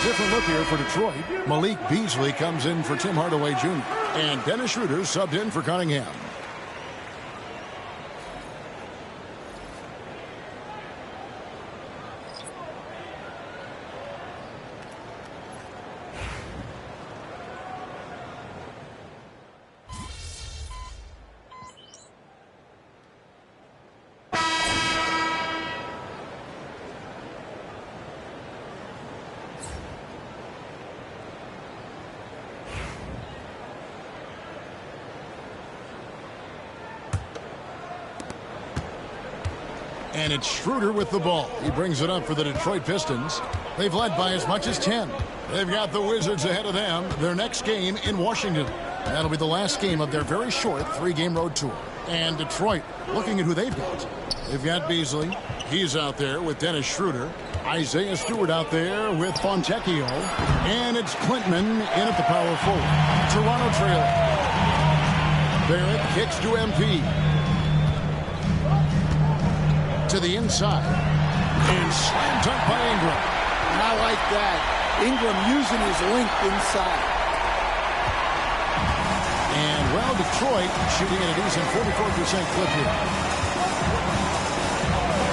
different look here for Detroit. Malik Beasley comes in for Tim Hardaway Jr. And Dennis Schroeder subbed in for Cunningham. And it's Schroeder with the ball. He brings it up for the Detroit Pistons. They've led by as much as 10. They've got the Wizards ahead of them. Their next game in Washington. That'll be the last game of their very short 3-game road tour. And Detroit, looking at who they've got. They've got Beasley. He's out there with Dennis Schroeder. Isaiah Stewart out there with Fontecchio. And it's Klintman in at the power forward. Toronto trailing. Barrett kicks to MP. To the inside. And slam dunk by Ingram. I like that. Ingram using his length inside. And, well, Detroit shooting at a decent 44% clip here.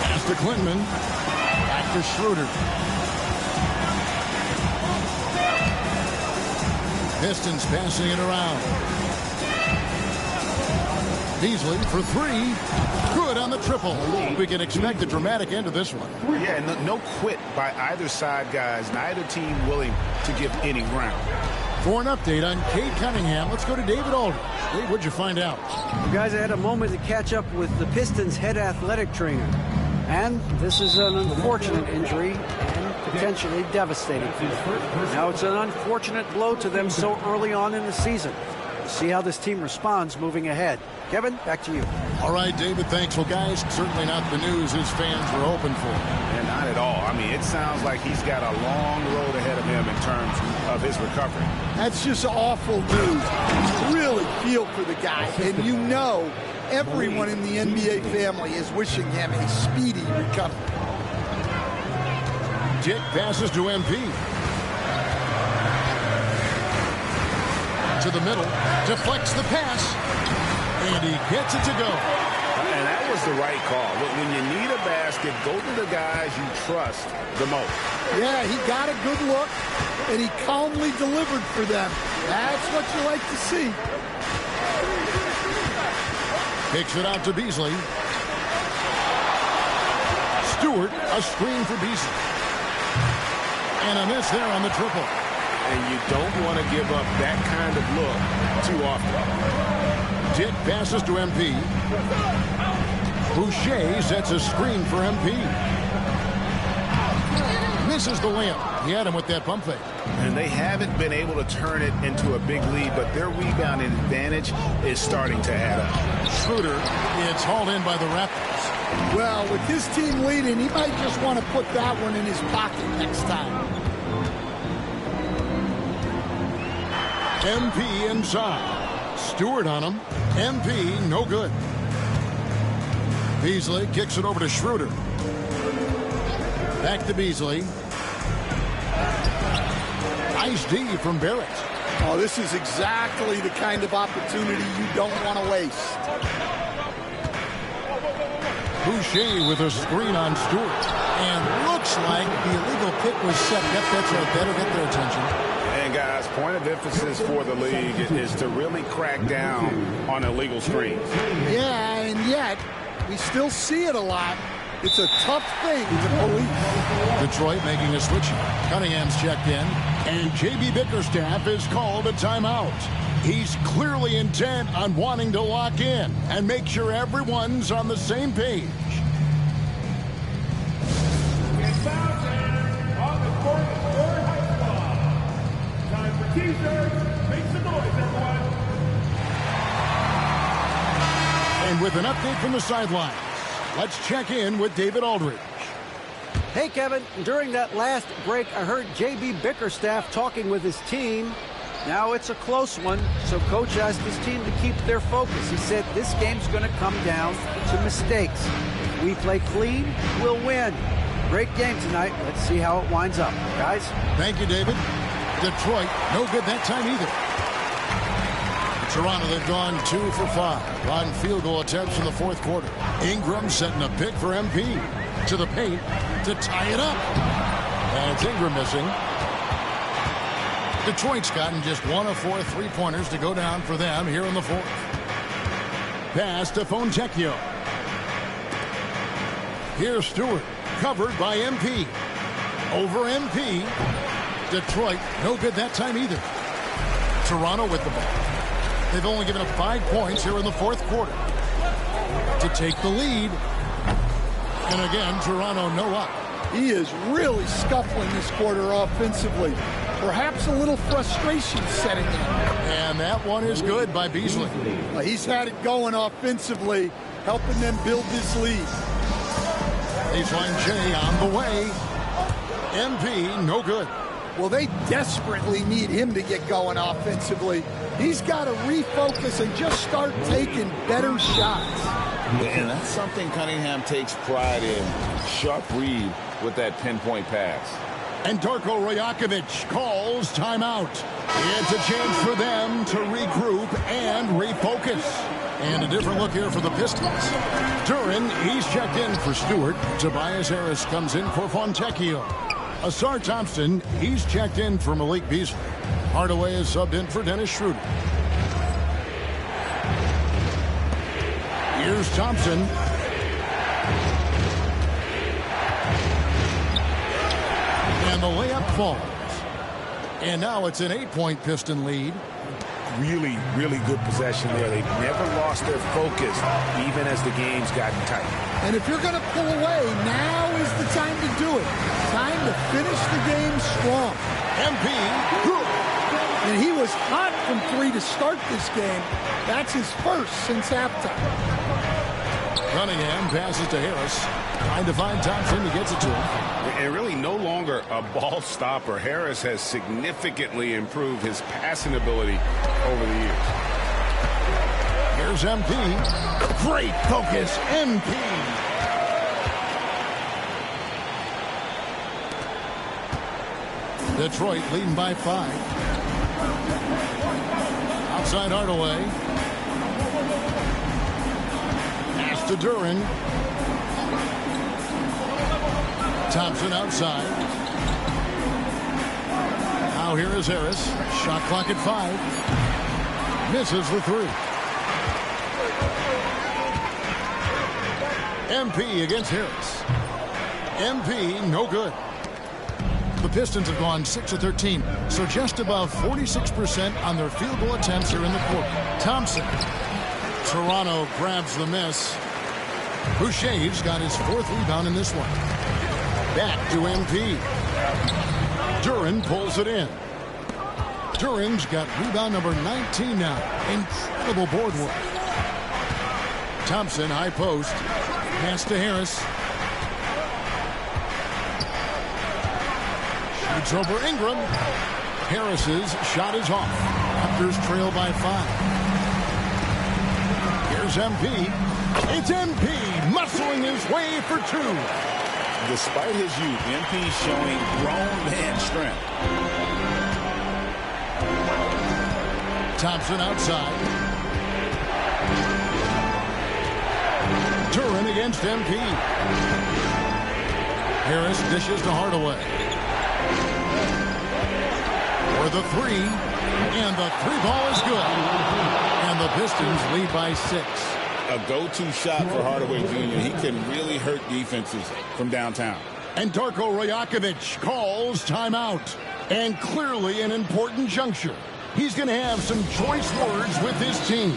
Pass to Klintman. Back to Schroeder. Pistons passing it around. Beasley for three. Good on the triple. We can expect a dramatic end to this one. Yeah, no quit by either side, guys. Neither team willing to give any ground. For an update on Cade Cunningham, let's go to David Aldridge. Dave, what'd you find out? You guys, I had a moment to catch up with the Pistons' head athletic trainer. And this is an unfortunate injury and potentially devastating. Now it's an unfortunate blow to them so early on in the season. We'll see how this team responds moving ahead. Kevin, back to you. All right, David, thanks. Well, guys, certainly not the news his fans were hoping for. And not at all. I mean, it sounds like he's got a long road ahead of him in terms of his recovery. That's just awful news. You really feel for the guy, and you know everyone in the NBA family is wishing him a speedy recovery. Dick passes to MP. To the middle, deflects the pass, and he gets it to go. And that was the right call. When you need a basket, go to the guys you trust the most. Yeah, he got a good look, and he calmly delivered for them. That's what you like to see. Kicks it out to Beasley. Stewart, a screen for Beasley. And a miss there on the triple. And you don't want to give up that kind of look too often. Dick passes to MP. Boucher sets a screen for MP. Misses the layup. He had him with that pump fake. And they haven't been able to turn it into a big lead, but their rebounding advantage is starting to add up. Schroeder, it's hauled in by the Raptors. Well, with his team leading, he might just want to put that one in his pocket next time. MP inside. Stewart on him. MP, no good. Beasley kicks it over to Schroeder. Back to Beasley. Nice D from Barrett. Oh, this is exactly the kind of opportunity you don't want to waste. Boucher with a screen on Stewart. And looks like the illegal pick was set. Yep, that's right. That'll get their attention. And guys, point of emphasis for the league is to really crack down on illegal screens. Yeah, and yet we still see it a lot. It's a tough thing to police. Detroit making a switch. Cunningham's checked in. And J.B. Bickerstaff is called a timeout. He's clearly intent on wanting to lock in and make sure everyone's on the same page. And with an update from the sidelines, let's check in with David Aldridge. Hey, Kevin. During that last break, I heard J.B. Bickerstaff talking with his team. Now it's a close one, so Coach asked his team to keep their focus. He said this game's going to come down to mistakes. If we play clean, we'll win. Great game tonight. Let's see how it winds up. Guys? Thank you, David. Detroit, no good that time either. Toronto, they've gone 2 for 5 on field goal attempts in the fourth quarter. Ingram setting a pick for MP. To the paint to tie it up. And it's Ingram missing. Detroit's gotten just 1 of 4 3-pointers to go down for them here in the fourth. Pass to Fontecchio. Here's Stewart, covered by MP. Over MP. Detroit, no good that time either. Toronto with the ball. They've only given up 5 points here in the fourth quarter to take the lead. And again, Toronto no up. He is really scuffling this quarter offensively. Perhaps a little frustration setting in. And that one is good by Beasley. Well, he's had it going offensively, helping them build this lead. Baseline J on the way. MP, no good. Well, they desperately need him to get going offensively. He's got to refocus and just start taking better shots. And that's something Cunningham takes pride in. Sharp read with that pinpoint pass. And Darko Rajakovic calls timeout. It's a chance for them to regroup and refocus. And a different look here for the Pistons. Duran, he's checked in for Stewart. Tobias Harris comes in for Fontecchio. Asar Thompson, he's checked in for Malik Beasley. Hardaway is subbed in for Dennis Schroeder. Here's Thompson. And the layup falls. And now it's an 8-point Piston lead. Really, really good possession there. They've never lost their focus, even as the game's gotten tight. And if you're going to pull away, now is the time to do it. Time to finish the game strong. MP, good. And he was hot from 3 to start this game. That's his first since halftime. Cunningham passes to Harris. Trying to find Thompson. He gets it to him. And really no longer a ball stopper. Harris has significantly improved his passing ability over the years. Here's MP. Great focus, MP. Detroit leading by 5. Outside Hardaway. Pass to Duran. Thompson outside. Now here is Harris. Shot clock at 5. Misses the 3. MP against Harris. MP, no good. The Pistons have gone 6 of 13, so just above 46% on their field goal attempts here in the quarter. Thompson. Toronto grabs the miss. Boucher's got his 4th rebound in this one. Back to MP. Duran pulls it in. Duran's got rebound number 19 now. Incredible board work. Thompson, high post. Pass to Harris. Shoots over Ingram. Harris's shot is off. Raptors trail by 5. Here's MP. It's MP muscling his way for 2. Despite his youth, MP's showing grown man strength. Thompson outside. Duran against MP. Harris dishes to Hardaway. For the 3. And the 3-ball is good. And the Pistons lead by 6. A go-to shot for Hardaway Jr. He can really hurt defenses from downtown. And Darko Rajakovic calls timeout. And clearly an important juncture. He's going to have some choice words with his team.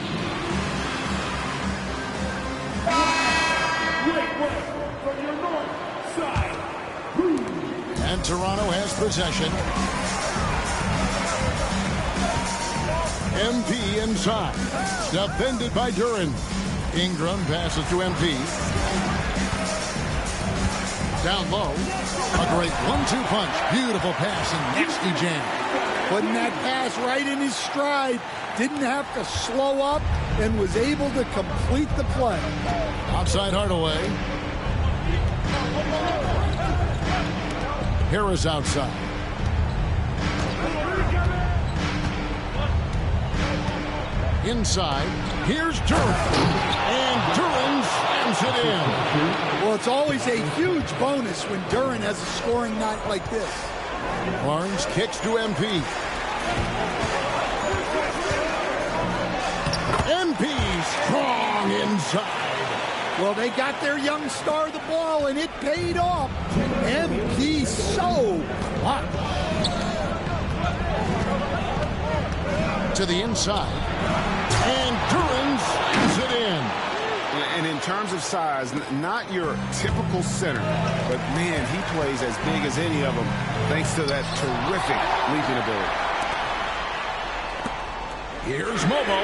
And Toronto has possession. MP inside. Defended by Duran. Ingram passes to MP. Down low. A great 1-2 punch. Beautiful pass and nasty jam. Putting that pass right in his stride. Didn't have to slow up and was able to complete the play. Outside Hardaway. Harris outside. Inside, here's Duran. And Duran slams it in. Well, it's always a huge bonus when Duran has a scoring night like this. Barnes kicks to MP. MP strong inside. Well, they got their young star the ball, and it paid off. MP so hot. To the inside. And Duran slams it in. And in terms of size, not your typical center, but man, he plays as big as any of them thanks to that terrific leaping ability. Here's Momo.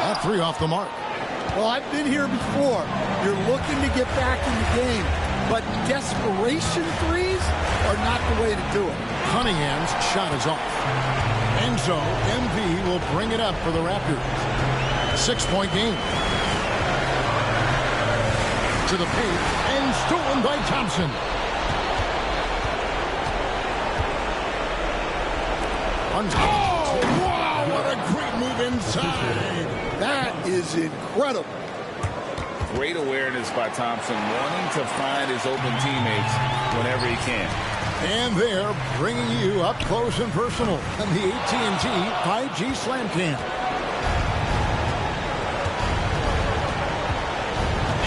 That three off the mark. Well, I've been here before. You're looking to get back in the game, but desperation threes are not the way to do it. Cunningham's shot is off. And so MP will bring it up for the Raptors. 6-point game. To the paint and stolen by Thompson. Oh, wow, what a great move inside. That is incredible. Great awareness by Thompson, wanting to find his open teammates whenever he can. And they're bringing you up close and personal on the AT&T 5G Slam Cam.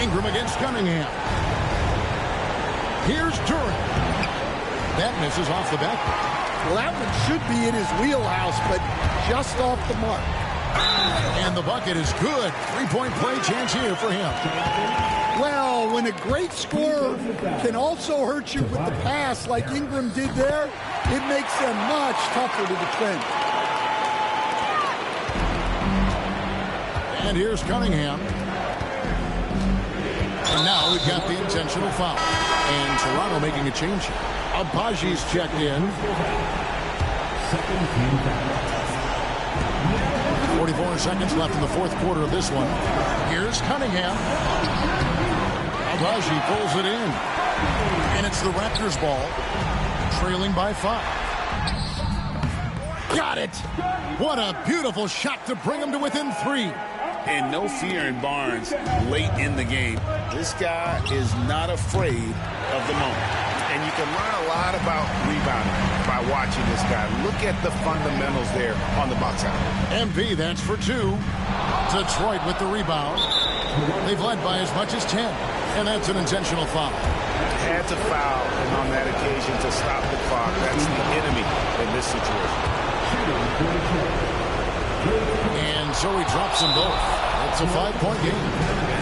Ingram against Cunningham. Here's Duran. That misses off the back. Well, that one should be in his wheelhouse, but just off the mark. And the bucket is good. 3-point play chance here for him. Well, when a great scorer can also hurt you with the pass like Ingram did there, it makes them much tougher to defend. And here's Cunningham. And now we've got the intentional foul. And Toronto making a change here. Abaji's checked in. 44 seconds left in the fourth quarter of this one. Here's Cunningham. Abaji pulls it in. And it's the Raptors ball. Trailing by 5. Got it! What a beautiful shot to bring them to within 3. And no fear in Barnes late in the game. This guy is not afraid of the moment. And you can learn a lot about rebounding by watching this guy. Look at the fundamentals there on the box out. MP, that's for 2. Detroit with the rebound. They've led by as much as 10. And that's an intentional foul. Had to foul on that occasion to stop the clock. That's the enemy in this situation. And so he drops them both. It's a 5-point game.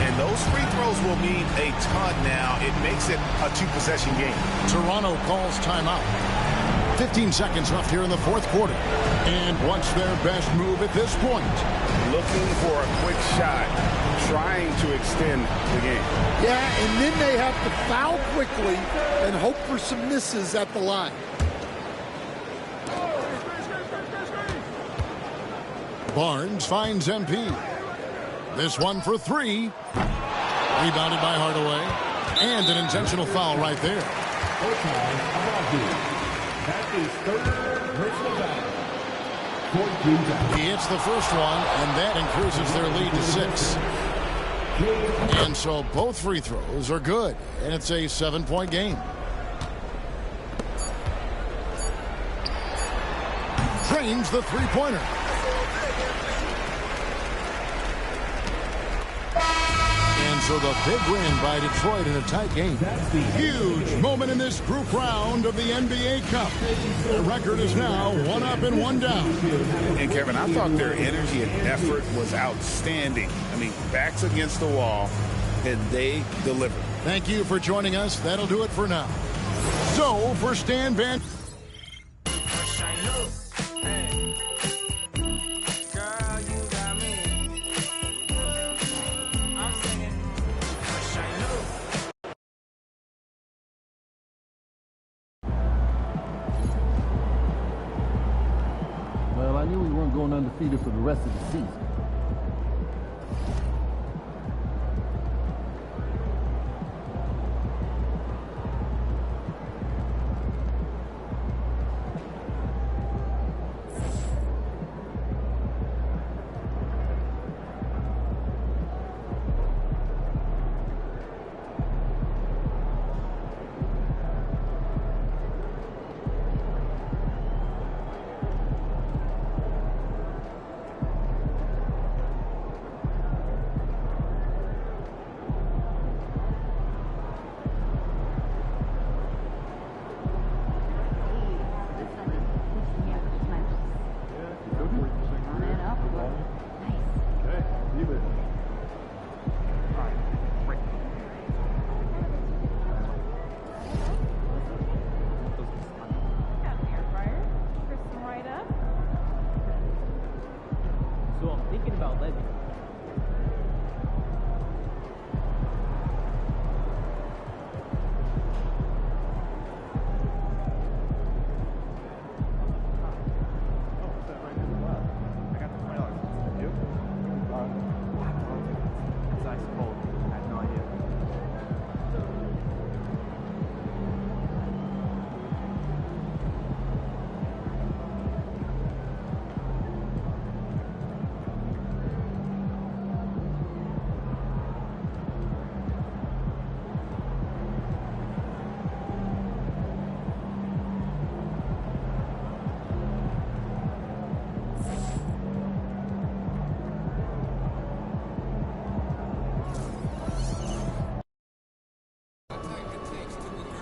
And those free throws will mean a ton now. It makes it a 2-possession game. Toronto calls timeout. 15 seconds left here in the fourth quarter. And what's their best move at this point? Looking for a quick shot, trying to extend the game. Yeah, and then they have to foul quickly and hope for some misses at the line. Barnes finds MP. This one for 3. Rebounded by Hardaway. And an intentional foul right there. That is third personal foul. He hits the first one, and that increases their lead to 6. And so both free throws are good, and it's a 7-point game. Drains the three-pointer. So the big win by Detroit in a tight game. Huge moment in this group round of the NBA Cup. The record is now 1 up and 1 down. And Kevin, I thought their energy and effort was outstanding. I mean, backs against the wall, and they delivered. Thank you for joining us. That'll do it for now. So for Stan Van... I knew we weren't going undefeated for the rest of the season.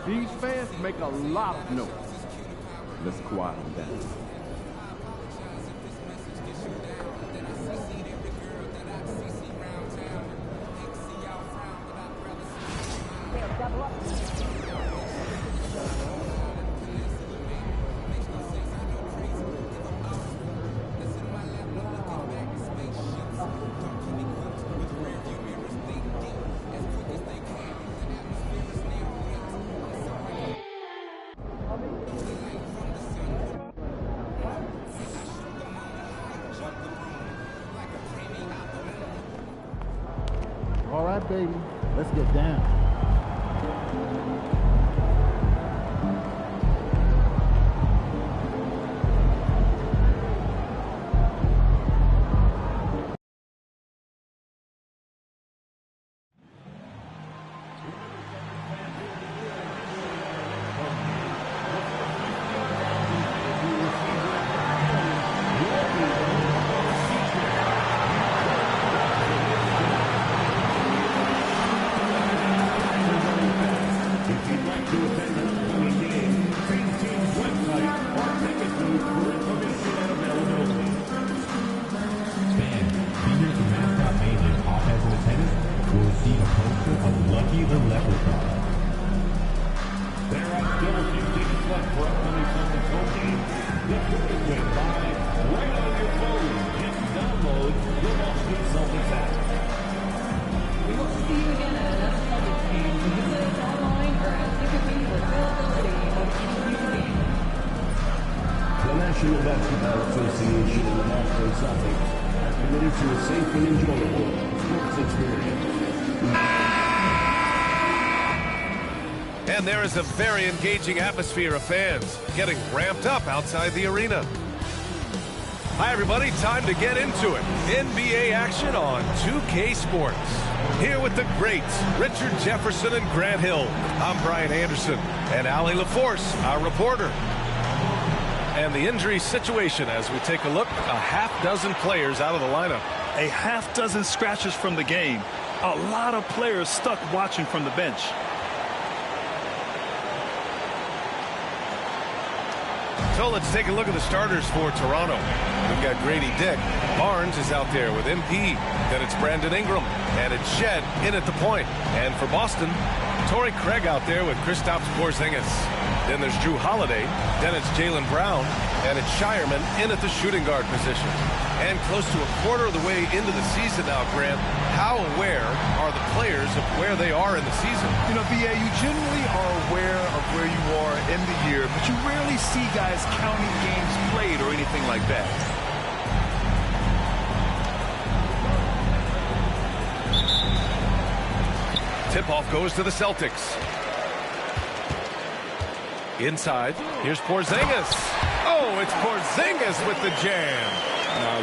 These fans make a lot of noise. Let's quiet them down. All right, baby, let's get down. National Basketball Association and the Boston Celtics are committed to a safe and enjoyable sports experience. And there is a very engaging atmosphere of fans getting ramped up outside the arena. Hi, everybody. Time to get into it. NBA action on 2K Sports. Here with the greats, Richard Jefferson and Grant Hill. I'm Brian Anderson, and Allie LaForce, our reporter. And the injury situation as we take a look, a half dozen players out of the lineup. A half dozen scratches from the game. A lot of players stuck watching from the bench. So let's take a look at the starters for Toronto. We've got Grady Dick. Barnes is out there with MP. Then it's Brandon Ingram. And it's Shed in at the point. And for Boston, Torrey Craig out there with Kristaps Porzingis. Then there's Drew Holiday. Then it's Jaylen Brown. And it's Shireman in at the shooting guard position. And close to a quarter of the way into the season now, Grant, how aware are the players of where they are in the season? You know, BA, you generally are aware of where you are in the year, but you rarely see guys counting games played or anything like that. Tip-off goes to the Celtics. Inside, here's Porzingis. Oh, it's Porzingis with the jam.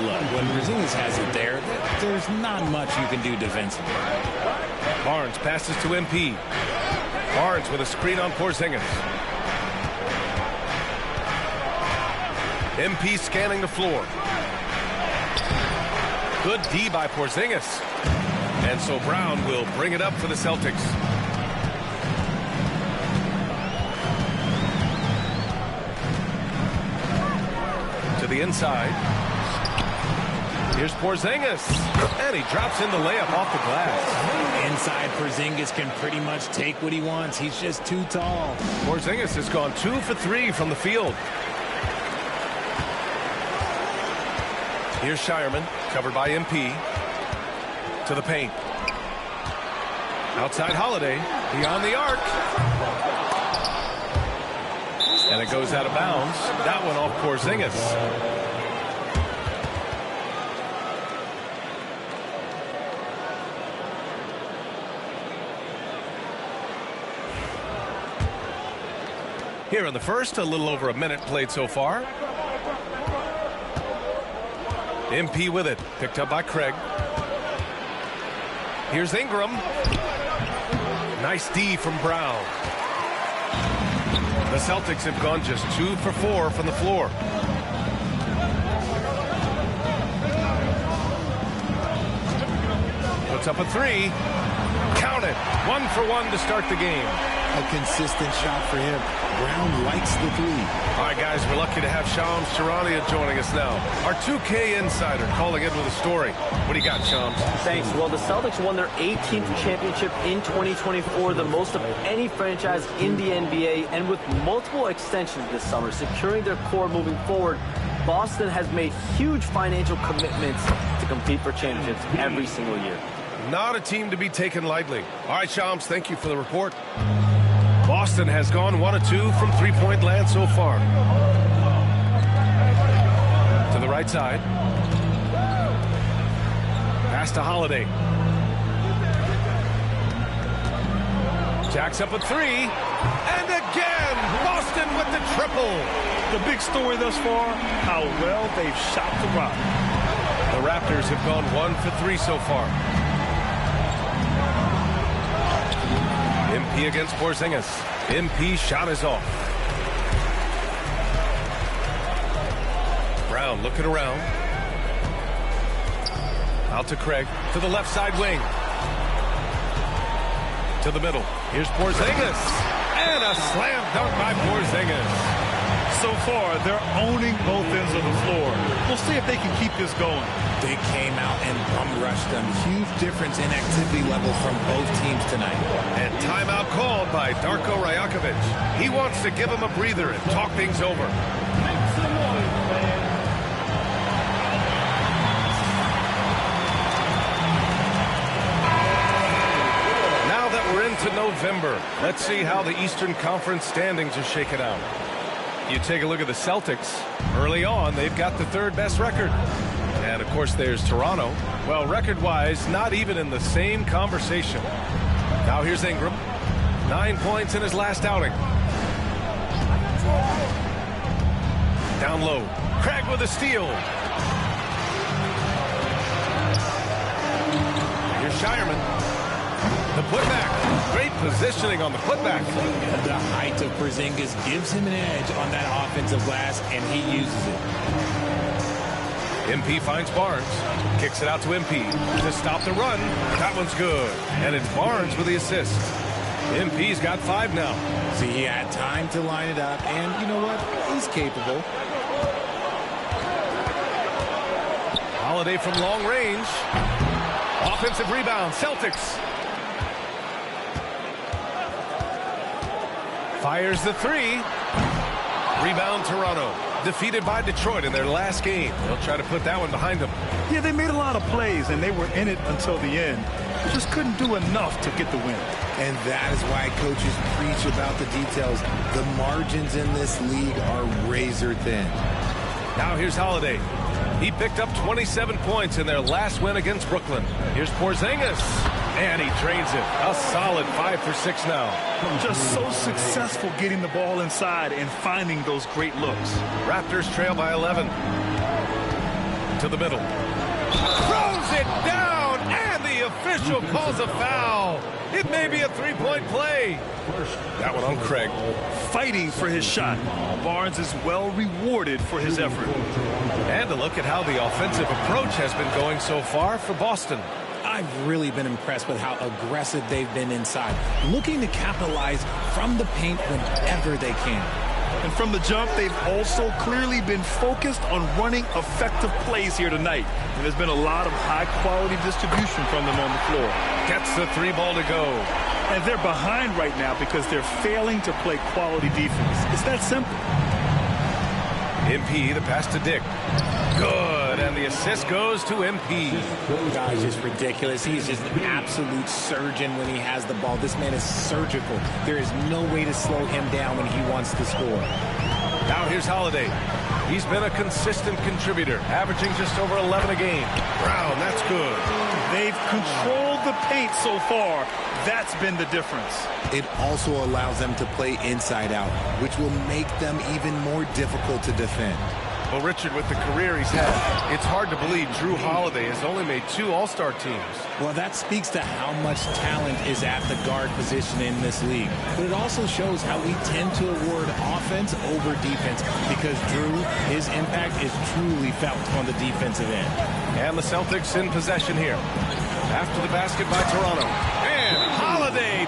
Look, when Porzingis has it there, there's not much you can do defensively. Barnes passes to MP. Barnes with a screen on Porzingis. MP scanning the floor. Good D by Porzingis. And so Brown will bring it up for the Celtics. To the inside. Here's Porzingis. And he drops in the layup off the glass. Inside, Porzingis can pretty much take what he wants. He's just too tall. Porzingis has gone 2 for 3 from the field. Here's Shireman, covered by MP. To the paint. Outside Holiday, beyond the arc. And it goes out of bounds. That one off Porzingis. Here in the first, a little over a minute played so far. MP with it, picked up by Craig. Here's Ingram. Nice D from Brown. The Celtics have gone just 2 for 4 from the floor. Puts up a 3. Count it. 1 for 1 to start the game. A consistent shot for him. Brown likes the three. All right, guys, we're lucky to have Shams Charania joining us now. Our 2K insider calling in with a story. What do you got, Shams? Thanks. Well, the Celtics won their 18th championship in 2024, the most of any franchise in the NBA, and with multiple extensions this summer, securing their core moving forward, Boston has made huge financial commitments to compete for championships every single year. Not a team to be taken lightly. All right, Shams, thank you for the report. Boston has gone 1 of 2 from three-point land so far. To the right side. Pass to Holiday. Jacks up a 3. And again, Boston with the triple. The big story thus far, how well they've shot the rock. The Raptors have gone 1 for 3 so far. MP against Porzingis. MP shot is off. Brown looking around. Out to Craig. To the left side wing. To the middle. Here's Porzingis. And a slam dunk by Porzingis. So far, they're owning both ends of the floor. We'll see if they can keep this going. They came out and bum rushed them. Huge difference in activity level from both teams tonight. And timeout called by Darko Rajakovic. He wants to give him a breather and talk things over. Now that we're into November, let's see how the Eastern Conference standings are shaken out. You take a look at the Celtics. Early on, they've got the third best record. And, of course, there's Toronto. Well, record-wise, not even in the same conversation. Now here's Ingram. 9 points in his last outing. Down low. Craig with a steal. Here's Shireman. The putback. Great positioning on the putback. The height of Porzingis gives him an edge on that offensive glass, and he uses it. MP finds Barnes. Kicks it out to MP to stop the run. That one's good. And it's Barnes with the assist. MP's got 5 now. See, he had time to line it up, and you know what? He's capable. Holiday from long range. Offensive rebound. Celtics. Fires the 3. Rebound Toronto. Defeated by Detroit in their last game. They'll try to put that one behind them. Yeah, they made a lot of plays, and they were in it until the end. Just couldn't do enough to get the win. And that is why coaches preach about the details. The margins in this league are razor thin. Now here's Holiday. He picked up 27 points in their last win against Brooklyn. Here's Porzingis. And he drains it. A solid 5 for 6 now. Just so successful getting the ball inside and finding those great looks. Raptors trail by 11. To the middle. Throws it down, and the official calls a foul. It may be a three-point play. That one on Craig. Fighting for his shot. Barnes is well rewarded for his effort. And a look at how the offensive approach has been going so far for Boston. I've really been impressed with how aggressive they've been inside, looking to capitalize from the paint whenever they can. And from the jump, they've also clearly been focused on running effective plays here tonight. And there's been a lot of high-quality distribution from them on the floor. Gets the 3 ball to go. And they're behind right now because they're failing to play quality defense. It's that simple. MP, the pass to Dick. Good, and the assist goes to MP. Guys, just ridiculous. He's just an absolute surgeon when he has the ball. This man is surgical. There is no way to slow him down when he wants to score. Now here's Holiday. He's been a consistent contributor, averaging just over 11 a game. Brown, that's good. They've controlled the paint so far. That's been the difference. It also allows them to play inside out, which will make them even more difficult to defend. Well, Richard, with the career he's had, it's hard to believe Drew Holiday has only made 2 All-Star teams. Well, that speaks to how much talent is at the guard position in this league. But it also shows how we tend to award offense over defense because Drew, his impact is truly felt on the defensive end. And the Celtics in possession here. After the basket by Toronto. And Holiday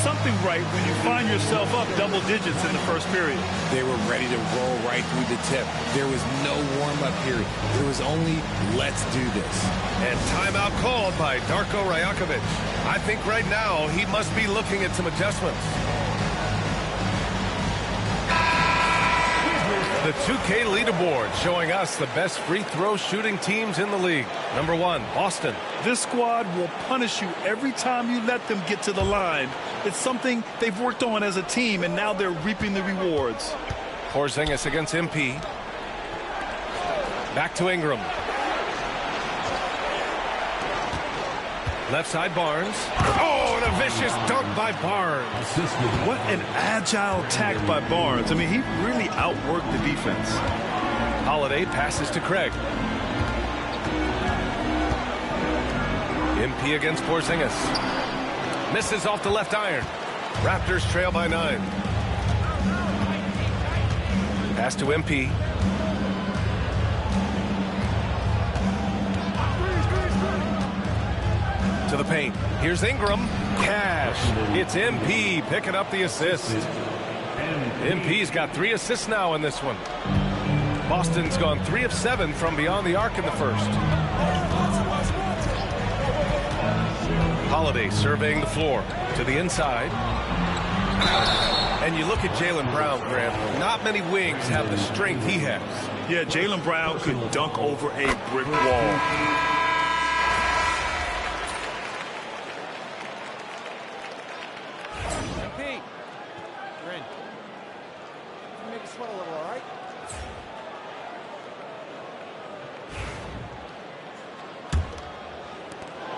something right when you find yourself up double digits in the first period. They were ready to roll right through the tip. There was no warm-up period. There was only, let's do this. And timeout called by Darko Rajakovic. I think right now he must be looking at some adjustments. The 2K leaderboard showing us the best free throw shooting teams in the league. Number 1, Boston. This squad will punish you every time you let them get to the line. It's something they've worked on as a team, and now they're reaping the rewards. Porzingis against MP. Back to Ingram. Left side Barnes. Oh, and a vicious dunk by Barnes. What an agile attack by Barnes. I mean, he really outworked the defense. Holiday passes to Craig. MP against Porzingis. Misses off the left iron. Raptors trail by 9. Pass to MP. To the paint. Here's Ingram. Cash. It's MP picking up the assist. MP's got 3 assists now in this one. Boston's gone 3 of 7 from beyond the arc in the first. Holiday surveying the floor to the inside. And you look at Jaylen Brown, Graham. Not many wings have the strength he has. Yeah, Jaylen Brown could dunk over a brick wall.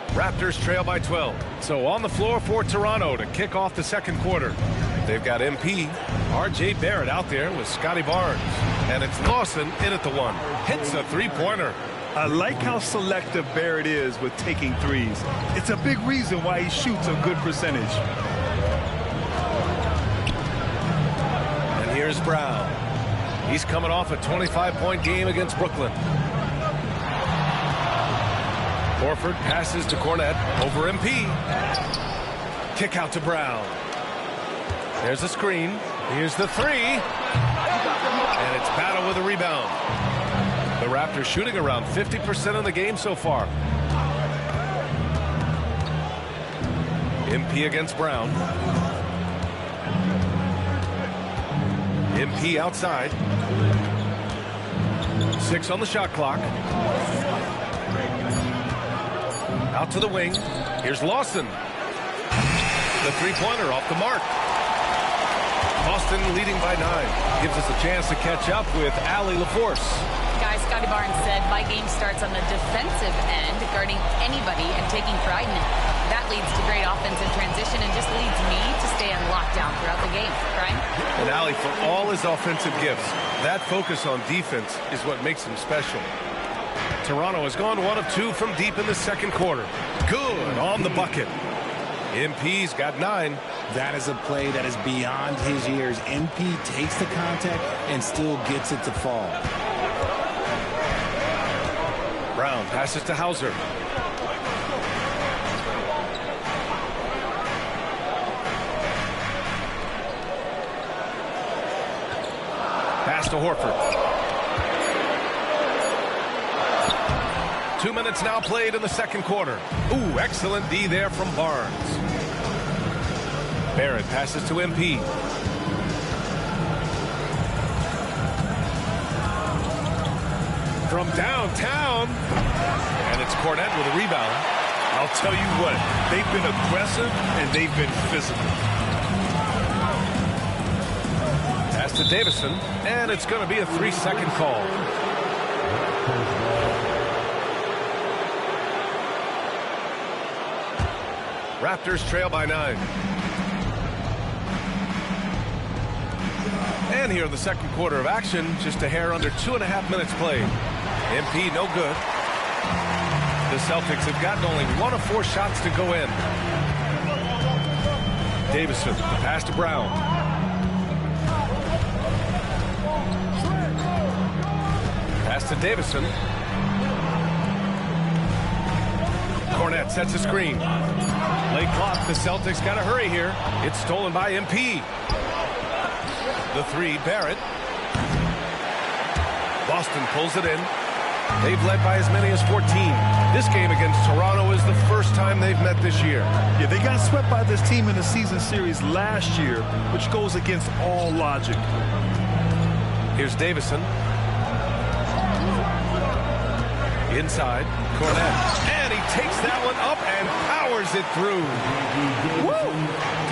Raptors trail by 12. So on the floor for Toronto to kick off the second quarter. They've got MP, R.J. Barrett out there with Scotty Barnes. And it's Lawson in at the 1. Hits a three-pointer. I like how selective Barrett is with taking threes. It's a big reason why he shoots a good percentage. And here's Brown. He's coming off a 25-point game against Brooklyn. Horford passes to Cornette over MP. Kick out to Brown. There's a screen. Here's the 3. And it's battle with a rebound. The Raptors shooting around 50% of the game so far. MP against Brown. MP outside. 6 on the shot clock. Out to the wing. Here's Lawson. The three-pointer off the mark. Boston leading by 9. Gives us a chance to catch up with Allie LaForce. Guys, Scotty Barnes said, my game starts on the defensive end, guarding anybody and taking pride in it. That leads to great offensive transition and just leads me to stay on lockdown throughout the game. Brian? And Allie, for all his offensive gifts, that focus on defense is what makes him special. Toronto has gone 1 of 2 from deep in the second quarter. Good on the bucket. MP's got 9. That is a play that is beyond his years. MP takes the contact and still gets it to fall. Brown passes to Hauser. Pass to Horford. 2 minutes now played in the second quarter. Ooh, excellent D there from Barnes. Barrett passes to MP. From downtown. And it's Cornette with a rebound. I'll tell you what, they've been aggressive and they've been physical. Pass to Davison, and it's going to be a 3-second call. Raptors trail by 9. And here in the second quarter of action, just a hair under 2.5 minutes played. MP no good. The Celtics have gotten only 1 of 4 shots to go in. Davison, the pass to Brown. Pass to Davison. Cornette sets a screen. Lays play clock. The Celtics got to hurry here. It's stolen by MP. The three, Barrett. Boston pulls it in. They've led by as many as 14. This game against Toronto is the first time they've met this year. Yeah, they got swept by this team in the season series last year, which goes against all logic. Here's Davison. Inside, Cornette. And he takes that one up and powers it through. Woo!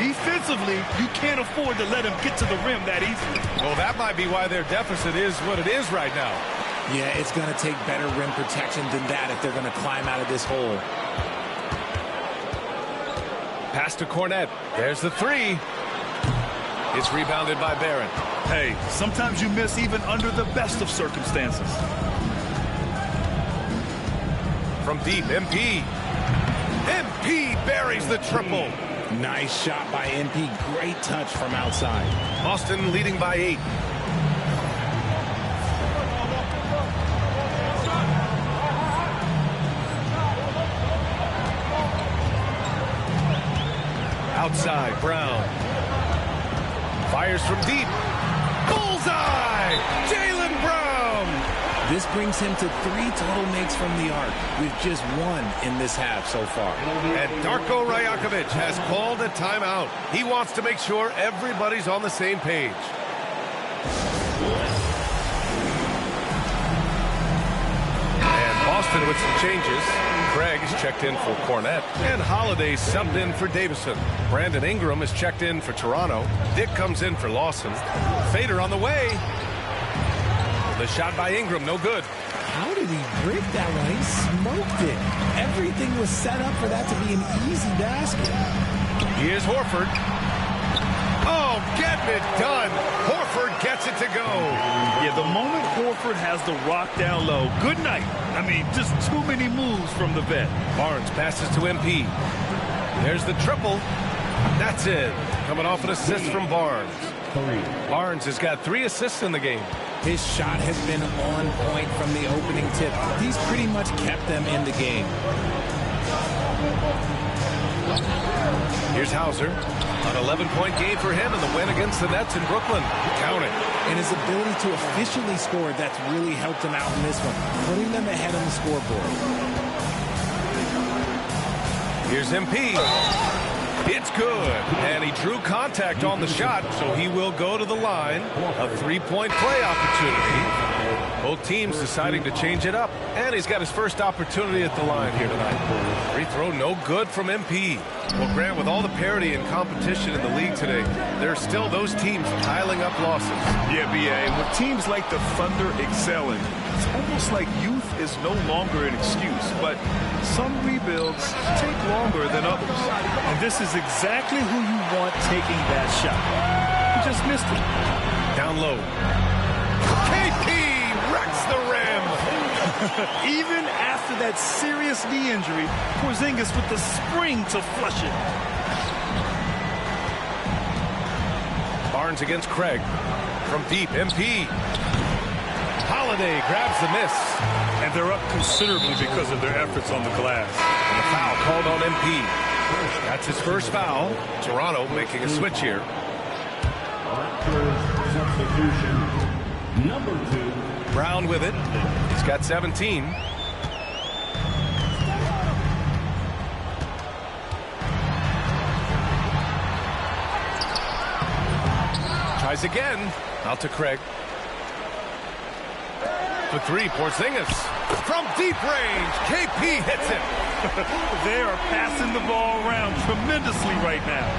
Defensively, you can't afford to let him get to the rim that easily. Well, that might be why their deficit is what it is right now. Yeah, it's going to take better rim protection than that if they're going to climb out of this hole. Pass to Cornette. There's the three. It's rebounded by Barron. Hey, sometimes you miss even under the best of circumstances. From deep, MP. MP buries the triple. Nice shot by MP. Great touch from outside. Boston leading by 8. Outside, Brown. Fires from deep. Bullseye! Jaylen Brown! This brings him to 3 total makes from the arc, with just 1 in this half so far. And Darko Rajakovic has called a timeout. He wants to make sure everybody's on the same page. And Boston with some changes. Craig is checked in for Cornette. And Holiday subbed in for Davison. Brandon Ingram is checked in for Toronto. Dick comes in for Lawson. Fader on the way. The shot by Ingram, no good. How did he break that one? He smoked it. Everything was set up for that to be an easy basket. Here's Horford. Oh, getting it done. Horford gets it to go. Yeah, the moment Horford has the rock down low, good night. I mean, just too many moves from the vet. Barnes passes to MP. There's the triple. That's it. Coming off an assist from Barnes. Barnes has got 3 assists in the game. His shot has been on point from the opening tip. He's pretty much kept them in the game. Here's Hauser. An 11-point game for him in the win against the Nets in Brooklyn. Count it. And his ability to efficiently score, that's really helped him out in this one, putting them ahead on the scoreboard. Here's MP. It's good. And he drew contact on the shot, so he will go to the line. A 3-point play opportunity. Both teams deciding to change it up. And he's got his first opportunity at the line here tonight. Free throw no good from MP. Well, Grant, with all the parity and competition in the league today, there are still those teams piling up losses. Yeah, B.A. And with teams like the Thunder excelling, it's almost like youth is no longer an excuse. But some rebuilds take longer than others. And this is exactly who you want taking that shot. He just missed it. Down low. KP wrecks the rim. Even after that serious knee injury, Porzingis with the spring to flush it. Barnes against Craig. From deep, MP. Holiday grabs the miss. And they're up considerably because of their efforts on the glass. And the foul called on MP. That's his first foul. Toronto making a switch here. Substitution number 2. Brown with it. He's got 17. Tries again. Out to Craig. For 3, Porzingis. From deep range, KP hits it. They are passing the ball around tremendously right now.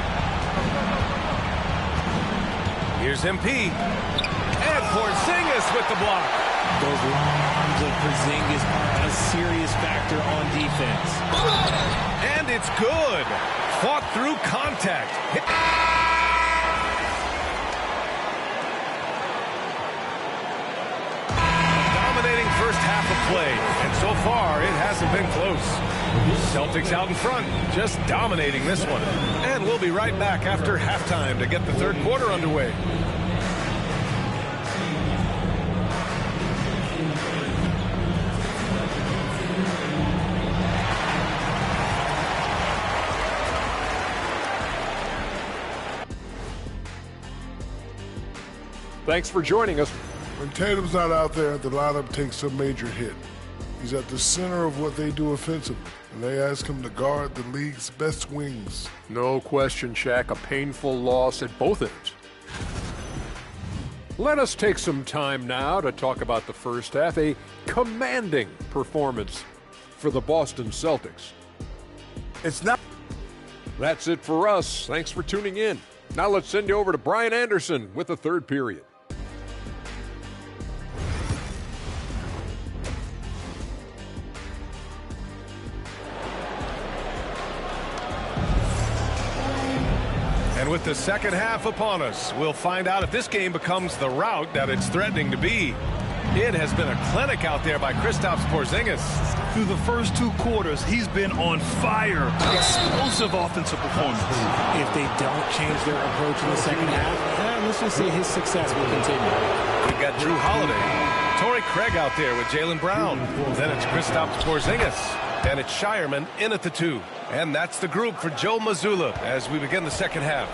Here's MP. And Porzingis with the block. Those long arms of Porzingis are a serious factor on defense. And it's good. Fought through contact. Dominating first half of play. And so far, it hasn't been close. Celtics out in front, just dominating this one. And we'll be right back after halftime to get the third quarter underway. Thanks for joining us. When Tatum's not out there, the lineup takes a major hit. He's at the center of what they do offensively, and they ask him to guard the league's best wings. No question, Shaq, a painful loss at both ends. Let us take some time now to talk about the first half, a commanding performance for the Boston Celtics. It's not. That's it for us. Thanks for tuning in. Now let's send you over to Brian Anderson with the third period. And with the second half upon us, we'll find out if this game becomes the rout that it's threatening to be. It has been a clinic out there by Kristaps Porzingis. Through the first 2 quarters, he's been on fire. Explosive offensive performance. If they don't change their approach in the second half, let's just say his success will continue. We've got Drew Holiday, Torrey Craig out there with Jaylen Brown. Then it's Kristaps Porzingis. And it's Shireman in at the 2. And that's the group for Joe Mazzulla as we begin the second half.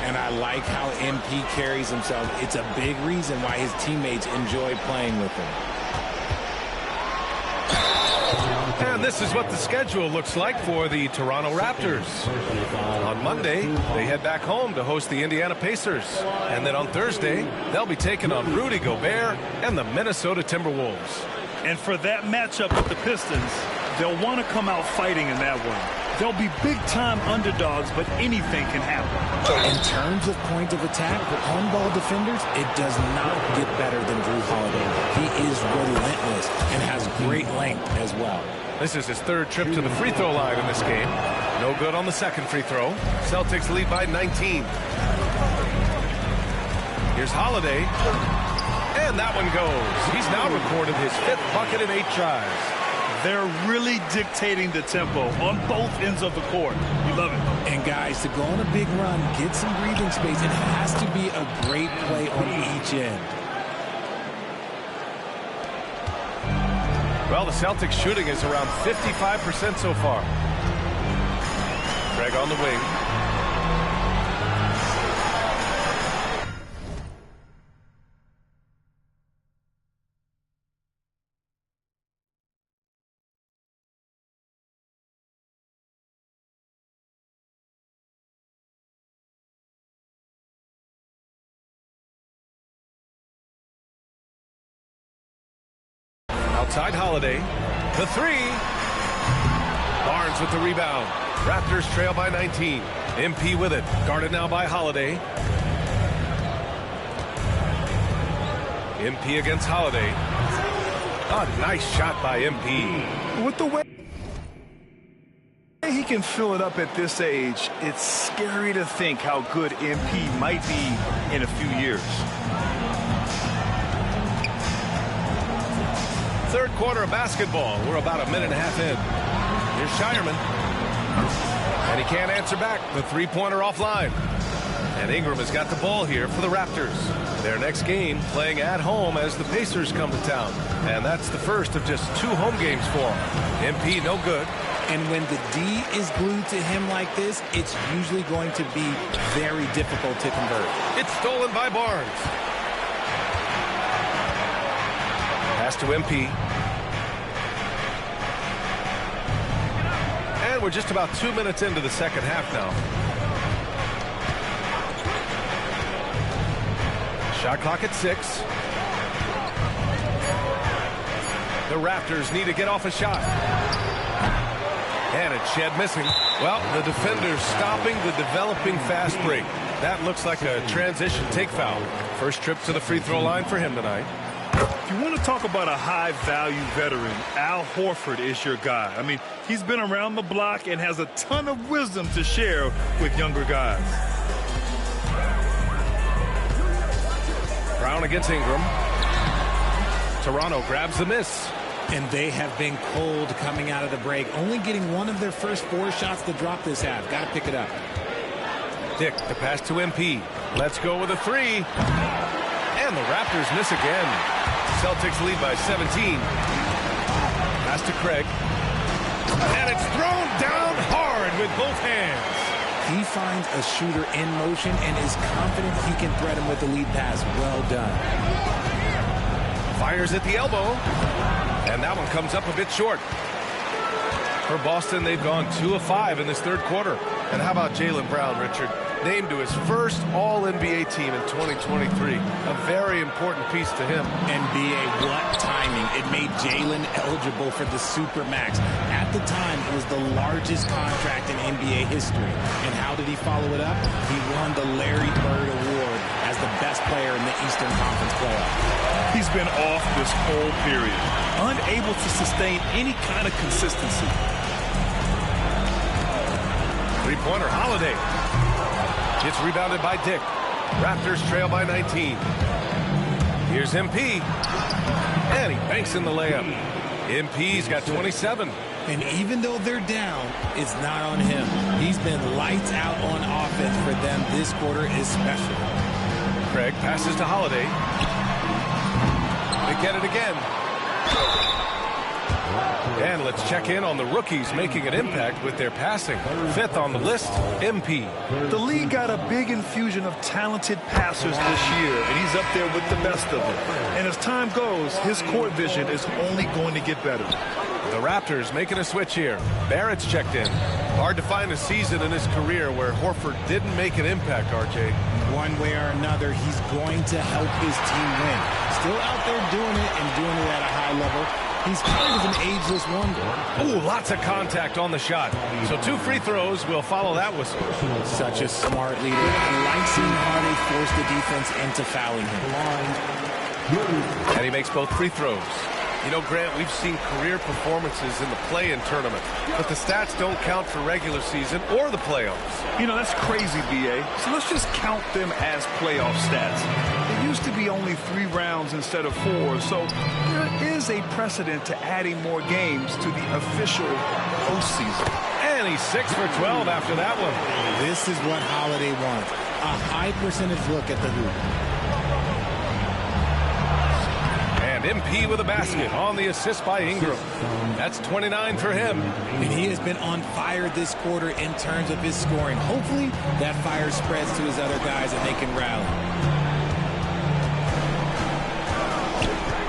And I like how MP carries himself. It's a big reason why his teammates enjoy playing with him. And this is what the schedule looks like for the Toronto Raptors. On Monday, they head back home to host the Indiana Pacers. And then on Thursday, they'll be taking on Rudy Gobert and the Minnesota Timberwolves. And for that matchup with the Pistons, they'll want to come out fighting in that one. They'll be big-time underdogs, but anything can happen. In terms of point of attack for on-ball defenders, it does not get better than Drew Holiday. He is relentless and has great length as well. This is his third trip to the free throw line in this game. No good on the second free throw. Celtics lead by 19. Here's Holiday. And that one goes. He's now recorded his 5th bucket in 8 tries. They're really dictating the tempo on both ends of the court. You love it. And guys, to go on a big run, get some breathing space, it has to be a great play on each end. Well, the Celtics shooting is around 55% so far. Craig on the wing. Outside Holiday, the 3. Barnes with the rebound. Raptors trail by 19. MP with it. Guarded now by Holiday. MP against Holiday. A nice shot by MP. With the way he can fill it up at this age, it's scary to think how good MP might be in a few years. Third quarter of basketball. We're about a minute and a half in. Here's Shireman. And he can't answer back. The three-pointer offline. And Ingram has got the ball here for the Raptors. Their next game playing at home as the Pacers come to town. And that's the first of just 2 home games for him. MP no good. And when the D is glued to him like this, it's usually going to be very difficult to convert. It's stolen by Barnes. Pass to MP. And we're just about 2 minutes into the second half now. Shot clock at 6. The Raptors need to get off a shot. And it's Shed missing. Well, the defender's stopping the developing fast break. That looks like a transition take foul. First trip to the free throw line for him tonight. If you want to talk about a high-value veteran, Al Horford is your guy. I mean, he's been around the block and has a ton of wisdom to share with younger guys. Brown against Ingram. Toronto grabs the miss. And they have been cold coming out of the break. Only getting one of their first 4 shots to drop this half. Got to pick it up. Dick, the pass to MP. Let's go with a 3. And the Raptors miss again. Celtics lead by 17. Pass to Craig. And it's thrown down hard with both hands. He finds a shooter in motion and is confident he can thread him with the lead pass. Well done. Fires at the elbow. And that one comes up a bit short. For Boston, they've gone 2 of 5 in this third quarter. And how about Jaylen Brown, Richard? Named to his first All-NBA team in 2023. A very important piece to him. NBA, what timing. It made Jaylen eligible for the Supermax. At the time, it was the largest contract in NBA history. And how did he follow it up? He won the Larry Bird Award as the best player in the Eastern Conference playoffs. He's been off this whole period, unable to sustain any kind of consistency. Three-pointer, Holiday. It's rebounded by Dick. Raptors trail by 19. Here's MP. And he banks in the layup. MP's got 27. And even though they're down, it's not on him. He's been lights out on offense for them this quarter especially. Craig passes to Holiday. They get it again. And let's check in on the rookies making an impact with their passing. 5th on the list, MP. The league got a big infusion of talented passers this year, and he's up there with the best of them. And as time goes, his court vision is only going to get better. The Raptors making a switch here. Barrett's checked in. Hard to find a season in his career where Horford didn't make an impact, RJ. One way or another, he's going to help his team win. Still out there doing it and doing it at a high level. He's kind of an ageless wonder. Ooh, lots of contact on the shot. So 2 free throws will follow that whistle. Such a smart leader. I like seeing Hardy force the defense into fouling him. And he makes both free throws. You know, Grant, we've seen career performances in the play-in tournament, but the stats don't count for regular season or the playoffs. You know, that's crazy, B.A. So let's just count them as playoff stats. It used to be only 3 rounds instead of 4, so there is a precedent to adding more games to the official postseason. And he's 6 for 12 after that one. This is what Holiday wants. A high percentage look at the hoop. MP with a basket on the assist by Ingram. That's 29 for him. And he has been on fire this quarter in terms of his scoring. Hopefully that fire spreads to his other guys and they can rally.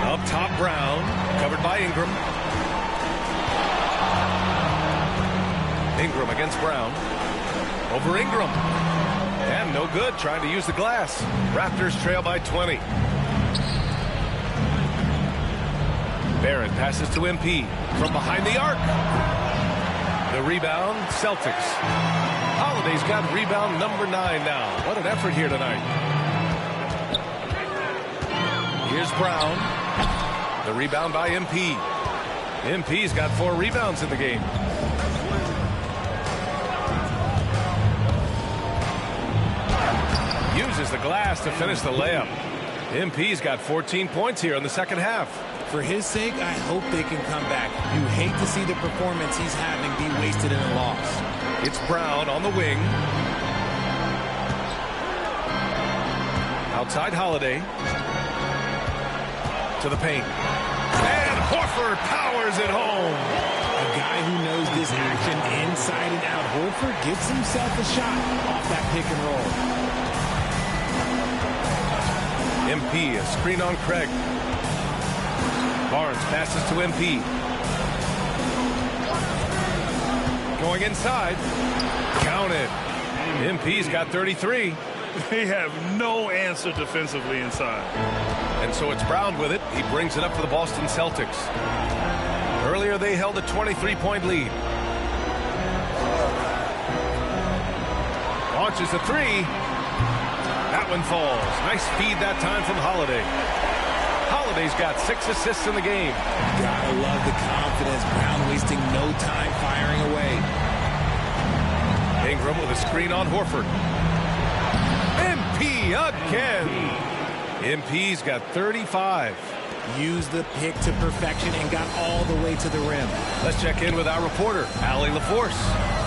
Up top, Brown, covered by Ingram. Ingram against Brown. Over Ingram. And no good, trying to use the glass. Raptors trail by 20. Barrett passes to MP from behind the arc. The rebound, Celtics. Holiday's got rebound number 9 now. What an effort here tonight. Here's Brown. The rebound by MP. MP's got 4 rebounds in the game. Uses the glass to finish the layup. MP's got 14 points here in the second half. For his sake, I hope they can come back. You hate to see the performance he's having be wasted in a loss. It's Brown on the wing. Outside Holiday. To the paint. And Horford powers it home. A guy who knows this action inside and out. Horford gets himself a shot off that pick and roll. MP, a screen on Craig. Barnes passes to MP. Going inside. Counted. MP's got 33. They have no answer defensively inside. And so it's Brown with it. He brings it up for the Boston Celtics. Earlier they held a 23-point lead. Launches a 3. That one falls. Nice feed that time from Holiday. Holiday's got 6 assists in the game. Gotta love the confidence. Brown wasting no time firing away. Ingram with a screen on Horford. MP again. MP's got 35. Used the pick to perfection and got all the way to the rim. Let's check in with our reporter, Allie LaForce.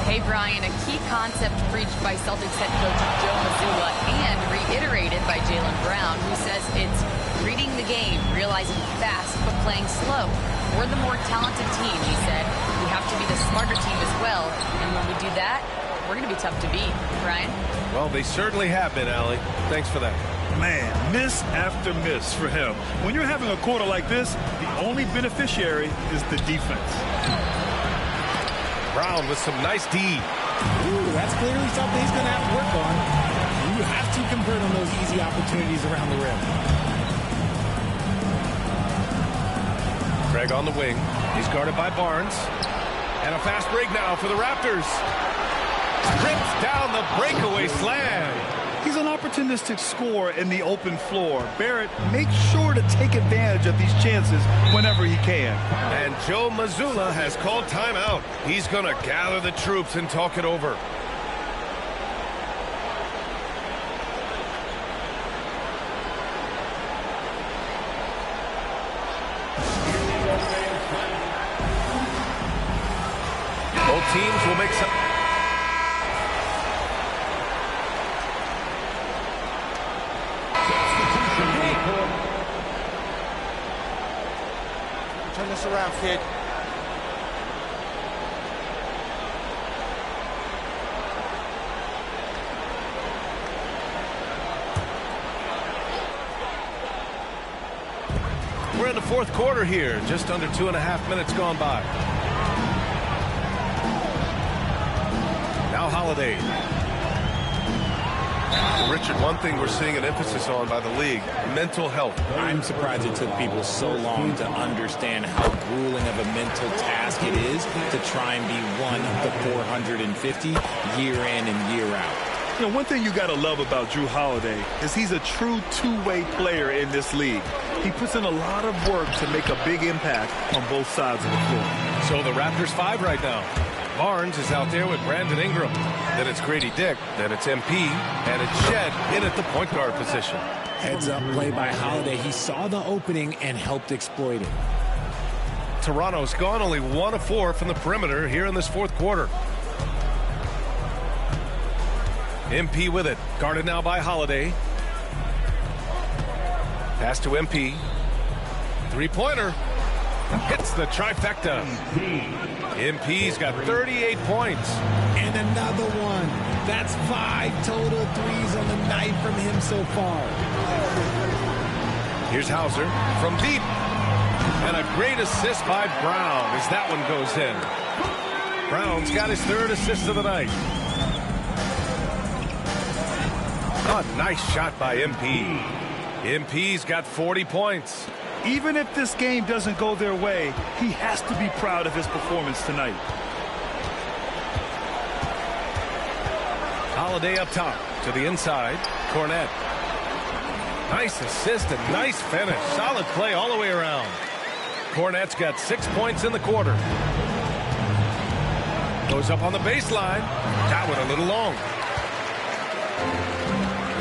Hey, Brian, a key concept preached by Celtics head coach Joe Mazzulla and reiterated by Jaylen Brown, who says it's reading the game, realizing fast, but playing slow. We're the more talented team, he said. We have to be the smarter team as well, and when we do that, we're going to be tough to beat, Brian. Well, they certainly have been, Allie. Thanks for that. Man, miss after miss for him. When you're having a quarter like this, the only beneficiary is the defense. Brown with some nice D. Ooh, that's clearly something he's going to have to work on. You have to convert on those easy opportunities around the rim. Craig on the wing. He's guarded by Barnes. And a fast break now for the Raptors. Rips down the breakaway slam. He's an opportunistic scorer in the open floor. Barrett makes sure to take advantage of these chances whenever he can. And Joe Mazzulla has called timeout. He's going to gather the troops and talk it over. Both teams will make some... Turn this around, kid. We're in the fourth quarter here. Just under 2.5 minutes gone by. Now Holiday. Richard, one thing we're seeing an emphasis on by the league, mental health. I'm surprised it took people so long to understand how grueling of a mental task it is to try and be one of the 450 year in and year out. You know, one thing you got to love about Jrue Holiday is he's a true two-way player in this league. He puts in a lot of work to make a big impact on both sides of the floor. So the Raptors 5 right now. Barnes is out there with Brandon Ingram. Then it's Grady Dick. Then it's MP. And it's Shed in at the point guard position. Heads up play by Holiday. He saw the opening and helped exploit it. Toronto's gone only 1 of 4 from the perimeter here in this fourth quarter. MP with it. Guarded now by Holiday. Pass to MP. Three-pointer. Hits the trifecta. MP's got 38 points. And another one. That's 5 total threes on the night from him so far. Here's Hauser from deep. And a great assist by Brown as that one goes in. Brown's got his 3rd assist of the night. A nice shot by MP. MP's got 40 points. Even if this game doesn't go their way, he has to be proud of his performance tonight. Holiday up top to the inside. Cornette. Nice assist and nice finish. Solid play all the way around. Cornette's got 6 points in the quarter. Goes up on the baseline. That one a little long.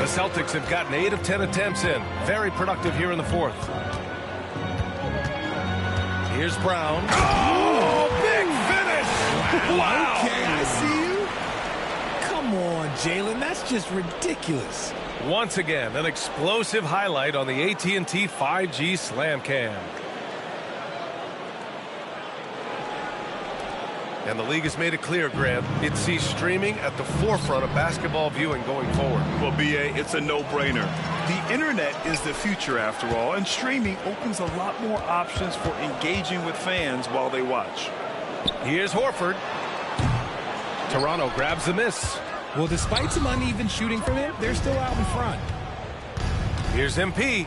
The Celtics have gotten 8 of 10 attempts in. Very productive here in the fourth. Here's Brown. Oh, big finish! Wow. Okay, I see you. Come on, Jalen. That's just ridiculous. Once again, an explosive highlight on the AT&T 5G Slam Cam. And the league has made it clear, Grant, it sees streaming at the forefront of basketball viewing going forward. Well, B.A., it's a no-brainer. The internet is the future, after all, and streaming opens a lot more options for engaging with fans while they watch. Here's Horford. Toronto grabs the miss. Well, despite some uneven shooting from him, they're still out in front. Here's MP.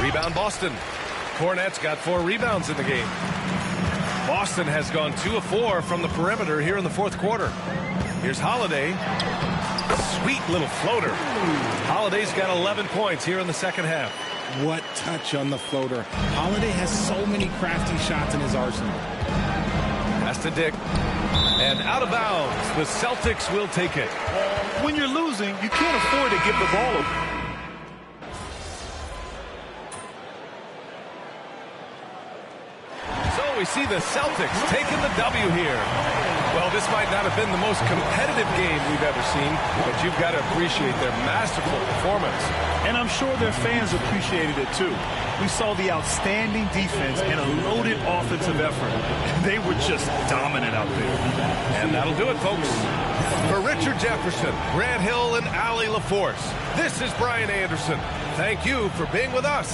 Rebound Boston. Cornette's got 4 rebounds in the game. Boston has gone 2 of 4 from the perimeter here in the fourth quarter. Here's Holiday. Sweet little floater. Holiday's got 11 points here in the second half. What touch on the floater. Holiday has so many crafty shots in his arsenal. Pass to Dick. And out of bounds. The Celtics will take it. When you're losing, you can't afford to give the ball away. We see the Celtics taking the W here. Well, this might not have been the most competitive game we've ever seen, but you've got to appreciate their masterful performance. And I'm sure their fans appreciated it too. We saw the outstanding defense and a loaded offensive effort. They were just dominant out there. And that'll do it, folks. For Richard Jefferson, Grant Hill, and Allie LaForce, this is Brian Anderson. Thank you for being with us.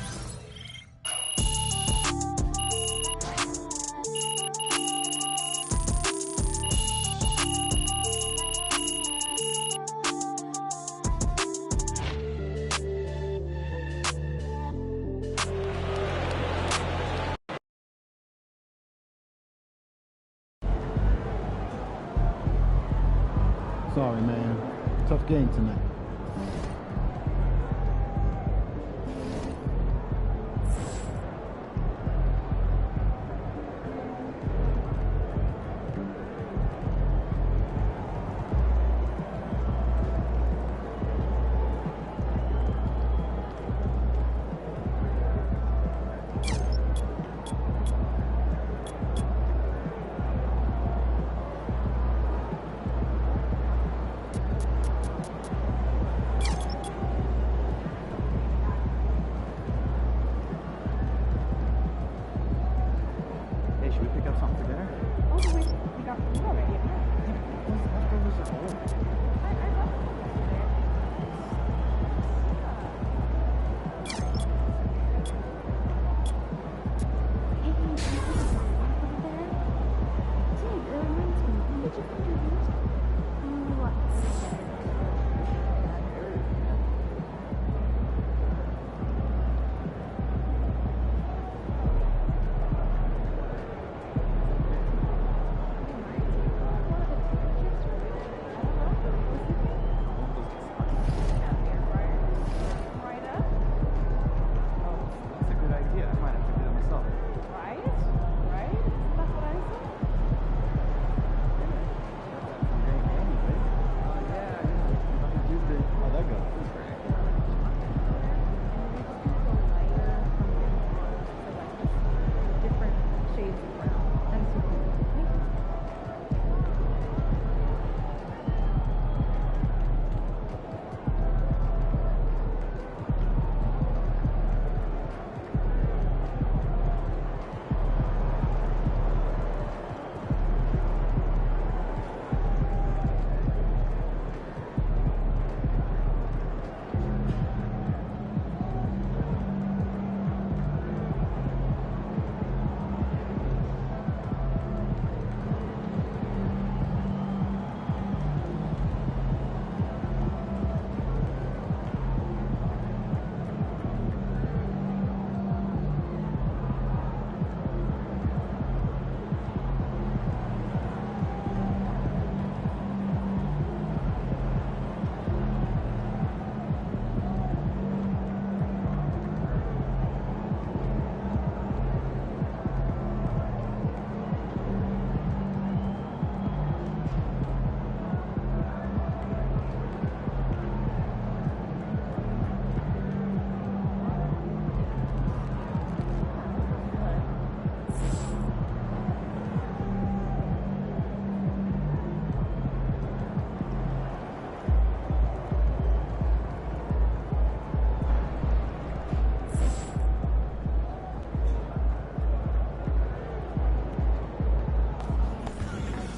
Sorry, man. Tough game tonight.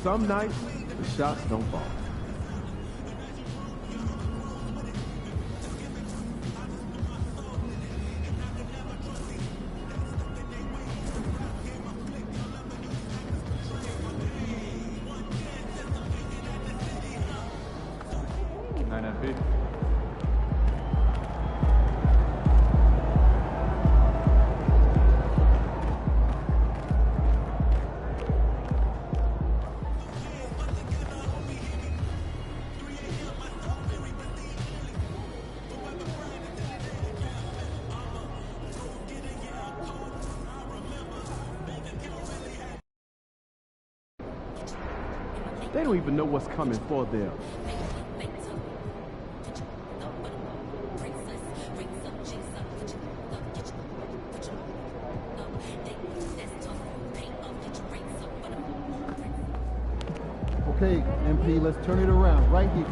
Some nights, the shots don't fall. They don't even know what's coming for them. big, MP. Let's turn it around right here.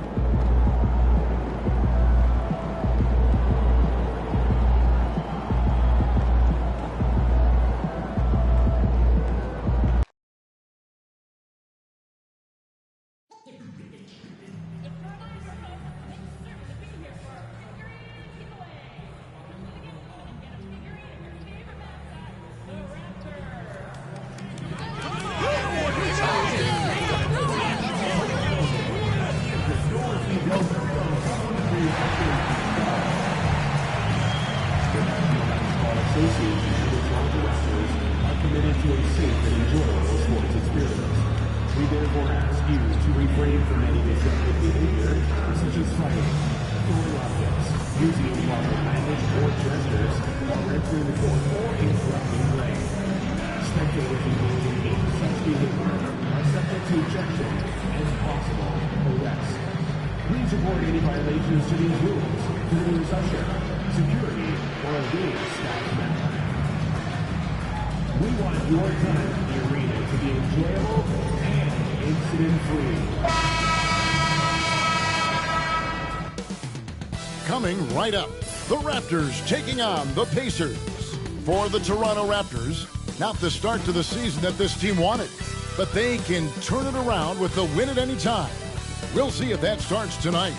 Coming right up, the Raptors taking on the Pacers. For the Toronto Raptors, not the start to the season that this team wanted, but they can turn it around with the win at any time. We'll see if that starts tonight.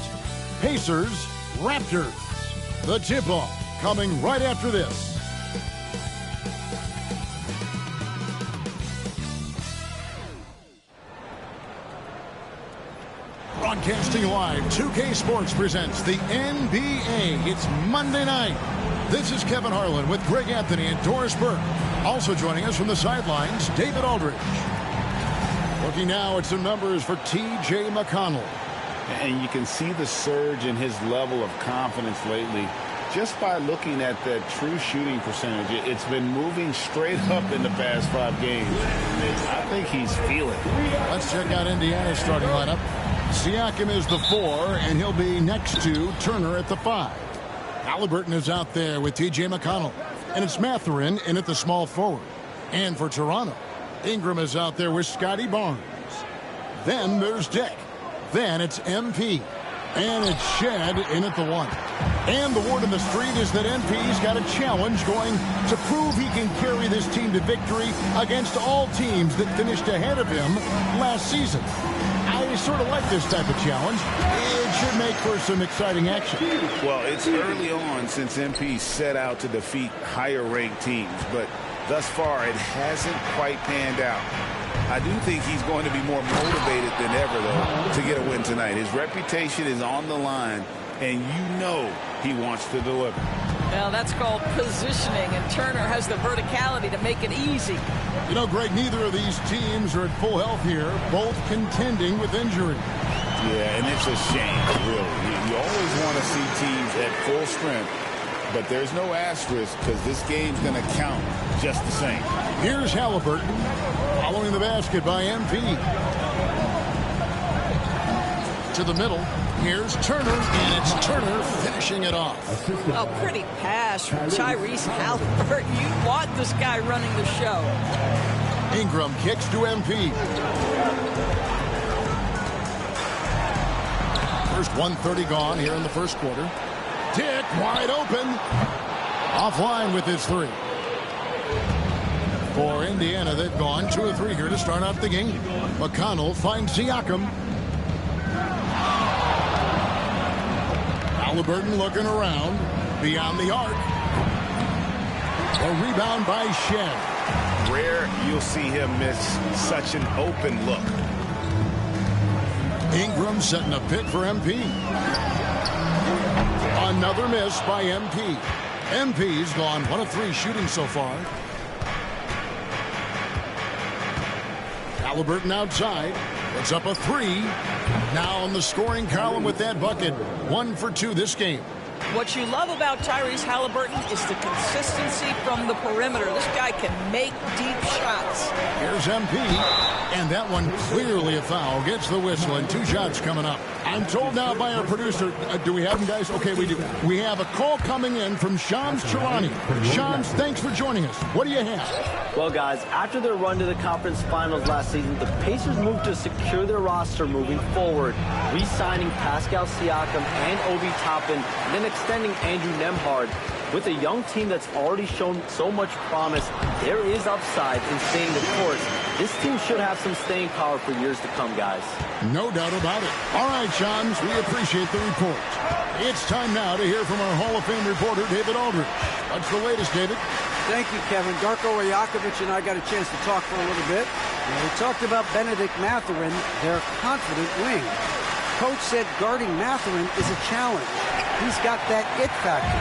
Pacers, Raptors. The tip-off coming right after this. Broadcasting live, 2K Sports presents the NBA. It's Monday night. This is Kevin Harlan with Greg Anthony and Doris Burke. Also joining us from the sidelines, David Aldridge. Looking now at some numbers for T.J. McConnell. And you can see the surge in his level of confidence lately just by looking at that true shooting percentage. It's been moving straight up in the past 5 games. I think he's feeling it. Let's check out Indiana's starting lineup. Siakam is the 4, and he'll be next to Turner at the 5. Halliburton is out there with T.J. McConnell, and it's Mathurin in at the small forward. And for Toronto, Ingram is out there with Scotty Barnes. Then there's Dick. Then it's MP. And it's Shed in at the 1. And the word on the street is that MP's got a challenge going to prove he can carry this team to victory against all teams that finished ahead of him last season. I sort of like this type of challenge. It should make for some exciting action. Well, it's early on since MP set out to defeat higher-ranked teams, but thus far it hasn't quite panned out. I do think he's going to be more motivated than ever, though, to get a win tonight. His reputation is on the line, and you know he wants to deliver. Well, that's called positioning, and Turner has the verticality to make it easy. You know, Greg, neither of these teams are at full health here, both contending with injury. Yeah, and it's a shame, really. You always want to see teams at full strength, but there's no asterisk because this game's going to count just the same. Here's Halliburton following the basket by MP. To the middle. Here's Turner, and it's Turner finishing it off. Oh, pretty pass from Tyrese Halliburton. You want this guy running the show. Ingram kicks to MP. First 1:30 gone here in the first quarter. Dick wide open. Offline with his 3. For Indiana, they've gone 2 of 3 here to start out the game. McConnell finds Siakam. Halliburton looking around beyond the arc. A rebound by Shed. Rare you'll see him miss such an open look. Ingram setting a pick for MP. Another miss by MP. MP's gone 1 of 3 shooting so far. Halliburton outside. Puts up a 3. Now in the scoring column with that bucket. 1 for 2 this game. What you love about Tyrese Halliburton is the consistency from the perimeter. This guy can make deep shots. Here's MP, and that one clearly a foul. Gets the whistle, and 2 shots coming up. I'm told now by our producer, do we have them, guys? Okay, we do. We have a call coming in from Shams Charania. Shams, thanks for joining us. What do you have? Well, guys, after their run to the conference finals last season, the Pacers moved to secure their roster moving forward, re-signing Pascal Siakam and Obi Toppin, and then extending Andrew Nembhard. With a young team that's already shown so much promise, there is upside in staying the course. This team should have some staying power for years to come, guys. No doubt about it. All right, Shams, we appreciate the report. It's time now to hear from our Hall of Fame reporter, David Aldridge. What's the latest, David? Thank you, Kevin. Darko Rajakovic and I got a chance to talk for a little bit. We talked about Benedict Mathurin, their confident wing. Coach said guarding Mathurin is a challenge. He's got that it factor.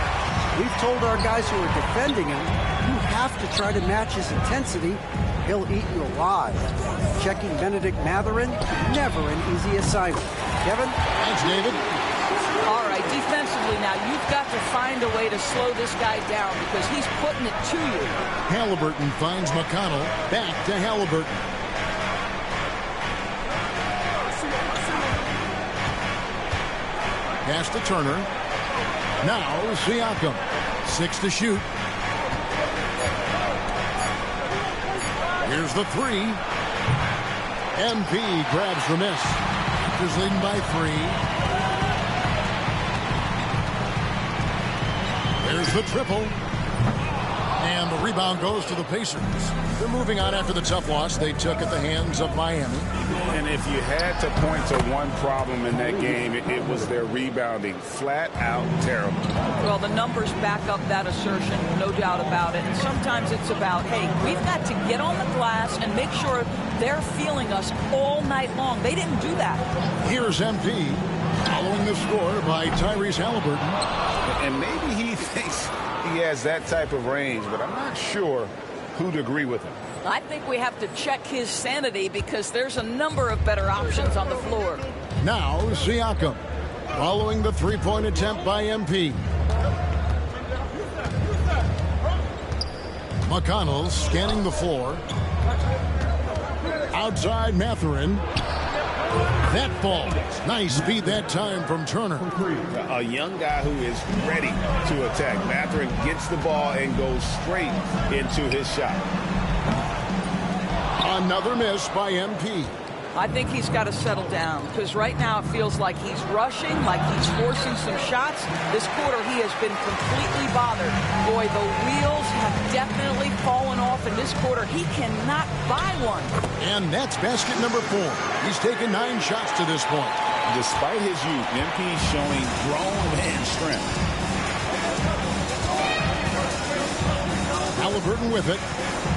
We've told our guys who are defending him, you have to try to match his intensity. He'll eat you alive. Checking Benedict Mathurin, never an easy assignment. Kevin? Thanks, David. All right, defensively now, you've got to find a way to slow this guy down because he's putting it to you. Halliburton finds McConnell. Back to Halliburton. Pass to Turner. Now Siakam. 6 to shoot. Here's the 3. MP grabs the miss. He's leading by 3. There's the triple. And the rebound goes to the Pacers. They're moving on after the tough loss they took at the hands of Miami. And if you had to point to one problem in that game, it was their rebounding. Flat out terrible. Well, the numbers back up that assertion, no doubt about it. And sometimes it's about, hey, we've got to get on the glass and make sure they're feeling us all night long. They didn't do that. Here's MP following the score by Tyrese Halliburton. And maybe he thinks he has that type of range, but I'm not sure who'd agree with him. I think we have to check his sanity because there's a number of better options on the floor. Now Siakam following the three-point attempt by MP. McConnell scanning the floor. Outside Mathurin. That falls. Nice speed that time from Turner. A young guy who is ready to attack. Mathurin gets the ball and goes straight into his shot. Another miss by MP. I think he's got to settle down because right now it feels like he's rushing, like he's forcing some shots. This quarter he has been completely bothered. Boy, the wheels have definitely fallen off in this quarter. He cannot buy one. And that's basket number 4. He's taken 9 shots to this point. Despite his youth, MP's showing grown man strength. Halliburton with it.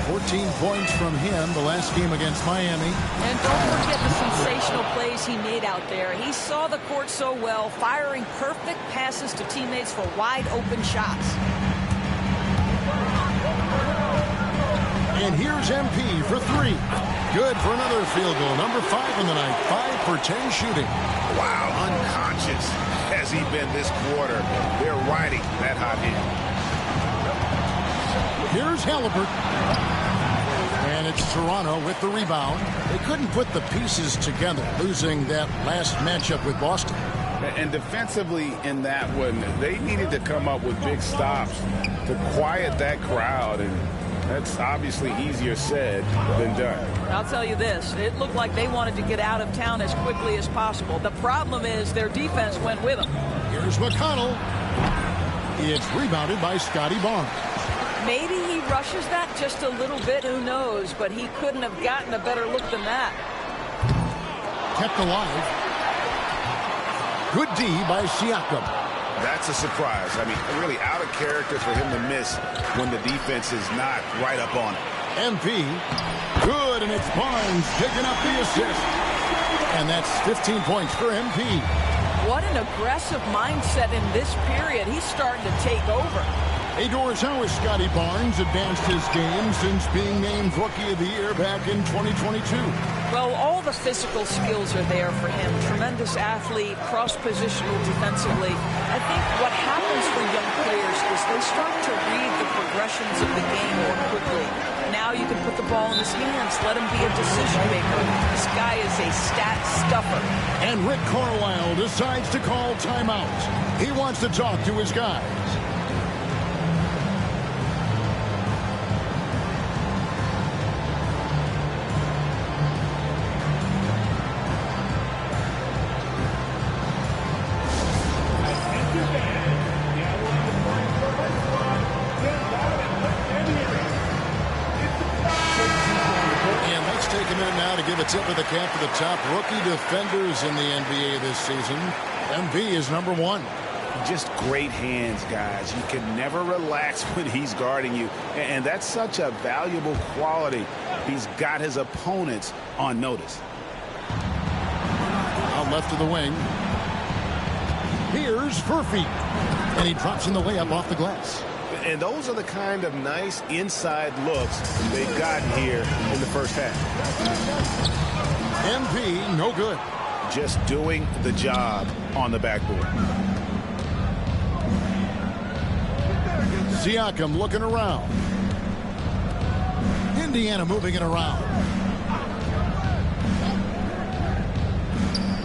14 points from him the last game against Miami. And don't forget the sensational plays he made out there. He saw the court so well, firing perfect passes to teammates for wide open shots. And here's MP for 3. Good for another field goal. Number 5 in the night. 5 for 10 shooting. Wow, unconscious has he been this quarter. They're riding that hot hand. Here's Halliburton. And it's Toronto with the rebound. They couldn't put the pieces together, losing that last matchup with Boston. And defensively in that one, they needed to come up with big stops to quiet that crowd. And that's obviously easier said than done. I'll tell you this. It looked like they wanted to get out of town as quickly as possible. The problem is their defense went with them. Here's McConnell. It's rebounded by Scotty Barnes. Maybe he rushes that just a little bit, who knows, but he couldn't have gotten a better look than that. Kept alive. Good D by Siakam. That's a surprise. I mean, really out of character for him to miss when the defense is not right up on him. MP. Good, and it's Barnes picking up the assist. And that's 15 points for MP. What an aggressive mindset in this period. He's starting to take over. Hey, Doris, how has Scotty Barnes advanced his game since being named Rookie of the Year back in 2022? Well, all the physical skills are there for him. Tremendous athlete, cross-positional defensively. I think what happens for young players is they start to read the progressions of the game more quickly. Now you can put the ball in his hands, let him be a decision maker. This guy is a stat stuffer. And Rick Carlisle decides to call timeout. He wants to talk to his guys. Tip of the cap for the top rookie defenders in the NBA this season. MV is number 1. Just great hands, guys. You can never relax when he's guarding you. And that's such a valuable quality. He's got his opponents on notice. Out left of the wing. Here's Furphy. And he drops in the layup off the glass. And those are the kind of nice inside looks they've gotten here in the first half. MP, no good. Just doing the job on the backboard. Siakam looking around. Indiana moving it around.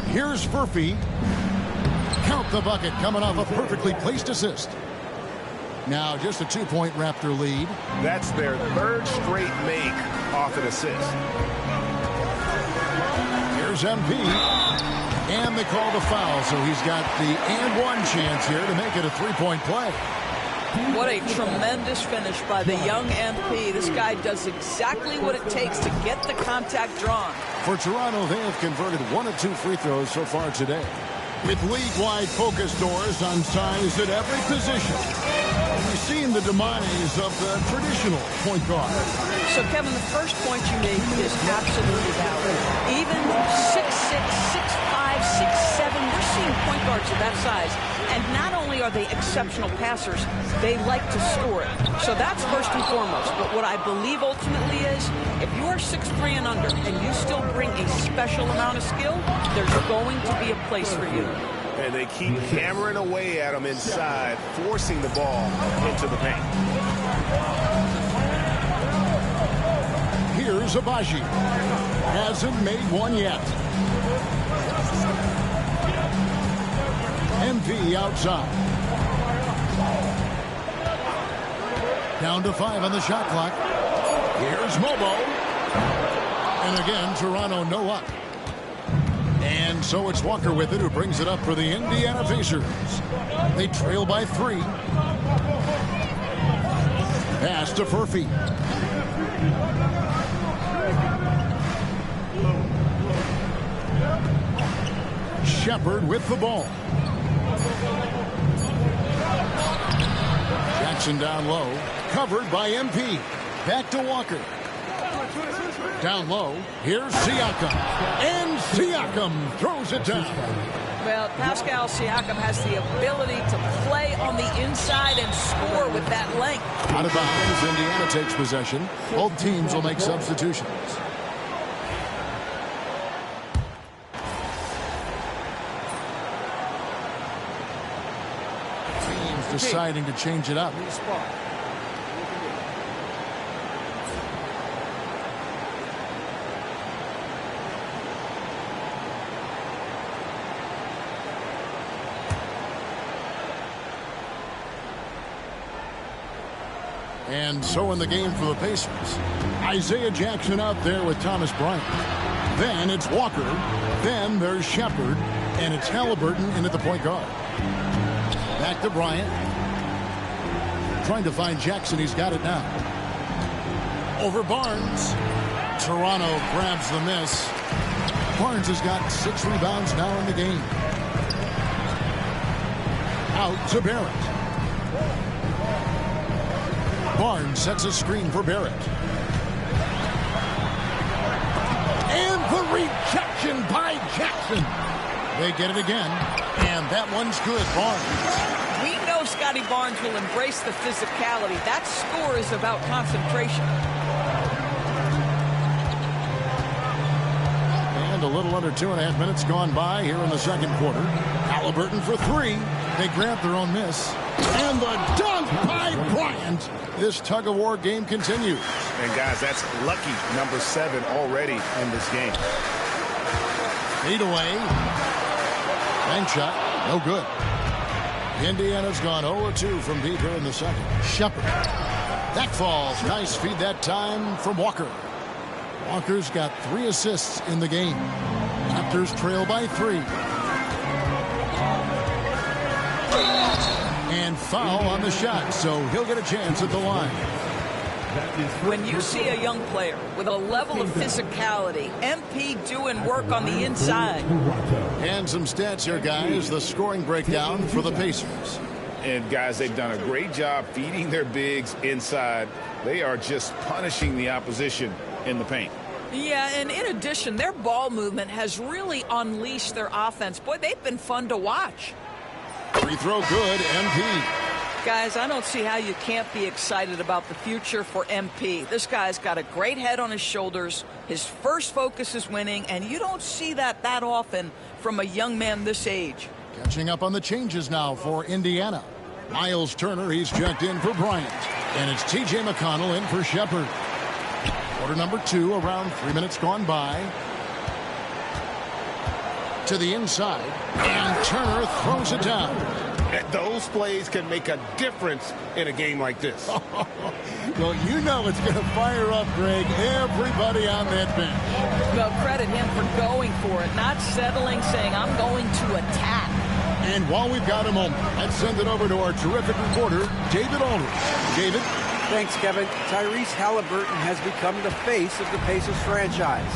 Here's Furphy. Count the bucket coming off a perfectly placed assist. Now just a 2-point Raptor lead. That's their 3rd straight make off an assist. Here's MP. And they call the foul, so he's got the and one chance here to make it a 3-point play. What a tremendous finish by the young MP. This guy does exactly what it takes to get the contact drawn. For Toronto, they have converted 1 of 2 free throws so far today. With league-wide focus, Doris, on size at every position. We've seen the demise of the traditional point guard. So, Kevin, the first point you make is absolutely valid. Even 6'6", 6'5", 6'7", we're seeing point guards of that size. And not only are they exceptional passers, they like to score it. So that's first and foremost. But what I believe ultimately is, if you are 6'3" and under, and you still bring a special amount of skill, there's going to be a place for you. And they keep hammering away at him inside, forcing the ball into the paint. Here's Abaji. Hasn't made one yet. MP outside. Down to 5 on the shot clock. Here's Mobo. And again, Toronto no up. And so it's Walker with it, who brings it up for the Indiana Pacers. They trail by 3. Pass to Furphy. Shepard with the ball. Jackson down low. Covered by MP. Back to Walker. Down low. Here's Siakam. And Siakam throws it down. Well, Pascal Siakam has the ability to play on the inside and score with that length. Out of bounds, Indiana takes possession. Both teams will make substitutions. Teams deciding to change it up. And so in the game for the Pacers, Isaiah Jackson out there with Thomas Bryant. Then it's Walker. Then there's Shepard. And it's Halliburton in at the point guard. Back to Bryant. Trying to find Jackson. He's got it now. Over Barnes. Toronto grabs the miss. Barnes has got 6 rebounds now in the game. Out to Barrett. Barnes sets a screen for Barrett. And the rejection by Jackson. They get it again. And that one's good. Barnes. We know if Scotty Barnes will embrace the physicality. That score is about concentration. And a little under 2.5 minutes gone by here in the second quarter. Halliburton for three. They grant their own miss. And the dunk by Bryant. This tug-of-war game continues. And, guys, that's lucky number 7 already in this game. 8 away. Bank shot. No good. Indiana's gone 0-2 from deep here in the second. Shepard. That falls. Nice feed that time from Walker. Walker's got 3 assists in the game. Raptors trail by 3. And foul on the shot, so he'll get a chance at the line. When you see a young player with a level of physicality, MP doing work on the inside. And some stats here, guys. The scoring breakdown for the Pacers. And, guys, they've done a great job feeding their bigs inside. They are just punishing the opposition in the paint. Yeah, and in addition, their ball movement has really unleashed their offense. Boy, they've been fun to watch. Free throw good, MP. Guys, I don't see how you can't be excited about the future for MP. This guy's got a great head on his shoulders. His first focus is winning, and you don't see that often from a young man this age. Catching up on the changes now for Indiana. Miles Turner, he's checked in for Bryant. And it's T.J. McConnell in for Shepard. Quarter number 2, around 3 minutes gone by. To the inside, and Turner throws it down. Those plays can make a difference in a game like this. Well, you know it's going to fire up, Greg, everybody on that bench. Well, credit him for going for it, not settling, saying, I'm going to attack. And while we've got a moment, let's send it over to our terrific reporter, David Aldridge. David? Thanks, Kevin. Tyrese Halliburton has become the face of the Pacers franchise.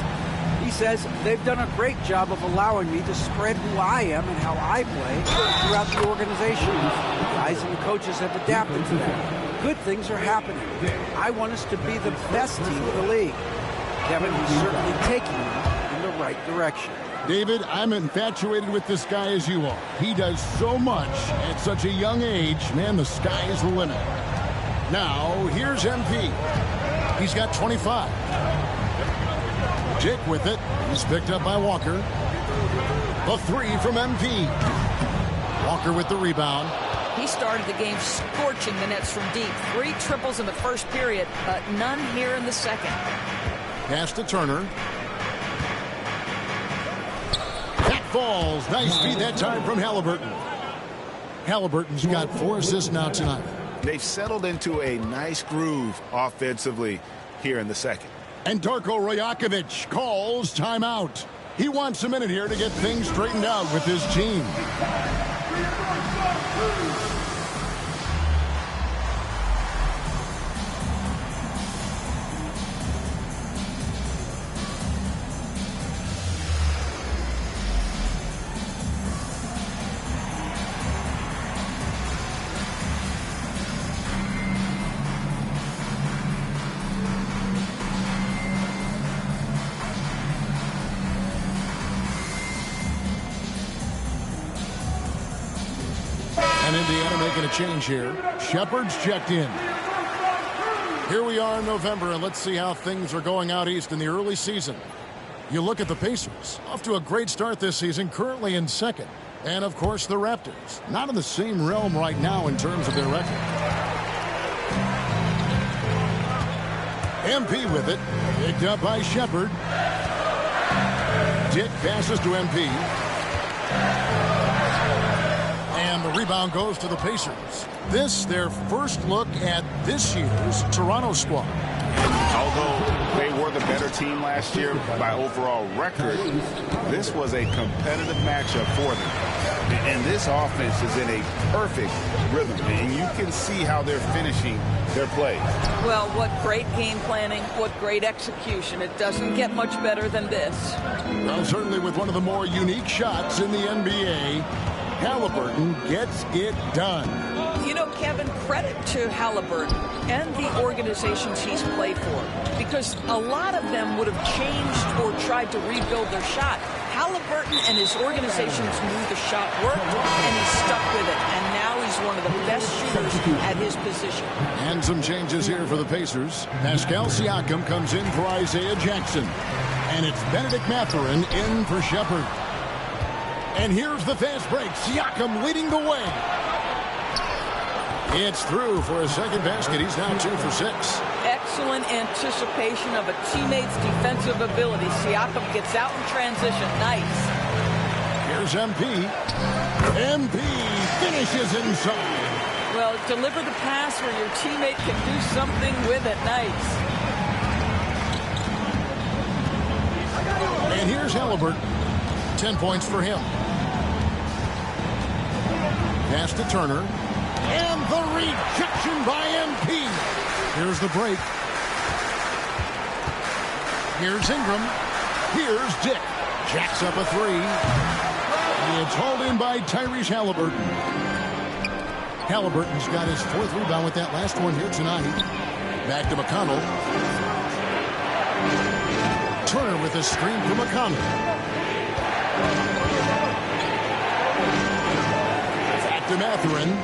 He says they've done a great job of allowing me to spread who I am and how I play throughout the organization. The guys and the coaches have adapted to that. Good things are happening. I want us to be the best team in the league. Kevin is certainly taking them in the right direction. David, I'm infatuated with this guy as you are. He does so much at such a young age. Man, the sky is the limit. Now, here's MP. He's got 25. Jake with it. He's picked up by Walker. The 3 from MP. Walker with the rebound. He started the game scorching the nets from deep. 3 triples in the first period, but none here in the second. Pass to Turner. That falls. Nice feed that time from Halliburton. Halliburton's got 4 assists now tonight. They've settled into a nice groove offensively here in the second. And Darko Rajakovic calls timeout. He wants a minute here to get things straightened out with his team. And Indiana making a change here. Shepard's checked in. Here we are in November, and let's see how things are going out east in the early season. You look at the Pacers, off to a great start this season, currently in second. And, of course, the Raptors, not in the same realm right now in terms of their record. MP with it, picked up by Shepard. Dick passes to MP. And the rebound goes to the Pacers. This, their first look at this year's Toronto squad. Although they were the better team last year by overall record, this was a competitive matchup for them. And this offense is in a perfect rhythm, and you can see how they're finishing their plays. Well, what great game planning, what great execution. It doesn't get much better than this. Well, certainly with one of the more unique shots in the NBA, Halliburton gets it done. You know, Kevin, credit to Halliburton and the organizations he's played for, because a lot of them would have changed or tried to rebuild their shot. Halliburton and his organizations knew the shot worked, and he stuck with it, and now he's one of the the best shooters at his position. And some changes here for the Pacers. Pascal Siakam comes in for Isaiah Jackson. And it's Benedict Mathurin in for Shepard. And here's the fast break. Siakam leading the way. It's through for a second basket. He's now 2 for 6. Excellent anticipation of a teammate's defensive ability. Siakam gets out in transition. Nice. Here's MP. MP finishes inside. Well, deliver the pass where your teammate can do something with it. Nice. And here's Halliburton. 10 points for him. Pass to Turner. And the rejection by MP. Here's the break. Here's Ingram. Here's Dick. Jacks up a three. It's hauled in by Tyrese Halliburton. Halliburton's got his 4th rebound with that last one here tonight. Back to McConnell. Turner with a screen for McConnell. Back to Mathurin.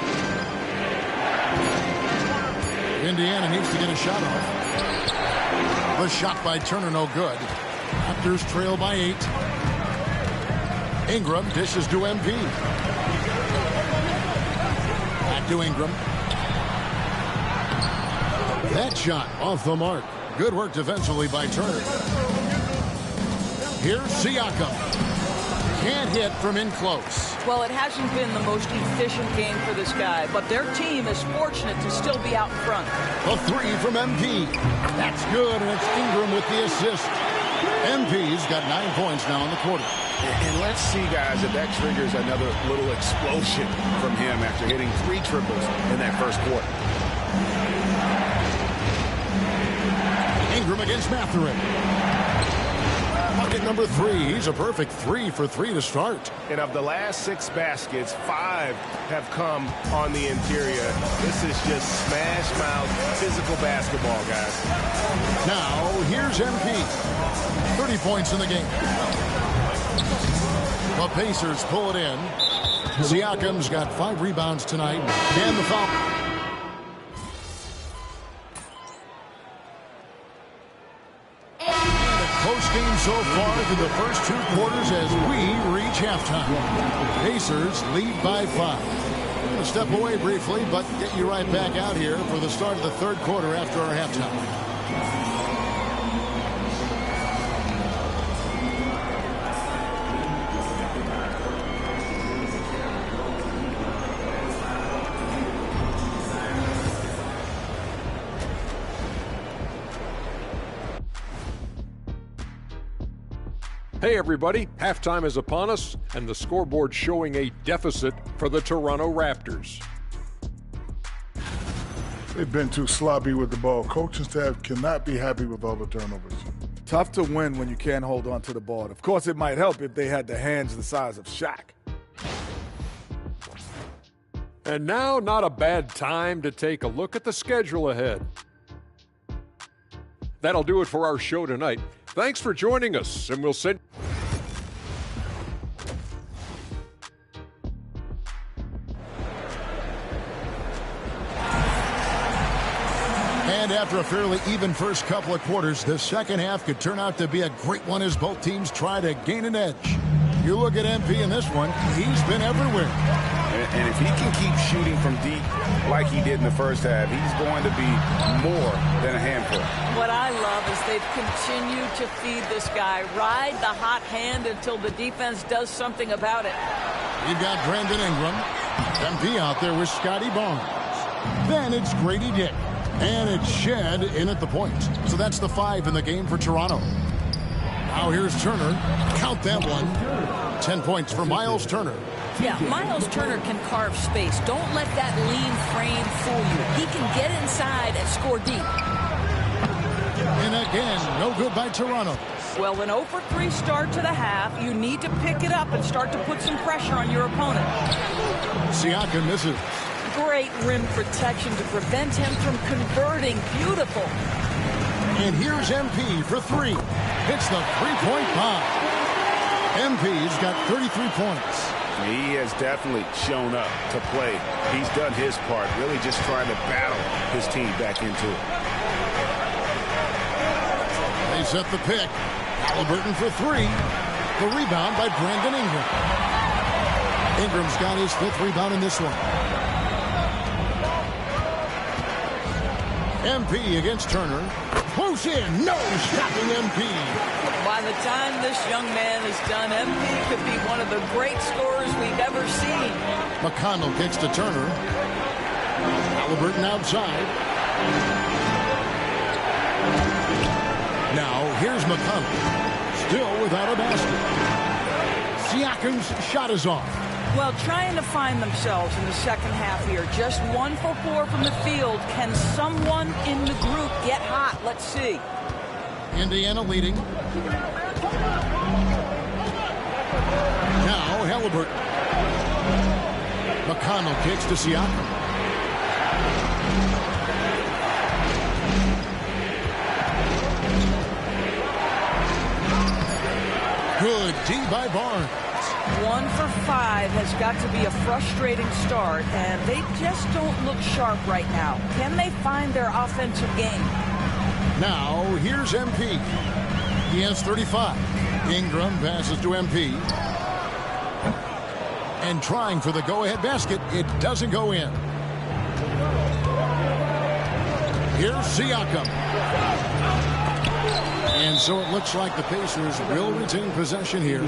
Indiana needs to get a shot off. The shot by Turner, no good. Raptors trail by 8. Ingram dishes to MP. Back to Ingram. That shot off the mark. Good work defensively by Turner. Here's Siakam. Can't hit from in close. Well, it hasn't been the most efficient game for this guy, but their team is fortunate to still be out in front. A three from MP. That's good, and it's Ingram with the assist. MP's got 9 points now in the quarter. And let's see, guys, if that triggers another little explosion from him after hitting 3 triples in that first quarter. Ingram against Mathurin. Bucket number 3. He's a perfect 3 for 3 to start. And of the last 6 baskets, 5 have come on the interior. This is just smash mouth physical basketball, guys. Now, here's MP. 30 points in the game. The Pacers pull it in. Siakam's got 5 rebounds tonight. And the foul. Close game so far through the first 2 quarters as we reach halftime. Pacers lead by 5. We're going to step away briefly, but get you right back out here for the start of the 3rd quarter after our halftime. Hey everybody, halftime is upon us and the scoreboard showing a deficit for the Toronto Raptors. They've been too sloppy with the ball. Coaching staff cannot be happy with all the turnovers. Tough to win when you can't hold on to the ball. Of course, it might help if they had the hands the size of Shaq. And now, not a bad time to take a look at the schedule ahead. That'll do it for our show tonight. Thanks for joining us, and we'll send... And after a fairly even first couple of quarters, the second half could turn out to be a great one as both teams try to gain an edge. You look at MP in this one, he's been everywhere. And if he can keep shooting from deep like he did in the first half, he's going to be more than a handful. What I love is they've continued to feed this guy. Ride the hot hand until the defense does something about it. You've got Brandon Ingram. MP out there with Scotty Barnes. Then it's Grady Dick. And it's Shed in at the point. So that's the 5 in the game for Toronto. Now here's Turner. Count that one. 10 points for Miles Turner. Yeah, Miles Turner can carve space. Don't let that lean frame fool you. He can get inside and score deep. And again, no good by Toronto. Well, an 0-for-3 start to the half. You need to pick it up and start to put some pressure on your opponent. Siakam misses. Great rim protection to prevent him from converting. Beautiful. And here's MP for 3. It's the 3-point bomb. MP's got 33 points. He has definitely shown up to play. He's done his part, really just trying to battle his team back into it. They set the pick. Halliburton for three. The rebound by Brandon Ingram. Ingram's got his 5th rebound in this one. MP against Turner. Close in. No stopping MP. By the time this young man is done, MP could be one of the great scorers we've ever seen. McConnell kicks to Turner. Halliburton outside. Now here's McConnell. Still without a basket. Siakam's shot is off. Well, trying to find themselves in the second half here. Just 1 for 4 from the field. Can someone in the group get hot? Let's see. Indiana leading. Now Halliburton. McConnell kicks to Siakam. Good D by Barnes. 1 for 5 has got to be a frustrating start, and they just don't look sharp right now. Can they find their offensive game? Now, here's MP. He has 35. Ingram passes to MP. And trying for the go-ahead basket, it doesn't go in. Here's Siakam. And so it looks like the Pacers will retain possession here.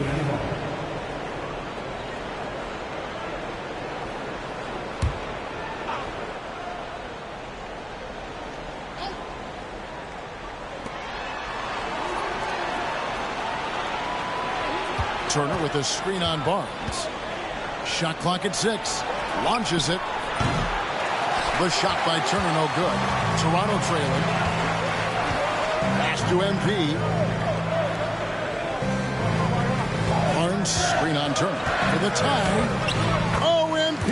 Turner with a screen on Barnes. Shot clock at 6. Launches it. The shot by Turner no good. Toronto trailing. Pass to MP. Barnes screen on Turner for the tie. Oh, MP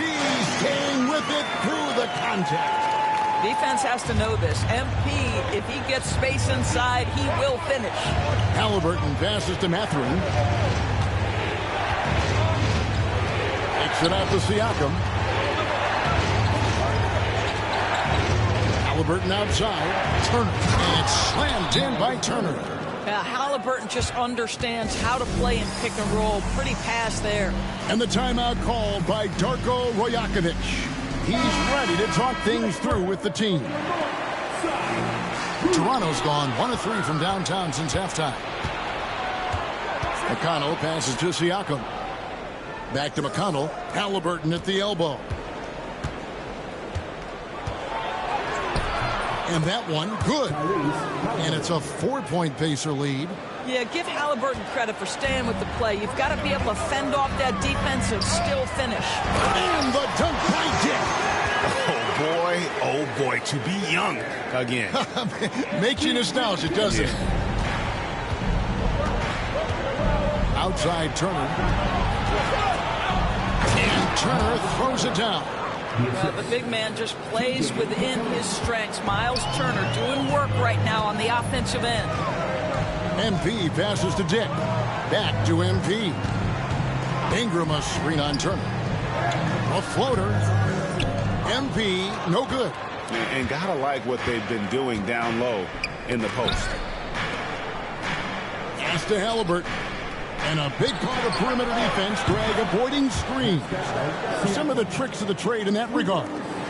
staying with it through the contact. Defense has to know this. MP, if he gets space inside, he will finish. Halliburton passes to Mathurin. Takes it out to Siakam. Halliburton outside. Turner. And it's slammed in by Turner. Halliburton just understands how to play in pick and roll. Pretty pass there. And the timeout called by Darko Rajakovic. He's ready to talk things through with the team. Toronto's gone 1 of 3 from downtown since halftime. McConnell passes to Siakam. Back to McConnell. Halliburton at the elbow. And that one, good. And it's a 4-point Pacer lead. Yeah, give Halliburton credit for staying with the play. You've got to be able to fend off that defense and still finish. And the dunk by Dick. Oh boy, to be young again. Makes you nostalgic, doesn't it? Outside Turner. And Turner throws it down. The big man just plays within his strengths. Miles Turner doing work right now on the offensive end. MP passes to Dick. Back to MP. Ingram a screen on Turner. A floater. MP, no good. And gotta like what they've been doing down low in the post. Pass to Halliburton. And a big part of perimeter defense, Greg, avoiding screens. Some of the tricks of the trade in that regard.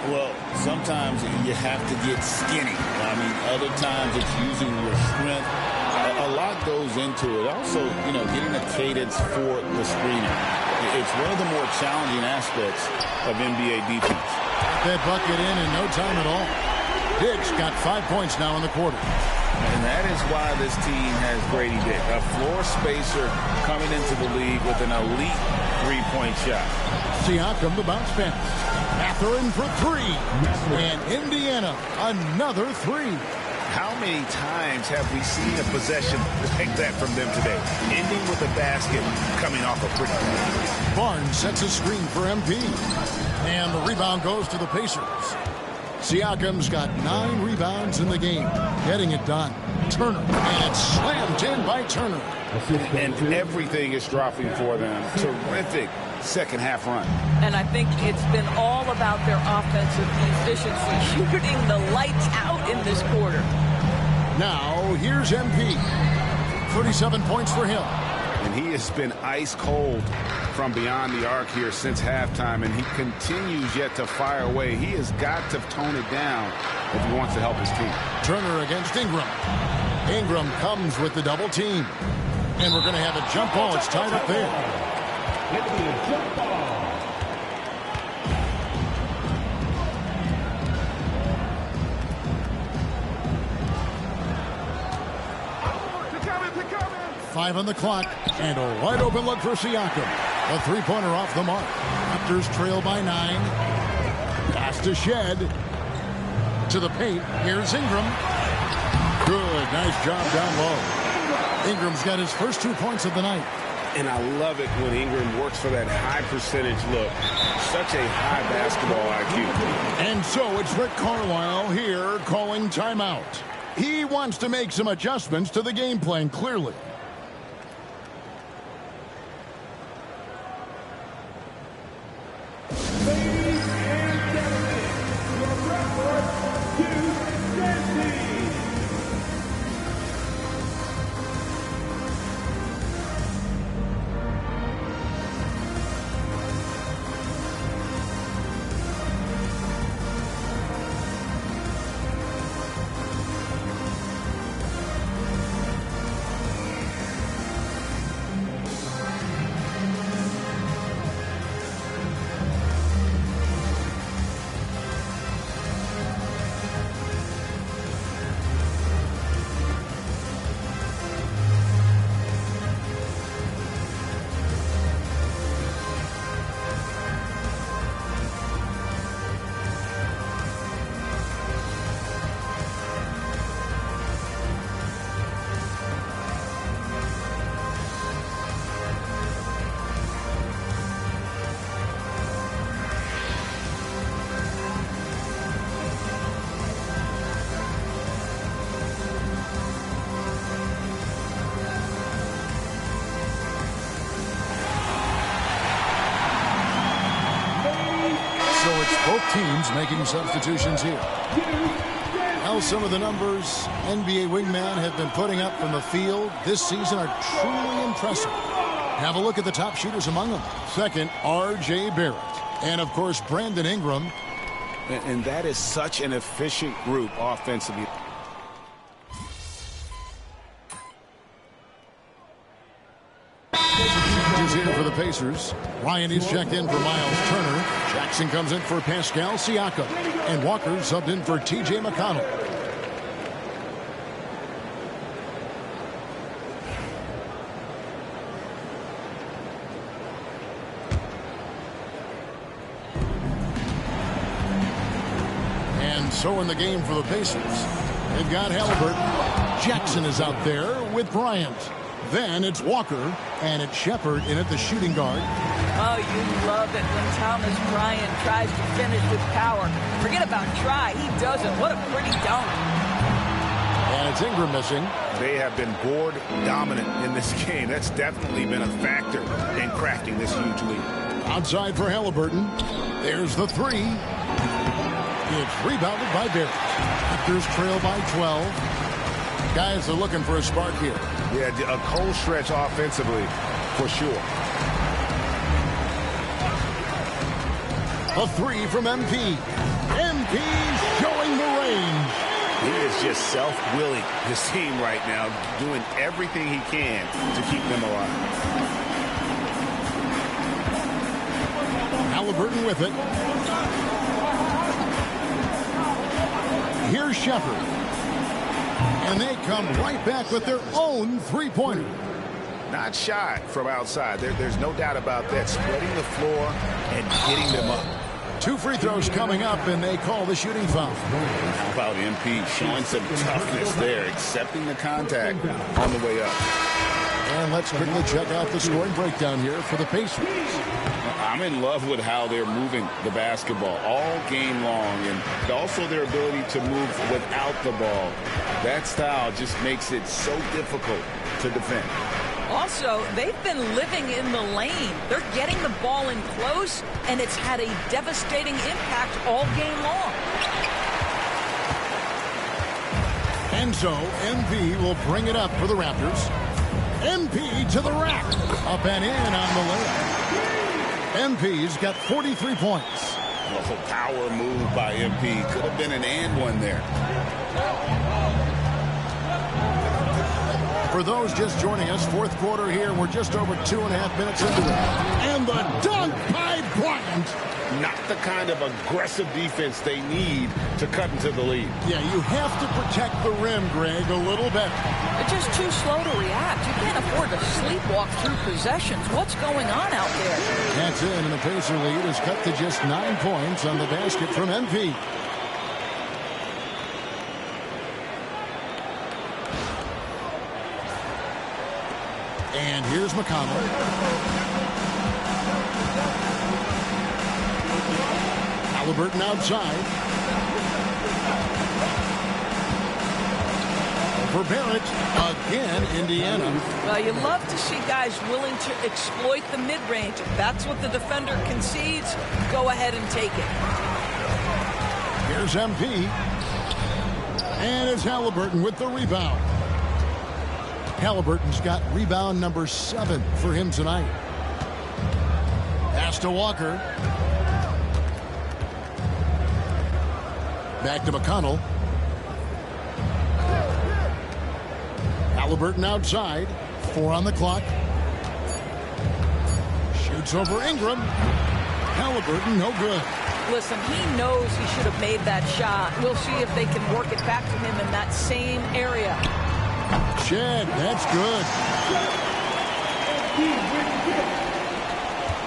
Well, sometimes you have to get skinny. I mean, other times it's using your strength. A lot goes into it. Also, getting a cadence for the screening. It's one of the more challenging aspects of NBA defense. That bucket in no time at all. Dick's got 5 points now in the quarter. And that is why this team has Grady Dick, a floor spacer coming into the league with an elite three-point shot. Siakam, the bounce pass. Mathurin for 3. And Indiana, another 3. How many times have we seen a possession like that from them today? Ending with a basket coming off a free throw. Barnes sets a screen for MP. And the rebound goes to the Pacers. Siakam's got 9 rebounds in the game. Getting it done. Turner. And it's slammed in by Turner. And everything is dropping for them. Terrific second half run. And I think it's been all about their offensive efficiency, shooting the lights out in this quarter. Now, here's MP. 37 points for him. And he has been ice cold from beyond the arc here since halftime, and he continues yet to fire away. He has got to tone it down if he wants to help his team. Turner against Ingram. Ingram comes with the double team. And we're going to have a jump ball. It's tied up there. Jump ball. Five on the clock, and a wide open look for Siakam. A three-pointer off the mark. Raptors trail by 9. Pass to Shed. To the paint. Here's Ingram. Good, nice job down low. Ingram's got his first 2 points of the night. And I love it when Ingram works for that high percentage look. Such a high basketball IQ. And so it's Rick Carlisle here calling timeout. He wants to make some adjustments to the game plan, clearly. Both teams making substitutions here. Now some of the numbers NBA wingmen have been putting up from the field this season are truly impressive. Have a look at the top shooters among them. Second, R.J. Barrett. And, of course, Brandon Ingram. And that is such an efficient group offensively. Here for the Pacers. Ryan is checked in for Miles Turner. Jackson comes in for Pascal Siakam. And Walker subbed in for T.J. McConnell. And so in the game for the Pacers, they've got Halliburton. Jackson is out there with Bryant. Then it's Walker, and it's Shepard in at the shooting guard. Oh, you love it when Thomas Bryant tries to finish with power. Forget about try, he does it. What a pretty dunk. And it's Ingram missing. They have been board dominant in this game. That's definitely been a factor in crafting this huge lead. Outside for Halliburton. There's the three. It's rebounded by Barrett. Raptors trail by 12. Guys are looking for a spark here. Yeah, a cold stretch offensively, for sure. A three from MP. MP showing the range. He is just self-willing, this team right now, doing everything he can to keep them alive. Halliburton with it. Here's Shepard. And they come right back with their own three-pointer. Not shy from outside. There's no doubt about that. Spreading the floor and getting them up. 2 free throws coming up, and they call the shooting foul. How about MP showing some toughness there, accepting the contact on the way up. And let's quickly check out the scoring breakdown here for the Pacers. I'm in love with how they're moving the basketball all game long, and also their ability to move without the ball. That style just makes it so difficult to defend. Also, they've been living in the lane. They're getting the ball in close, and it's had a devastating impact all game long. And so MP will bring it up for the Raptors. MP to the rack. Up and in on the layup. MP's got 43 points. A whole power move by MP. Could have been an and one there. For those just joining us, fourth quarter here. We're just over 2.5 minutes into it. And the dunk by Bryant. Not the kind of aggressive defense they need to cut into the lead. Yeah, you have to protect the rim, Greg, a little better. They're just too slow to react. You can't afford to sleepwalk through possessions. What's going on out there? That's in, and the Pacer lead is cut to just 9 points on the basket from MP. And here's McConnell. Halliburton outside. For Barrett, again, Indiana. Well, you love to see guys willing to exploit the mid-range. If that's what the defender concedes, go ahead and take it. Here's MP. And it's Halliburton with the rebound. Halliburton's got rebound number 7 for him tonight. Pass to Walker. Back to McConnell. Halliburton outside. 4 on the clock. Shoots over Ingram. Halliburton, no good. Listen, he knows he should have made that shot. We'll see if they can work it back to him in that same area. Shed, that's good.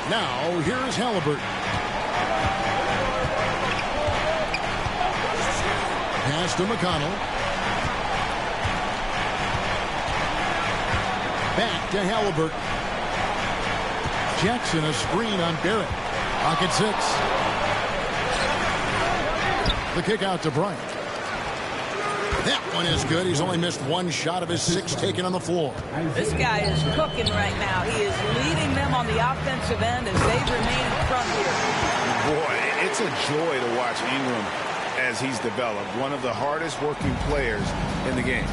Now, here is Halliburton. Pass to McConnell. Back to Halliburton. Jackson, a screen on Barrett. Pocket 6. The kick out to Bryant. That one is good. He's only missed 1 shot of his 6 taken on the floor. This guy is cooking right now. He is leading them on the offensive end as they remain in front here. Boy, it's a joy to watch Ingram as he's developed. One of the hardest working players in the game.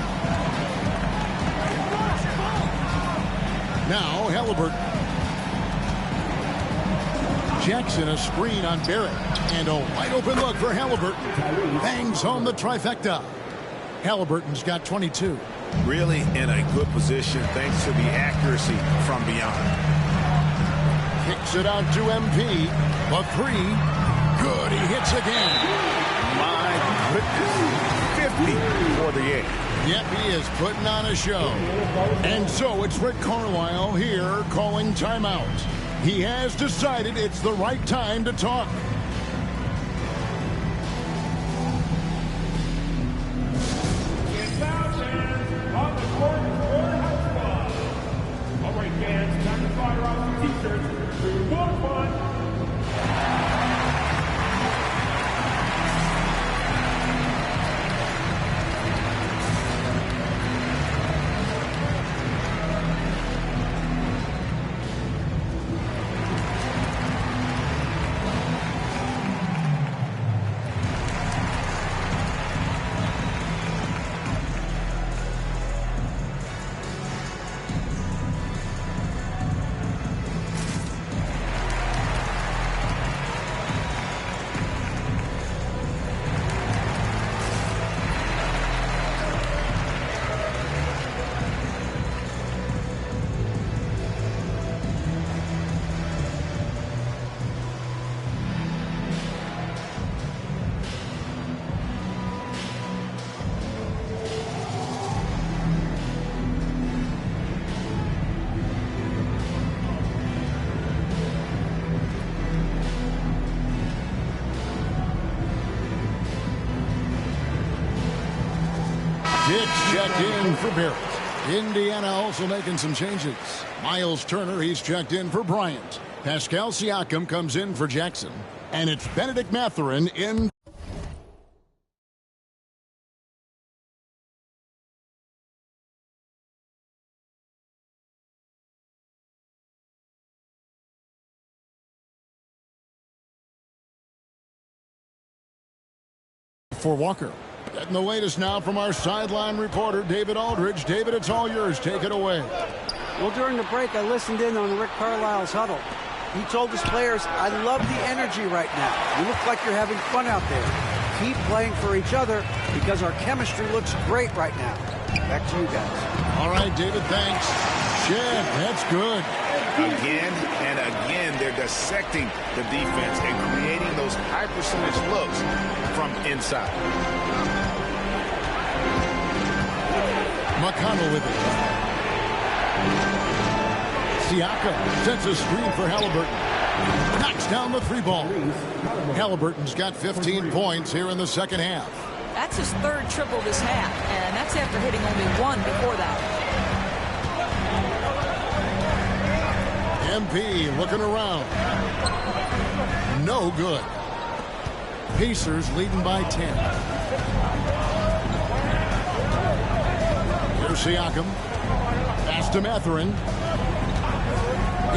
Now Halliburton. Jackson, a screen on Barrett. And a wide open look for Halliburton. Bangs home the trifecta. Halliburton's got 22. Really in a good position thanks to the accuracy from beyond. Kicks it out to MP. A 3. Good. He hits again. My goodness. 50 for the 8. Yep, he is putting on a show. And so it's Rick Carlisle here calling timeout. He has decided it's the right time to talk. Dix checked in for Barrett. Indiana also making some changes. Miles Turner, he's checked in for Bryant. Pascal Siakam comes in for Jackson. And it's Benedict Mathurin in for Walker. Getting the latest now from our sideline reporter, David Aldridge. David, it's all yours. Take it away. Well, during the break, I listened in on Rick Carlisle's huddle. He told his players, I love the energy right now. You look like you're having fun out there. Keep playing for each other because our chemistry looks great right now. Back to you guys. All right, David, thanks. Shed, that's good. Again and again, they're dissecting the defense and creating those high percentage looks from inside. McConnell with it. Siakam sets a screen for Halliburton. Knocks down the 3-ball. Halliburton's got 15 points here in the second half. That's his third triple this half, and that's after hitting only one before that. MP looking around. No good. Pacers leading by 10. Here's Siakam. Pass to Mathurin.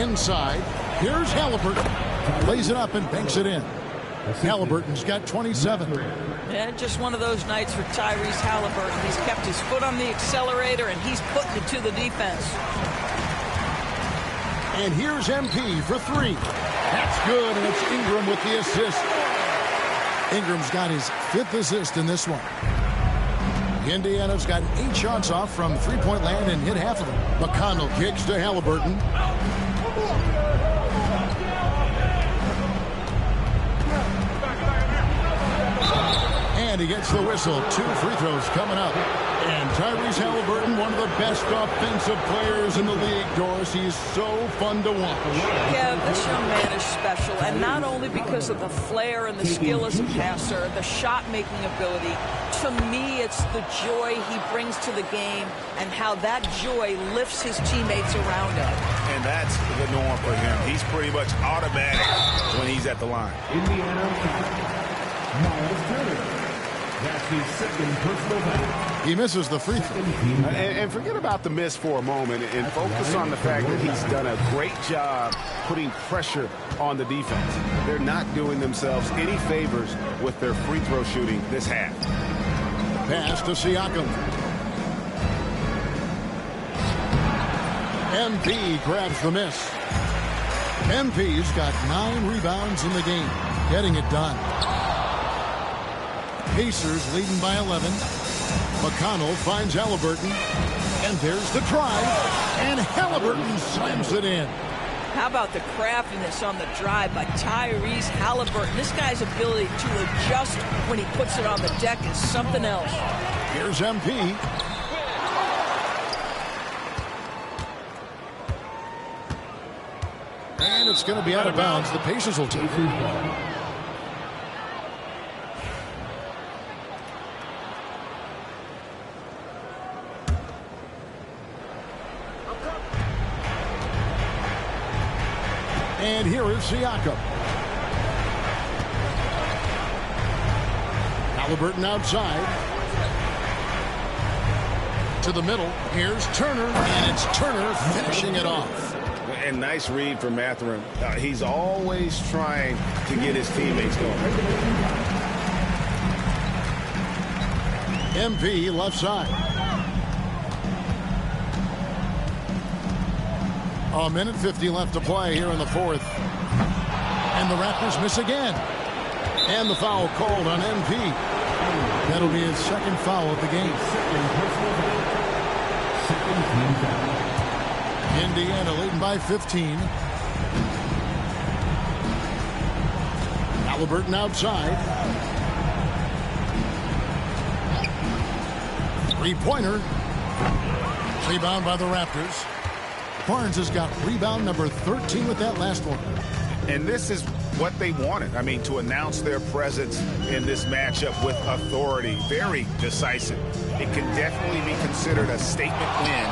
Inside. Here's Halliburton. Lays it up and banks it in. Halliburton's got 27. Yeah, just one of those nights for Tyrese Halliburton. He's kept his foot on the accelerator, and he's putting it to the defense. And here's MP for 3. That's good, and it's Ingram with the assist. Ingram's got his 5th assist in this one. Indiana's got 8 shots off from three-point land and hit half of them. McConnell kicks to Halliburton. And he gets the whistle. 2 free throws coming up. And Tyrese Halliburton, one of the best offensive players in the league, Doris. He's so fun to watch. Yeah, this young man is special, and not only because of the flair and the skill as a passer, the shot-making ability. To me, it's the joy he brings to the game and how that joy lifts his teammates around him. And that's the norm for him. He's pretty much automatic when he's at the line. Indiana, Miles Turner. That's his second personal foul. He misses the free throw. And forget about the miss for a moment and focus on the fact that he's done a great job putting pressure on the defense. They're not doing themselves any favors with their free throw shooting this half. Pass to Siakam. MP grabs the miss. MP's got 9 rebounds in the game, getting it done. Pacers leading by 11. McConnell finds Halliburton. And there's the drive. And Halliburton slams it in. How about the craftiness on the drive by Tyrese Halliburton? This guy's ability to adjust when he puts it on the deck is something else. Here's MP. And it's going to be out of bounds. The Pacers will take it. And here is Siakam. Halliburton outside. To the middle. Here's Turner. And it's Turner finishing it off. And nice read for Mathurin. He's always trying to get his teammates going. MP left side. A minute 50 left to play here in the 4th. And the Raptors miss again. And the foul called on MP. That'll be his 2nd foul of the game. Indiana leading by 15. Halliburton outside. 3-pointer. Rebound by the Raptors. Barnes has got rebound number 13 with that last one. And this is what they wanted. I mean, to announce their presence in this matchup with authority. Very decisive. It can definitely be considered a statement win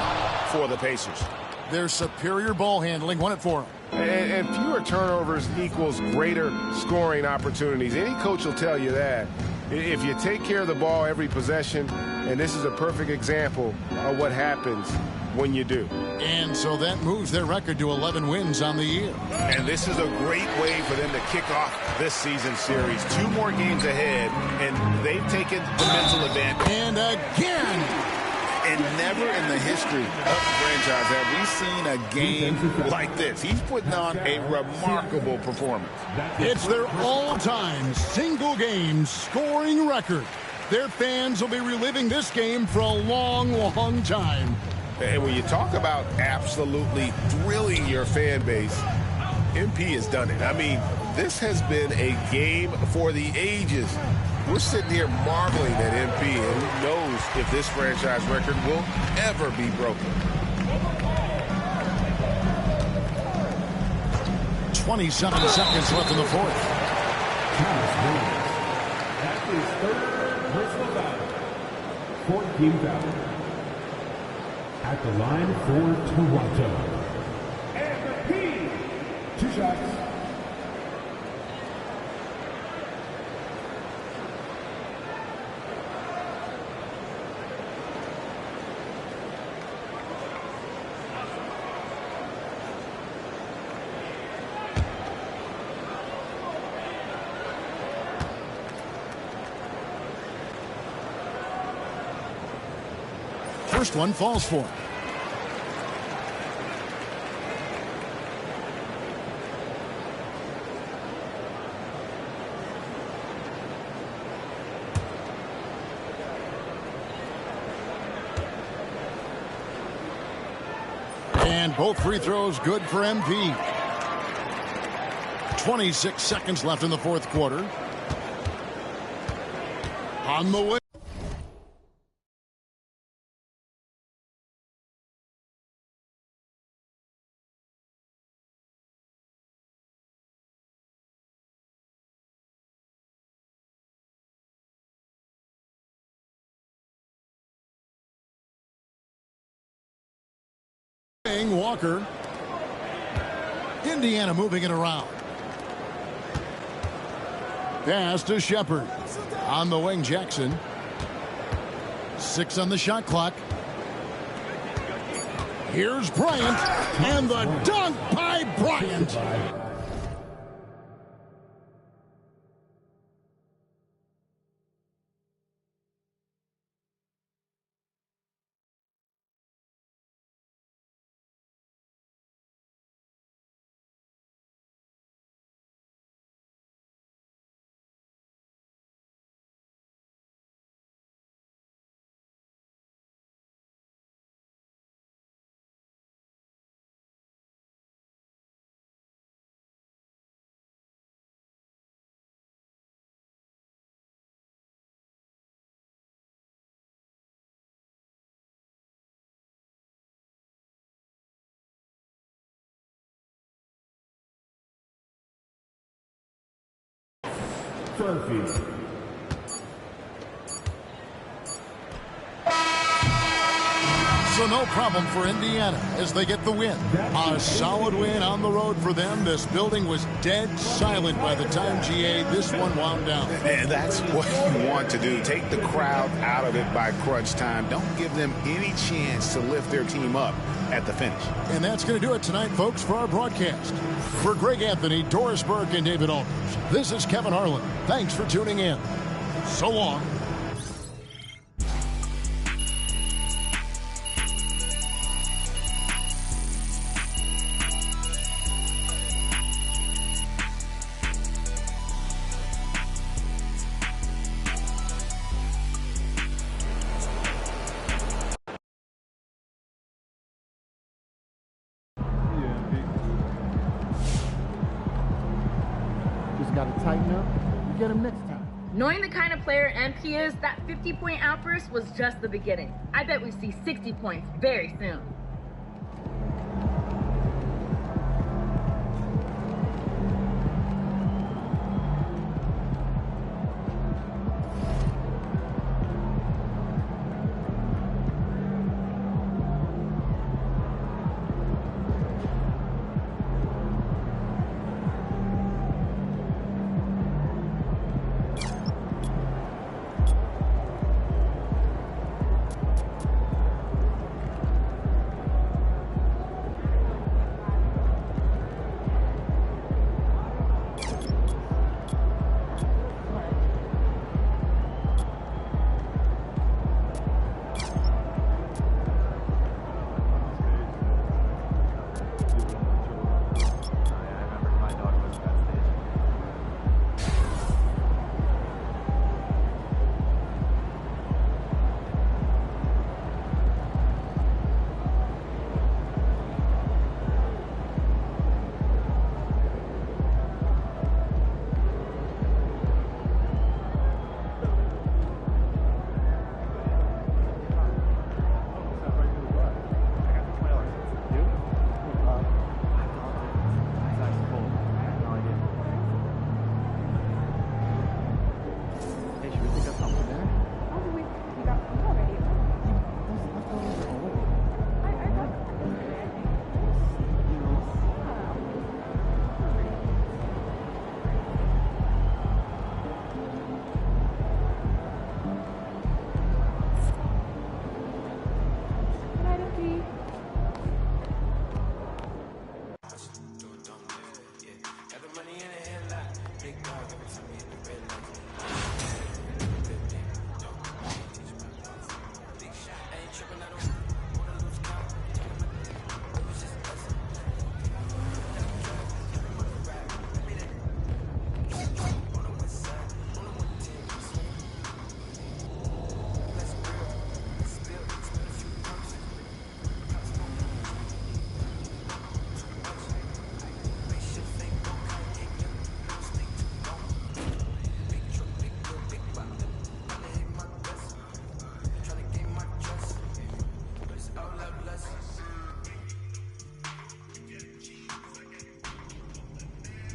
for the Pacers. Their superior ball handling won it for them. And fewer turnovers equals greater scoring opportunities. Any coach will tell you that. If you take care of the ball every possession, and this is a perfect example of what happens when you do. And so that moves their record to 11 wins on the year. And this is a great way for them to kick off this season series. 2 more games ahead, and they've taken the mental advantage. And again. And never in the history of the franchise have we seen a game like this. He's putting on a remarkable performance. It's their all-time single-game scoring record. Their fans will be reliving this game for a long, long time. And when you talk about absolutely thrilling your fan base, MP has done it. I mean, this has been a game for the ages. We're sitting here marveling at MP, and who knows if this franchise record will ever be broken. 27 seconds left in the fourth. That is third personal foul. 14 foul. At the line for Toronto. MVP. 2 shots. First one falls for him. And both free throws good for MP. 26 seconds left in the fourth quarter. On the way. Walker. Indiana moving it around. Pass to Shepard. On the wing, Jackson. 6 on the shot clock. Here's Bryant. And the dunk by Bryant. Murphy. So no problem for Indiana as they get the win. A solid win on the road for them. This building was dead silent by the time GA this one wound down. And that's what you want to do. Take the crowd out of it by crunch time. Don't give them any chance to lift their team up at the finish. And that's going to do it tonight, folks, for our broadcast. For Greg Anthony, Doris Burke, and David Aldridge, this is Kevin Harlan. Thanks for tuning in. So long. Got to tighten up. You get him next time. Knowing the kind of player MP is, that 50-point outburst was just the beginning. I bet we see 60 points very soon.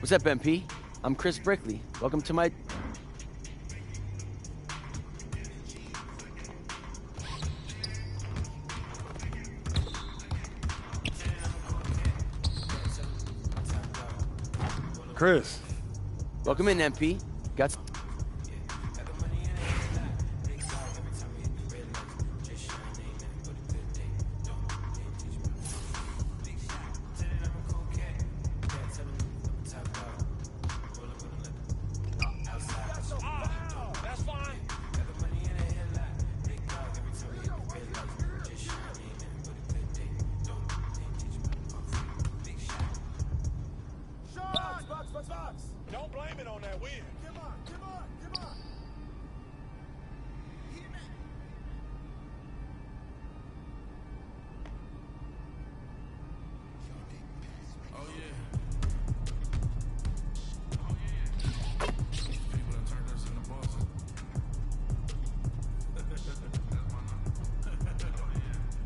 What's up, MP? I'm Chris Brickley. Welcome to my... Chris. Welcome in, MP. Got... Don't blame it on that win. Come on, come on, come on. Oh, yeah. Oh, yeah. People that turned us into bosses. That's my number.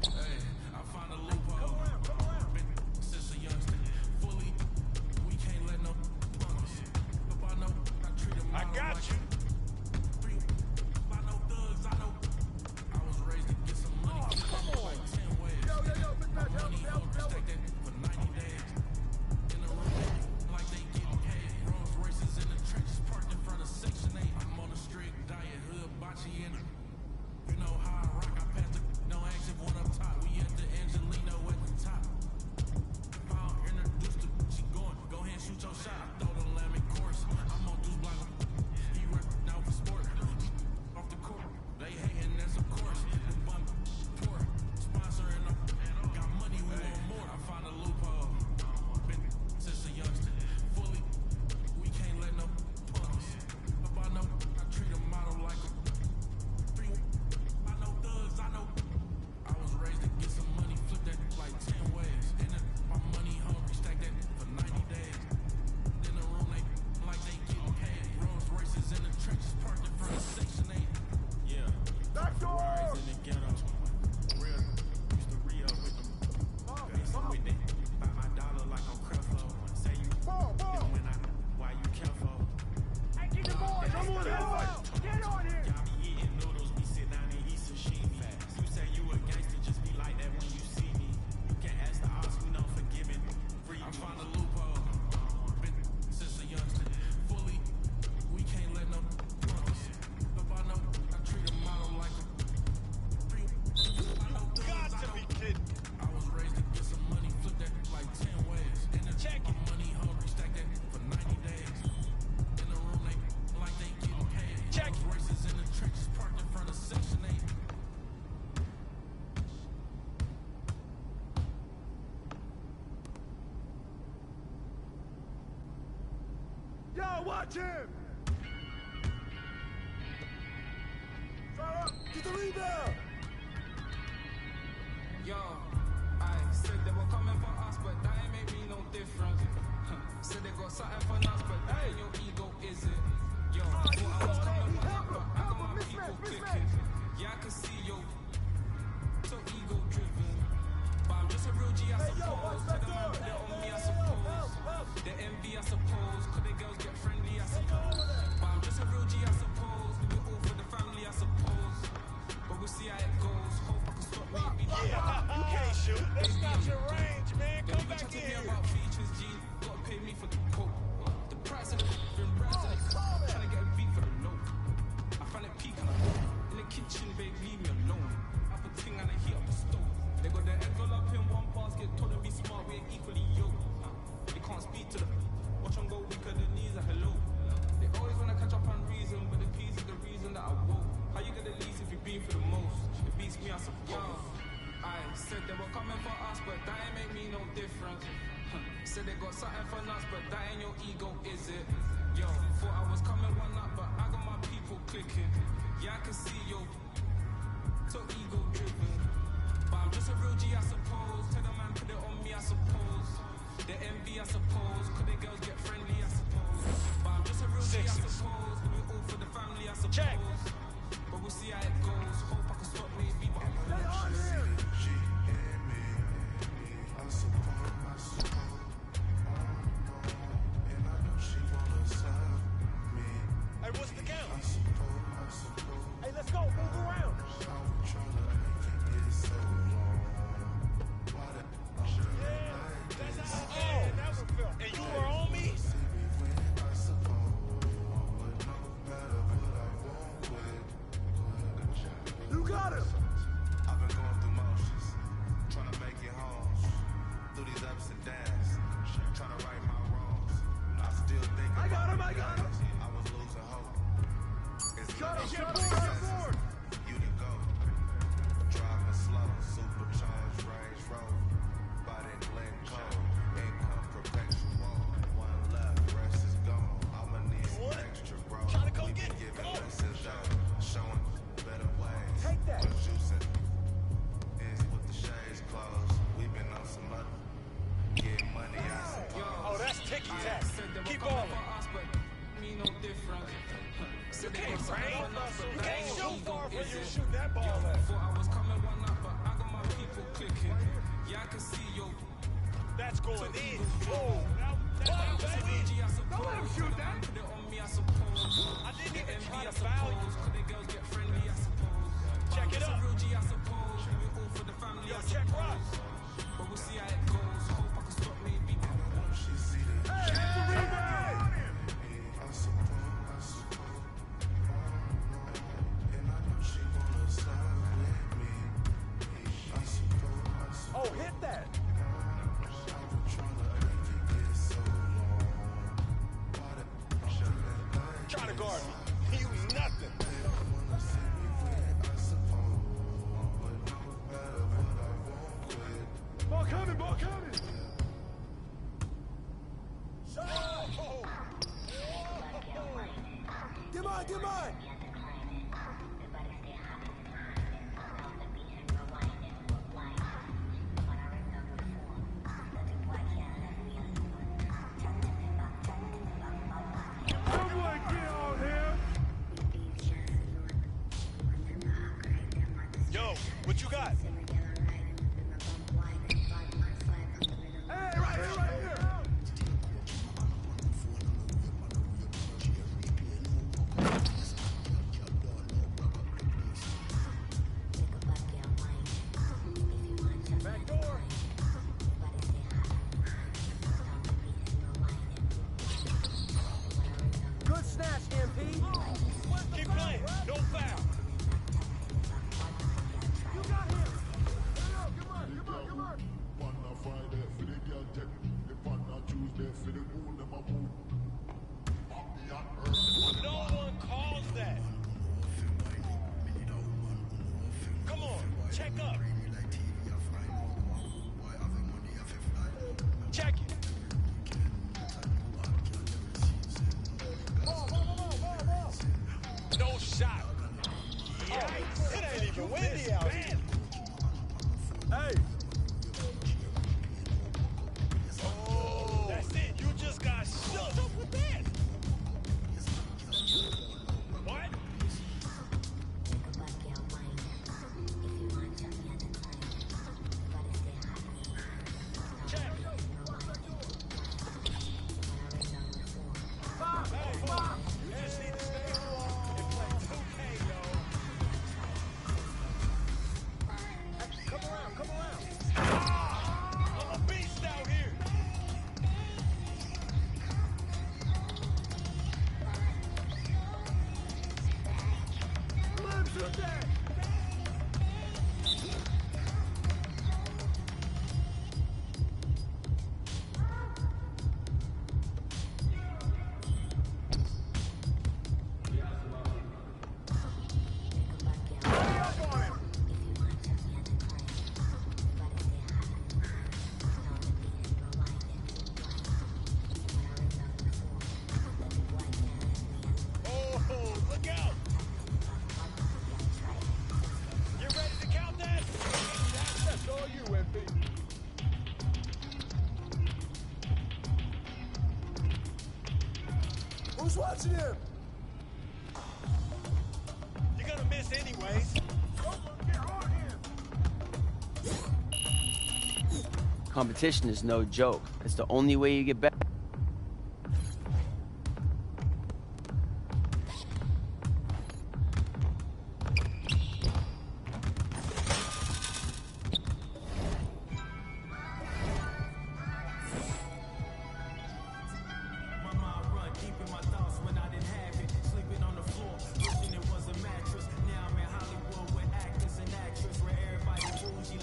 Hey, I found a loophole. Been since a youngster. Fully, we can't let no... I got you. I know thugs, I know. I was raised to get some money. Like 10 ways. Money hungry, stack that for 90 days. In the room, like they getting paid. Rolls Royces in the trenches, parked in front of Section 8. I'm on a strict diet, hood, bocce in it. You know how I rock, I pass the no action, one up top. We at the Angelino at the top. If I don't introduce the she going, go ahead and shoot your shot. I throw the lemon course. I'm on Deuce Block. Now for sport, off the court, they hating, that's of course. Poor, sponsoring up, got money, we want more. I found a loophole, been since a youngster. Fully, we can't let no punks. If I know, I treat a model like a free. I know thugs, I know. I was raised to get some money, flip that like 10 ways. And my money hungry, stack that for 90 days. In the room, they like they getting paid. Rolls Royces in the trenches, parked in front of Section 8. Yeah. Ferraris in the ghetto. Real, used to re-up with them. Racing with it. Buy my dollar like on Creflo. Say you when I why you careful. Hey, get the ball. Come on, get on here. Y'all be eating noodles, we sit down and eat sushi fast. You say you a gangster, just be like that when you see me. You can't ask the odds, we know forgiving. Free. I found a loophole. Been since a youngster. Fully, we can't let no punks. If I know, I treat a model like a free. I know thugs, I know. I was raised to get some money, flip that like 10 ways. And then my money hungry, stack that for 90 days. In the room, they like they getting paid. Rolls Royces in the trenches, parked in front of Section 8. Yo, watch him! Get the rebound! Yo, I said they were coming for us, but that ain't make me no difference. Said they got something for us, but that ain't your ego, is it? Yo, thought I was coming for us, but I got my people clicking. Yeah, I can see yo, so ego driven. But I'm just a real G, I suppose. To the man, they're on me, I suppose. The envy, I suppose. Could the girls get friendly, I suppose. But I'm just a real G, I suppose. Do it all for the family, I suppose. But we'll see how it goes. Hope I can stop me. You can't shoot. That's not your range, man. Come back in. Me about features, G. Gotta pay me for the coke. The price of the been rising. Trying to get a beat for the note. I find it peak on the in the kitchen, babe, leave me alone. I put ting on the heat up the stove. They got their egg all up in one basket. Told them be smart, we ain't equally yoked. They can't speak to the watch them go weaker than knees are hello. They always wanna catch up on reason, but the peace is the reason that I woke. How you get the least if you been for the most? It beats me, I suppose. I said they were coming for us, but that ain't make me no difference. Said they got something for us, but that ain't your ego, is it? Yo, thought I was coming one up, but I got my people clicking. Yeah, I can see yo, so ego driven. But I'm just a real G, I suppose. Tell the man, put it on me, I suppose. The envy, I suppose. Could the girls get friendly, I suppose. But I'm just a real G, I suppose. Do it all for the family, I suppose. But we'll see how it goes. Hope I can stop maybe, but I'm not. What you got? Hey, right here, right here. Back door. Good snatch, MP. Keep playing. No foul. No one calls that. Come on, check up. Check it. Ball. No shot. Yikes. It ain't even windy out here. Hey. Oh, that's it. You just got shook. What's up with that? What? Check. Hey, you just need to stay home and play 2K, yo. Come around. I'm a beast out here. Oh, look out! You ready to count that? That's all you, MP. Who's watching him? You're gonna miss anyways. Competition is no joke. It's the only way you get better.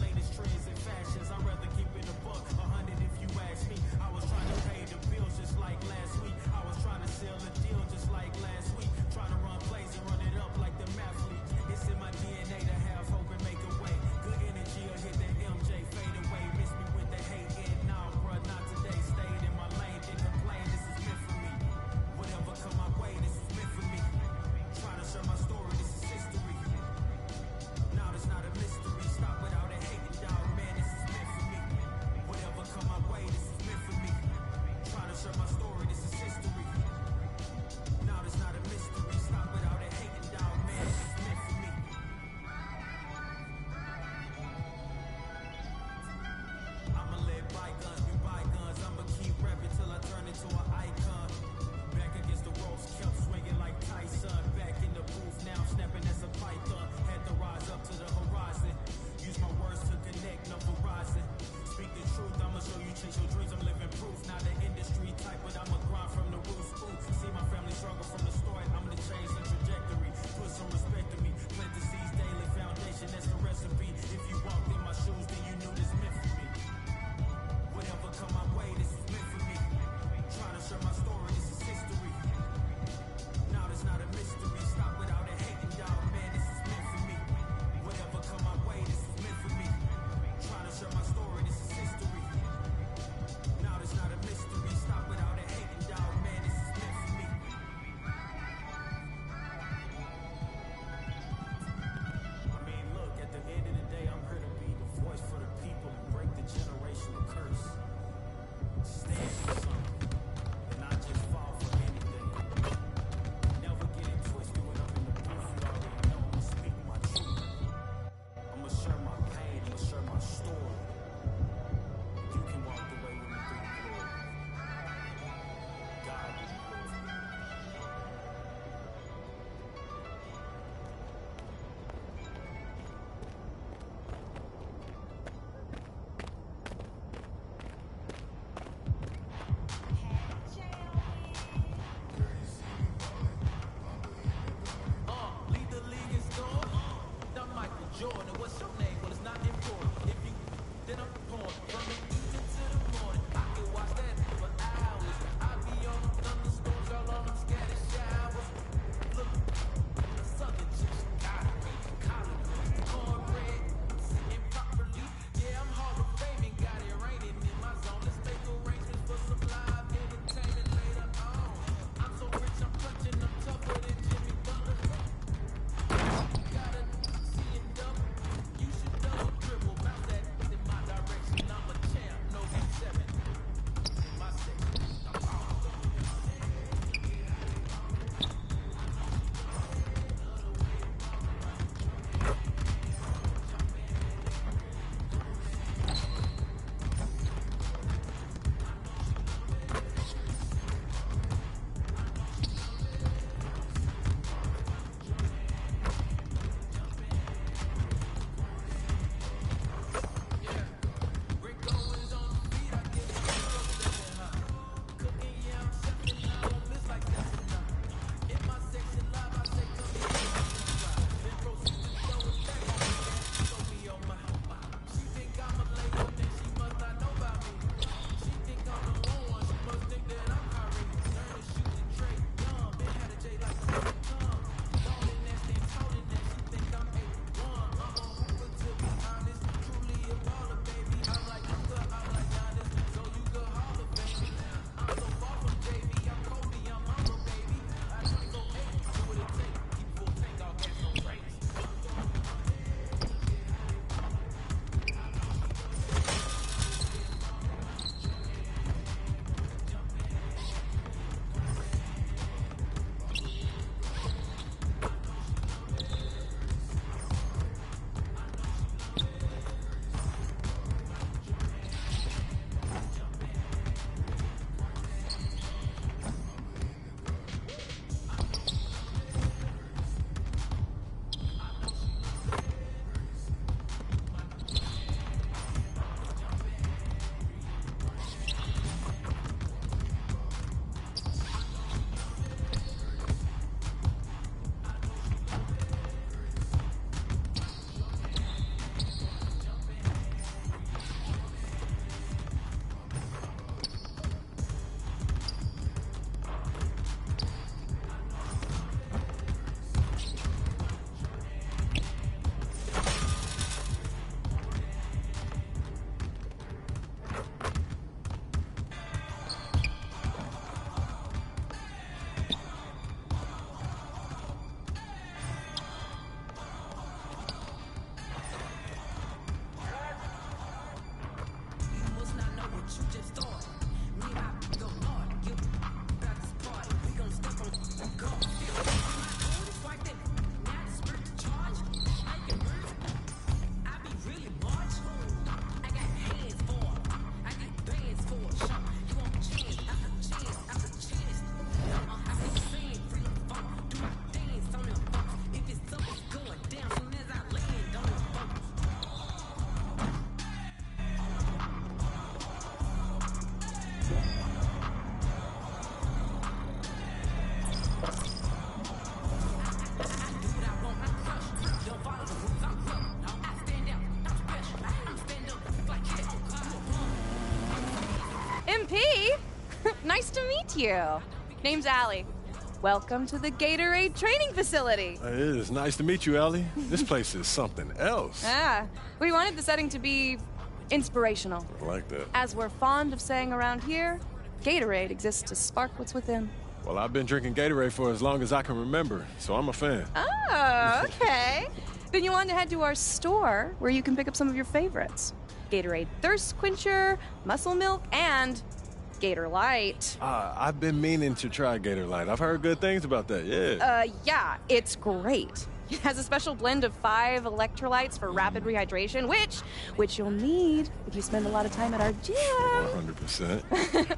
Latest trends and fashions, I'd rather keep it a buck, 100 if you ask me. I was trying to pay meet you. Name's Allie. Welcome to the Gatorade training facility. It is nice to meet you, Ellie. This place is something else. We wanted the setting to be inspirational. I like that. As we're fond of saying around here, Gatorade exists to spark what's within. Well, I've been drinking Gatorade for as long as I can remember, so I'm a fan. Oh, okay. Then you want to head to our store where you can pick up some of your favorites. Gatorade Thirst Quencher, Muscle Milk, and Gator Light. I've been meaning to try Gator Light. I've heard good things about that, yeah. Yeah, it's great. It has a special blend of 5 electrolytes for rapid rehydration, which you'll need if you spend a lot of time at our gym. 100%.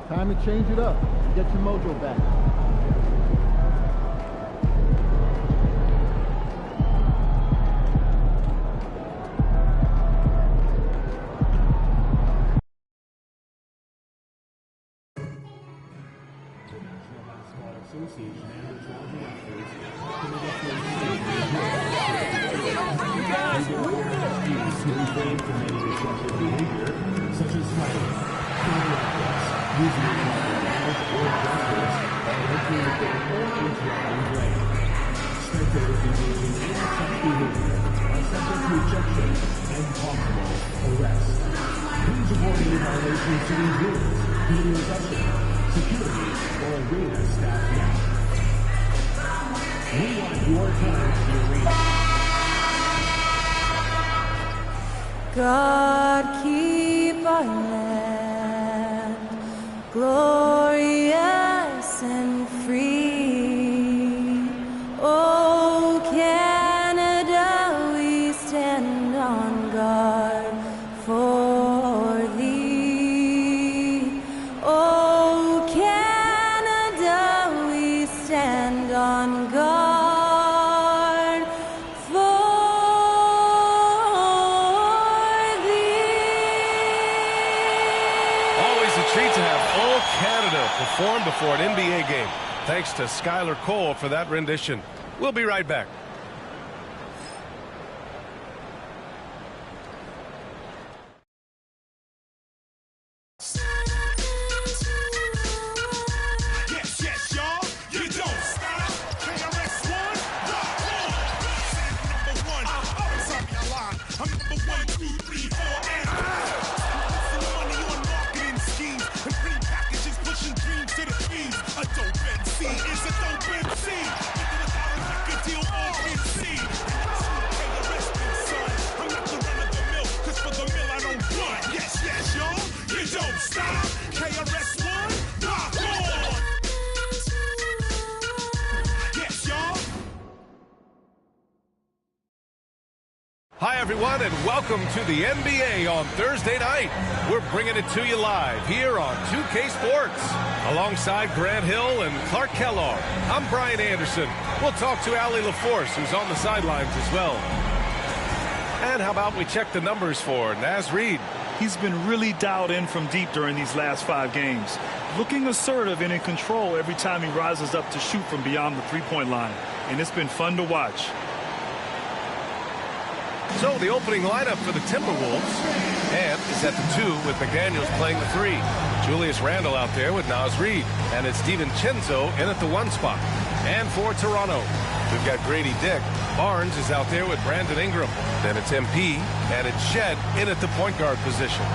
Time to change it up. Get your mojo back. Such as fighting, using it or gestures, and looking at the or interrupting play. Spectators engaging in such behavior are subject to ejection and possible arrest. Please report any violations to these rules, video usher, security, or arena staff now. We want your time at the arena. God keep our land glorious and free. Oh, Canada, we stand on guard for thee. Oh, Canada, we stand on guard. Performed before an NBA game. Thanks to Skylar Cole for that rendition. We'll be right back. Yes, yes, y'all. You don't stop. KRS-One, rock on. Number one. Sorry, I lied. I'm number 1, 2, 3, 4, and money on marketing schemes and pretty packages pushing dreams to the fiends. A dope MC is a dope MC. Without a record deal, all can see. KRS, son. I'm not the run of the mill, 'cause for the mill I don't run. Yes, yes, y'all. You don't stop. KRS-One, rock on. Yes, y'all. Hi, everyone, and welcome to the NBA on Thursday night. We're bringing it to you live here on 2K Sports. Alongside Grant Hill and Clark Kellogg, I'm Brian Anderson. We'll talk to Allie LaForce, who's on the sidelines as well. And how about we check the numbers for Naz Reid? He's been really dialed in from deep during these last 5 games. Looking assertive and in control every time he rises up to shoot from beyond the three-point line. And it's been fun to watch. So the opening lineup for the Timberwolves, and is at the 2 with McDaniels playing the 3. Julius Randle out there with Naz Reid, and it's DiVincenzo in at the 1 spot. And for Toronto, we've got Grady Dick. Barnes is out there with Brandon Ingram. Then it's MP, and it's Shed in at the point guard position.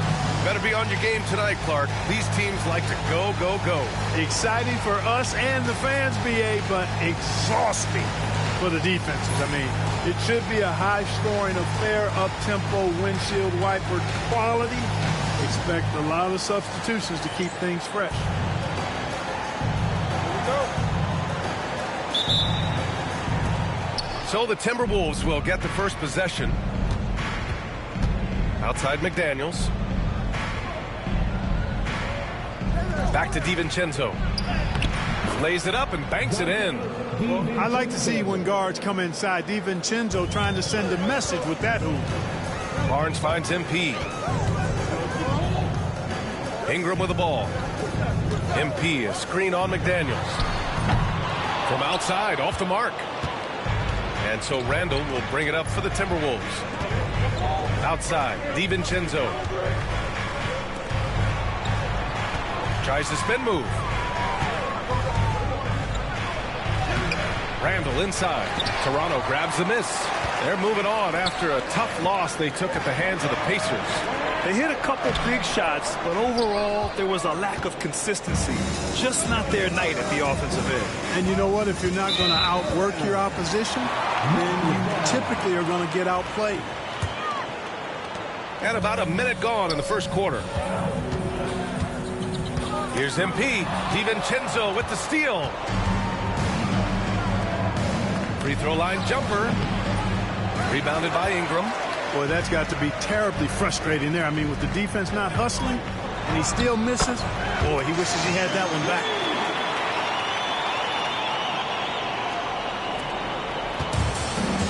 Better be on your game tonight, Clark. These teams like to go, go, go. Exciting for us and the fans, BA, but exhausting for the defenses. I mean, it should be a high-scoring affair, up-tempo, windshield wiper quality. Expect a lot of substitutions to keep things fresh. Here we go. So the Timberwolves will get the first possession. Outside McDaniels. Back to DiVincenzo. Lays it up and banks it in. Well, I like to see when guards come inside. DiVincenzo trying to send a message with that hoop. Barnes finds MP. Ingram with the ball. MP, a screen on McDaniels. From outside, off the mark. And so Randle will bring it up for the Timberwolves. Outside, DiVincenzo. Tries the spin move. Randle inside. Toronto grabs the miss. They're moving on after a tough loss they took at the hands of the Pacers. They hit a couple big shots, but overall, there was a lack of consistency. Just not their night at the offensive end. And you know what? If you're not going to outwork your opposition, then you typically are going to get outplayed. And about a minute gone in the first quarter. Here's MP. DiVincenzo with the steal. Free throw line jumper. Rebounded by Ingram. Boy, that's got to be terribly frustrating there. I mean, with the defense not hustling and he still misses, boy, he wishes he had that one back.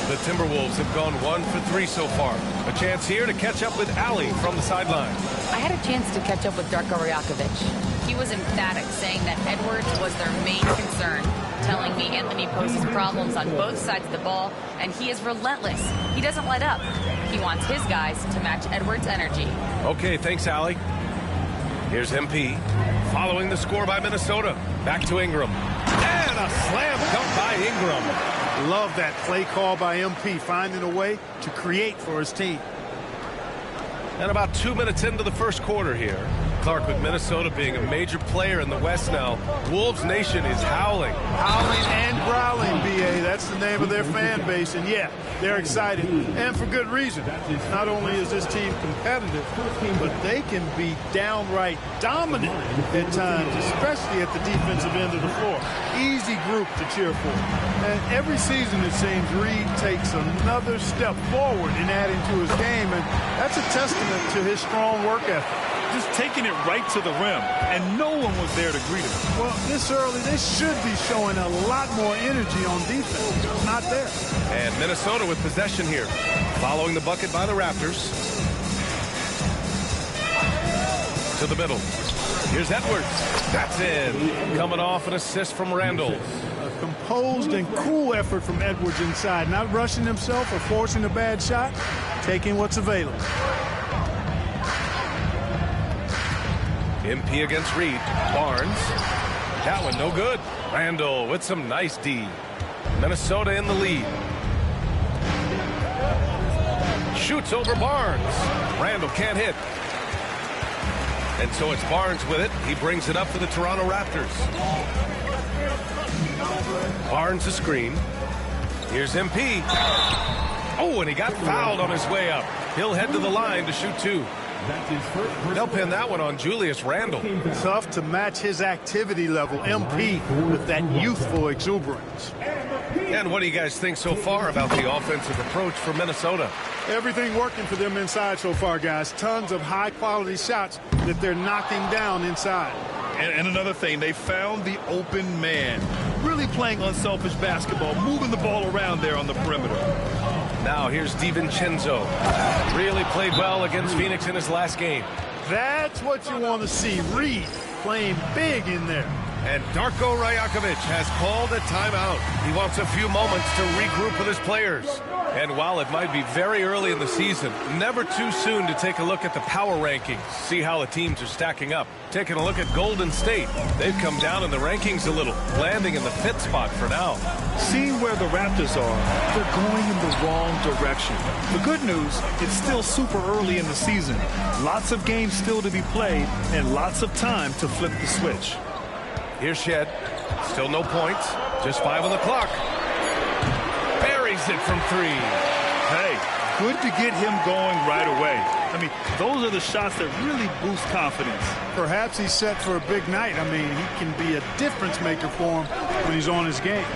The Timberwolves have gone 1 for 3 so far. A chance here to catch up with Allie from the sideline. I had a chance to catch up with Darko Rajakovic. He was emphatic, saying that Edwards was their main concern, telling me Anthony poses problems on both sides of the ball, and he is relentless. He doesn't let up. He wants his guys to match Edwards' energy. Okay, thanks, Allie. Here's MP. Following the score by Minnesota. Back to Ingram. And a slam dunk by Ingram. Love that play call by MP, finding a way to create for his team. And about 2 minutes into the first quarter here. Clark, with Minnesota being a major player in the West now, Wolves Nation is howling. Howling and growling, B.A. That's the name of their fan base. And, yeah, they're excited. And for good reason. Not only is this team competitive, but they can be downright dominant at times, especially at the defensive end of the floor. Easy group to cheer for. And every season, it seems, Reed takes another step forward in adding to his game. And that's a testament to his strong work ethic. Just taking it right to the rim, and no one was there to greet him. Well, this early, they should be showing a lot more energy on defense. Not there. And Minnesota with possession here. Following the bucket by the Raptors. To the middle. Here's Edwards. That's in. Coming off an assist from Randall. A composed and cool effort from Edwards inside. Not rushing himself or forcing a bad shot. Taking what's available. MP against Reed. Barnes. That one no good. Randall with some nice D. Minnesota in the lead. Shoots over Barnes. Randall can't hit. And so it's Barnes with it. He brings it up for the Toronto Raptors. Barnes a screen. Here's MP. Oh, and he got fouled on his way up. He'll head to the line to shoot 2. They'll pin that one on Julius Randle. Tough to match his activity level, MP, with that youthful exuberance. And what do you guys think so far about the offensive approach for Minnesota? Everything working for them inside so far, guys. Tons of high-quality shots that they're knocking down inside. And another thing, they found the open man. Really playing unselfish basketball, moving the ball around there on the perimeter. Now here's DiVincenzo. Really played well against Phoenix in his last game. That's what you want to see. Reed playing big in there. And Darko Rajakovic has called a timeout. He wants a few moments to regroup with his players. And while it might be very early in the season, never too soon to take a look at the power rankings, see how the teams are stacking up. Taking a look at Golden State. They've come down in the rankings a little, landing in the 5th spot for now. Seeing where the Raptors are, they're going in the wrong direction. The good news, it's still super early in the season. Lots of games still to be played and lots of time to flip the switch. Here's Shed. Still no points. Just 5 on the clock. Buries it from 3. Hey, good to get him going right away. I mean, those are the shots that really boost confidence. Perhaps he's set for a big night. I mean, he can be a difference maker for him when he's on his game.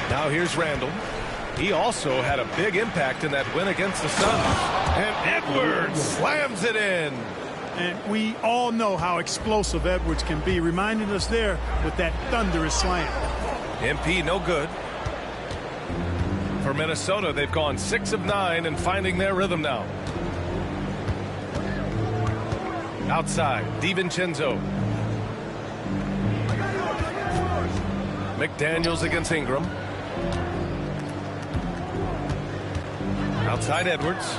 Now here's Randall. He also had a big impact in that win against the Suns. And Edwards slams it in. And we all know how explosive Edwards can be, reminding us there with that thunderous slam. MP no good. For Minnesota, they've gone 6 of 9 and finding their rhythm now. Outside, DiVincenzo. McDaniels against Ingram. Outside Edwards.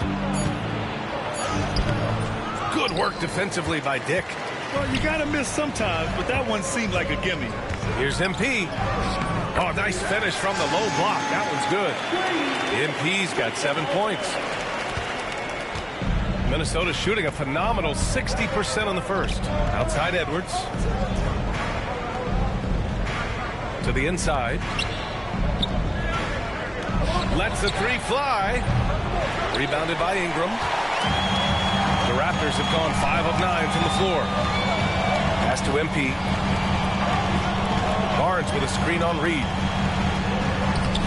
Good work defensively by Dick. Well, you got to miss sometimes, but that one seemed like a gimme. Here's MP. Oh, nice finish from the low block. That one's good. MP's got 7 points. Minnesota shooting a phenomenal 60% on the first. Outside Edwards. To the inside. Lets the 3 fly. Rebounded by Ingram. The Raptors have gone 5 of 9 from the floor. Pass to MP. Barnes with a screen on Reed.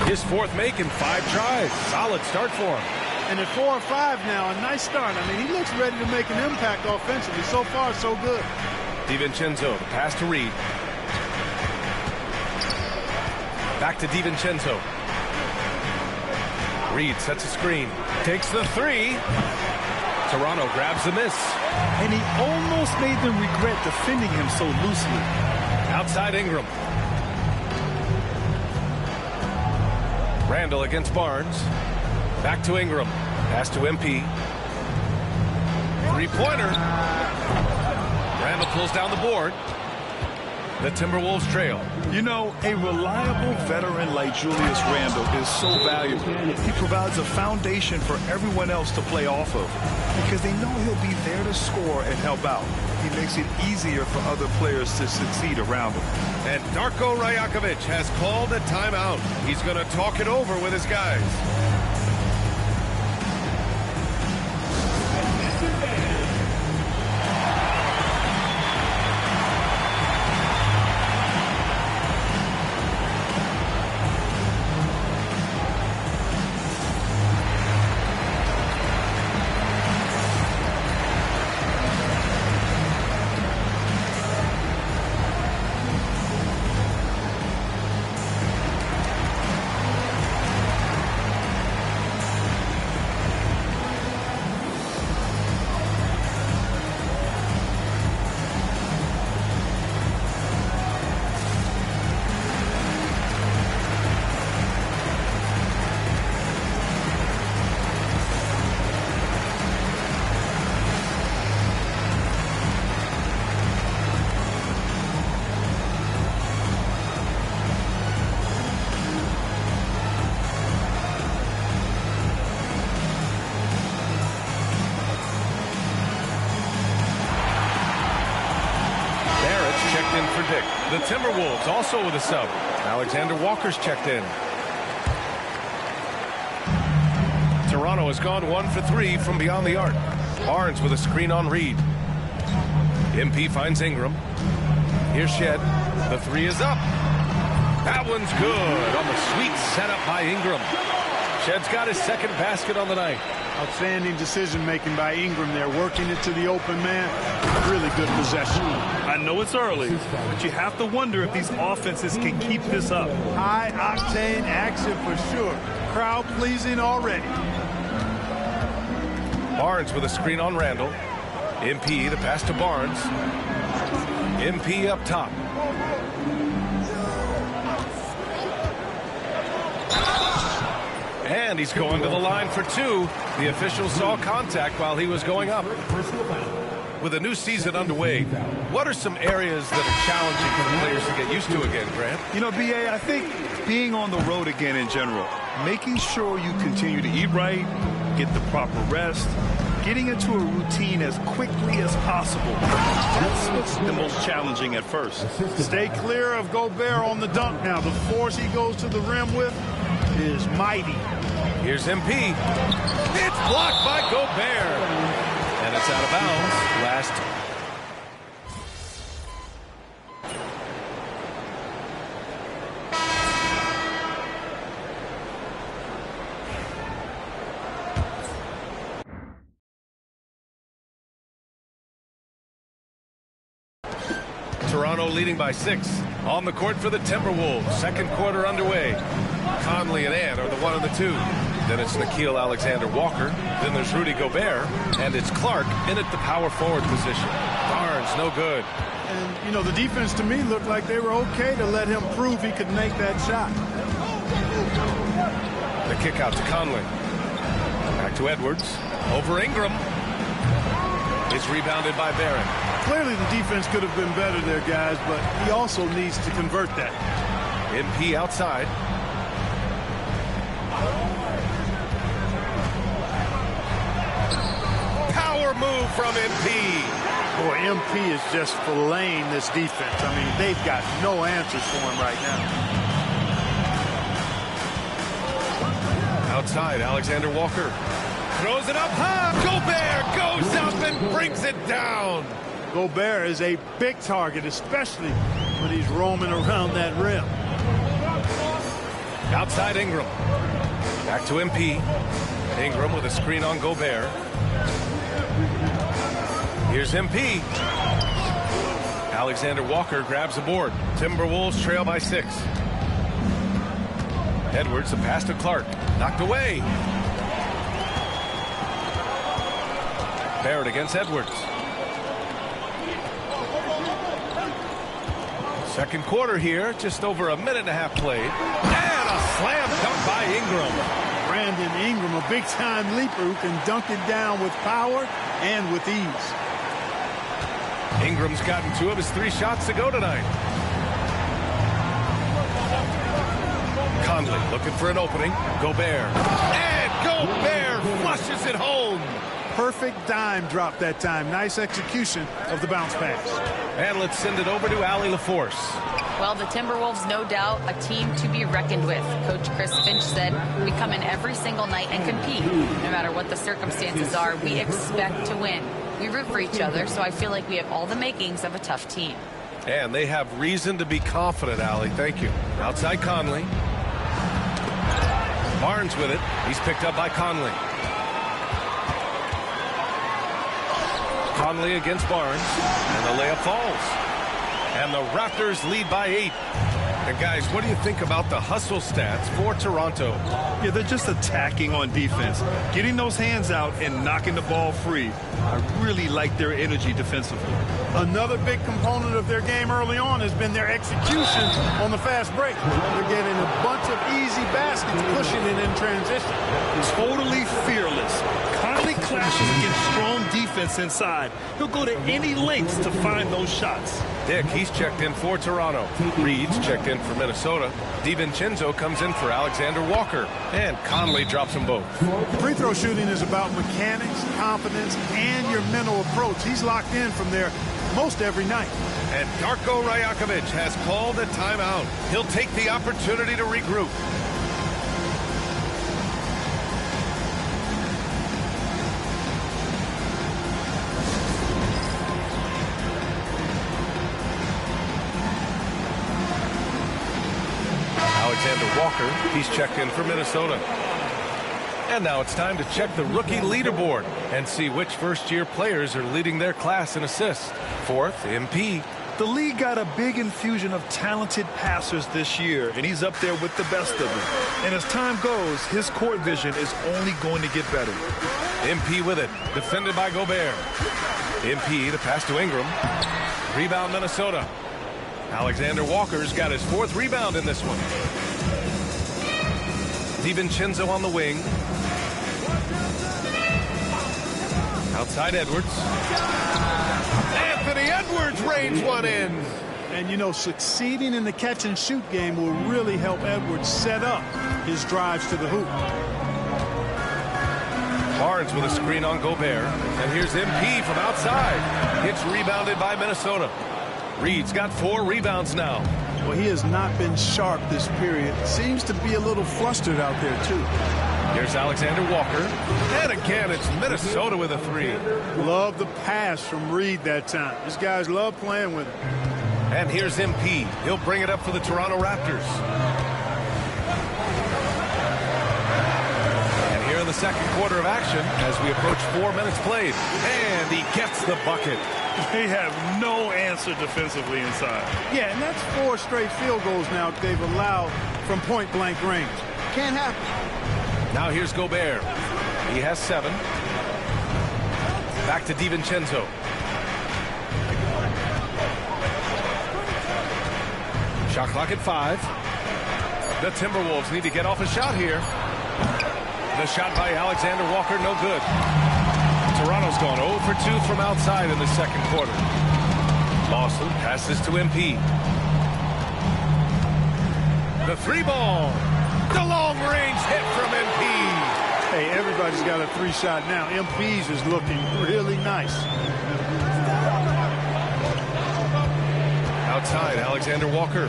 His 4th make in 5 tries. Solid start for him. And at 4 or 5 now, a nice start. I mean, he looks ready to make an impact offensively. So far, so good. DiVincenzo, the pass to Reed. Back to DiVincenzo. Reed sets a screen. Takes the three. Toronto grabs the miss. And he almost made them regret defending him so loosely. Outside Ingram. Randall against Barnes. Back to Ingram. Pass to MP. Three-pointer. Randall pulls down the board. The Timberwolves trail. You know, a reliable veteran like Julius Randle is so valuable. He provides a foundation for everyone else to play off of because they know he'll be there to score and help out. He makes it easier for other players to succeed around him. And Darko Rajakovic has called a timeout. He's going to talk it over with his guys. The Timberwolves also with a sub. Alexander Walker's checked in. Toronto has gone 1 for 3 from beyond the arc. Barnes with a screen on Reed. MP finds Ingram. Here's Shed. The three is up. That one's good on the sweet setup by Ingram. Shed's got his second basket on the night. Outstanding decision-making by Ingram there, working it to the open man. Really good possession. I know it's early, but you have to wonder if these offenses can keep this up. High-octane action for sure. Crowd-pleasing already. Barnes with a screen on Randall. MP, the pass to Barnes. MP up top. And he's going to the line for two. The officials saw contact while he was going up. With a new season underway, what are some areas that are challenging for the players to get used to again, Grant? You know, B.A., I think being on the road again in general, making sure you continue to eat right, get the proper rest, getting into a routine as quickly as possible. That's what's the most challenging at first. Stay clear of Gobert on the dunk now. The force he goes to the rim with is mighty. Here's MP. It's blocked by Gobert. And it's out of bounds. Last. Toronto leading by 6. On the court for the Timberwolves. Second quarter underway. Conley and Ant are the 1 and the 2. Then it's Nickeil Alexander-Walker. Then there's Rudy Gobert. And it's Clark in at the power forward position. Barnes, no good. And, you know, the defense to me looked like they were okay to let him prove he could make that shot. The kick out to Conley. Back to Edwards. Over Ingram. It's rebounded by Barron. Clearly the defense could have been better there, guys, but he also needs to convert that. MP outside. Power move from MP. Boy, MP is just filleting this defense. I mean, they've got no answers for him right now. Outside, Alexander Walker. Throws it up high. Gobert goes up and brings it down. Gobert is a big target, especially when he's roaming around that rim. Outside Ingram. Back to MP. Ingram with a screen on Gobert. Here's MP. Alexander Walker grabs the board. Timberwolves trail by 6. Edwards, a pass to Clark. Knocked away. Barrett against Edwards. Second quarter here, just over a minute and a half played. And a slam dunk by Ingram. Brandon Ingram, a big-time leaper who can dunk it down with power and with ease. Ingram's gotten 2 of his 3 shots to go tonight. Conley looking for an opening. Gobert. And Gobert flushes it home. Perfect dime drop that time. Nice execution of the bounce pass. And let's send it over to Allie LaForce. Well, the Timberwolves, no doubt, a team to be reckoned with. Coach Chris Finch said, we come in every single night and compete. No matter what the circumstances are, we expect to win. We root for each other, so I feel like we have all the makings of a tough team. And they have reason to be confident, Allie. Thank you. Outside Conley. Barnes with it. He's picked up by Conley. Conley against Barnes. And the layup falls. And the Raptors lead by 8. And guys, what do you think about the hustle stats for Toronto? Yeah, they're just attacking on defense, getting those hands out and knocking the ball free. I really like their energy defensively. Another big component of their game early on has been their execution on the fast break. They're getting a bunch of easy baskets, pushing it in transition. Totally fearless. Conley clashes against strong defense inside. He'll go to any lengths to find those shots. Dick, he's checked in for Toronto. Reed's checked in for Minnesota. DiVincenzo comes in for Alexander Walker. And Conley drops them both. Free throw shooting is about mechanics, confidence, and your mental approach. He's locked in from there most every night. And Darko Rajakovic has called a timeout. He'll take the opportunity to regroup. Alexander Walker, he's checked in for Minnesota. And now it's time to check the rookie leaderboard and see which first-year players are leading their class in assists. 4th, MP. The league got a big infusion of talented passers this year, and he's up there with the best of them. And as time goes, his court vision is only going to get better. MP with it, defended by Gobert. MP, the pass to Ingram. Rebound, Minnesota. Alexander Walker's got his 4th rebound in this one. DiVincenzo on the wing. Outside Edwards. Anthony Edwards rains one in. And, you know, succeeding in the catch-and-shoot game will really help Edwards set up his drives to the hoop. Barnes with a screen on Gobert. And here's MP from outside. It's rebounded by Minnesota. Reed's got 4 rebounds now. Well, he has not been sharp this period. Seems to be a little flustered out there, too. Here's Alexander Walker. And again, it's Minnesota with a 3. Love the pass from Reed that time. These guys love playing with him. And here's MP. He'll bring it up for the Toronto Raptors. And here in the second quarter of action, as we approach 4 minutes played. And he gets the bucket. They have no answer defensively inside. Yeah, and that's 4 straight field goals now they've allowed from point-blank range. Can't happen. Now here's Gobert. He has 7. Back to DiVincenzo. Shot clock at 5. The Timberwolves need to get off a shot here. The shot by Alexander Walker, no good. Toronto's gone 0 for 2 from outside in the second quarter. Lawson passes to MP. The 3-ball. The long-range hit from MP. Hey, everybody's got a 3-shot now. MP's is looking really nice. Outside, Alexander Walker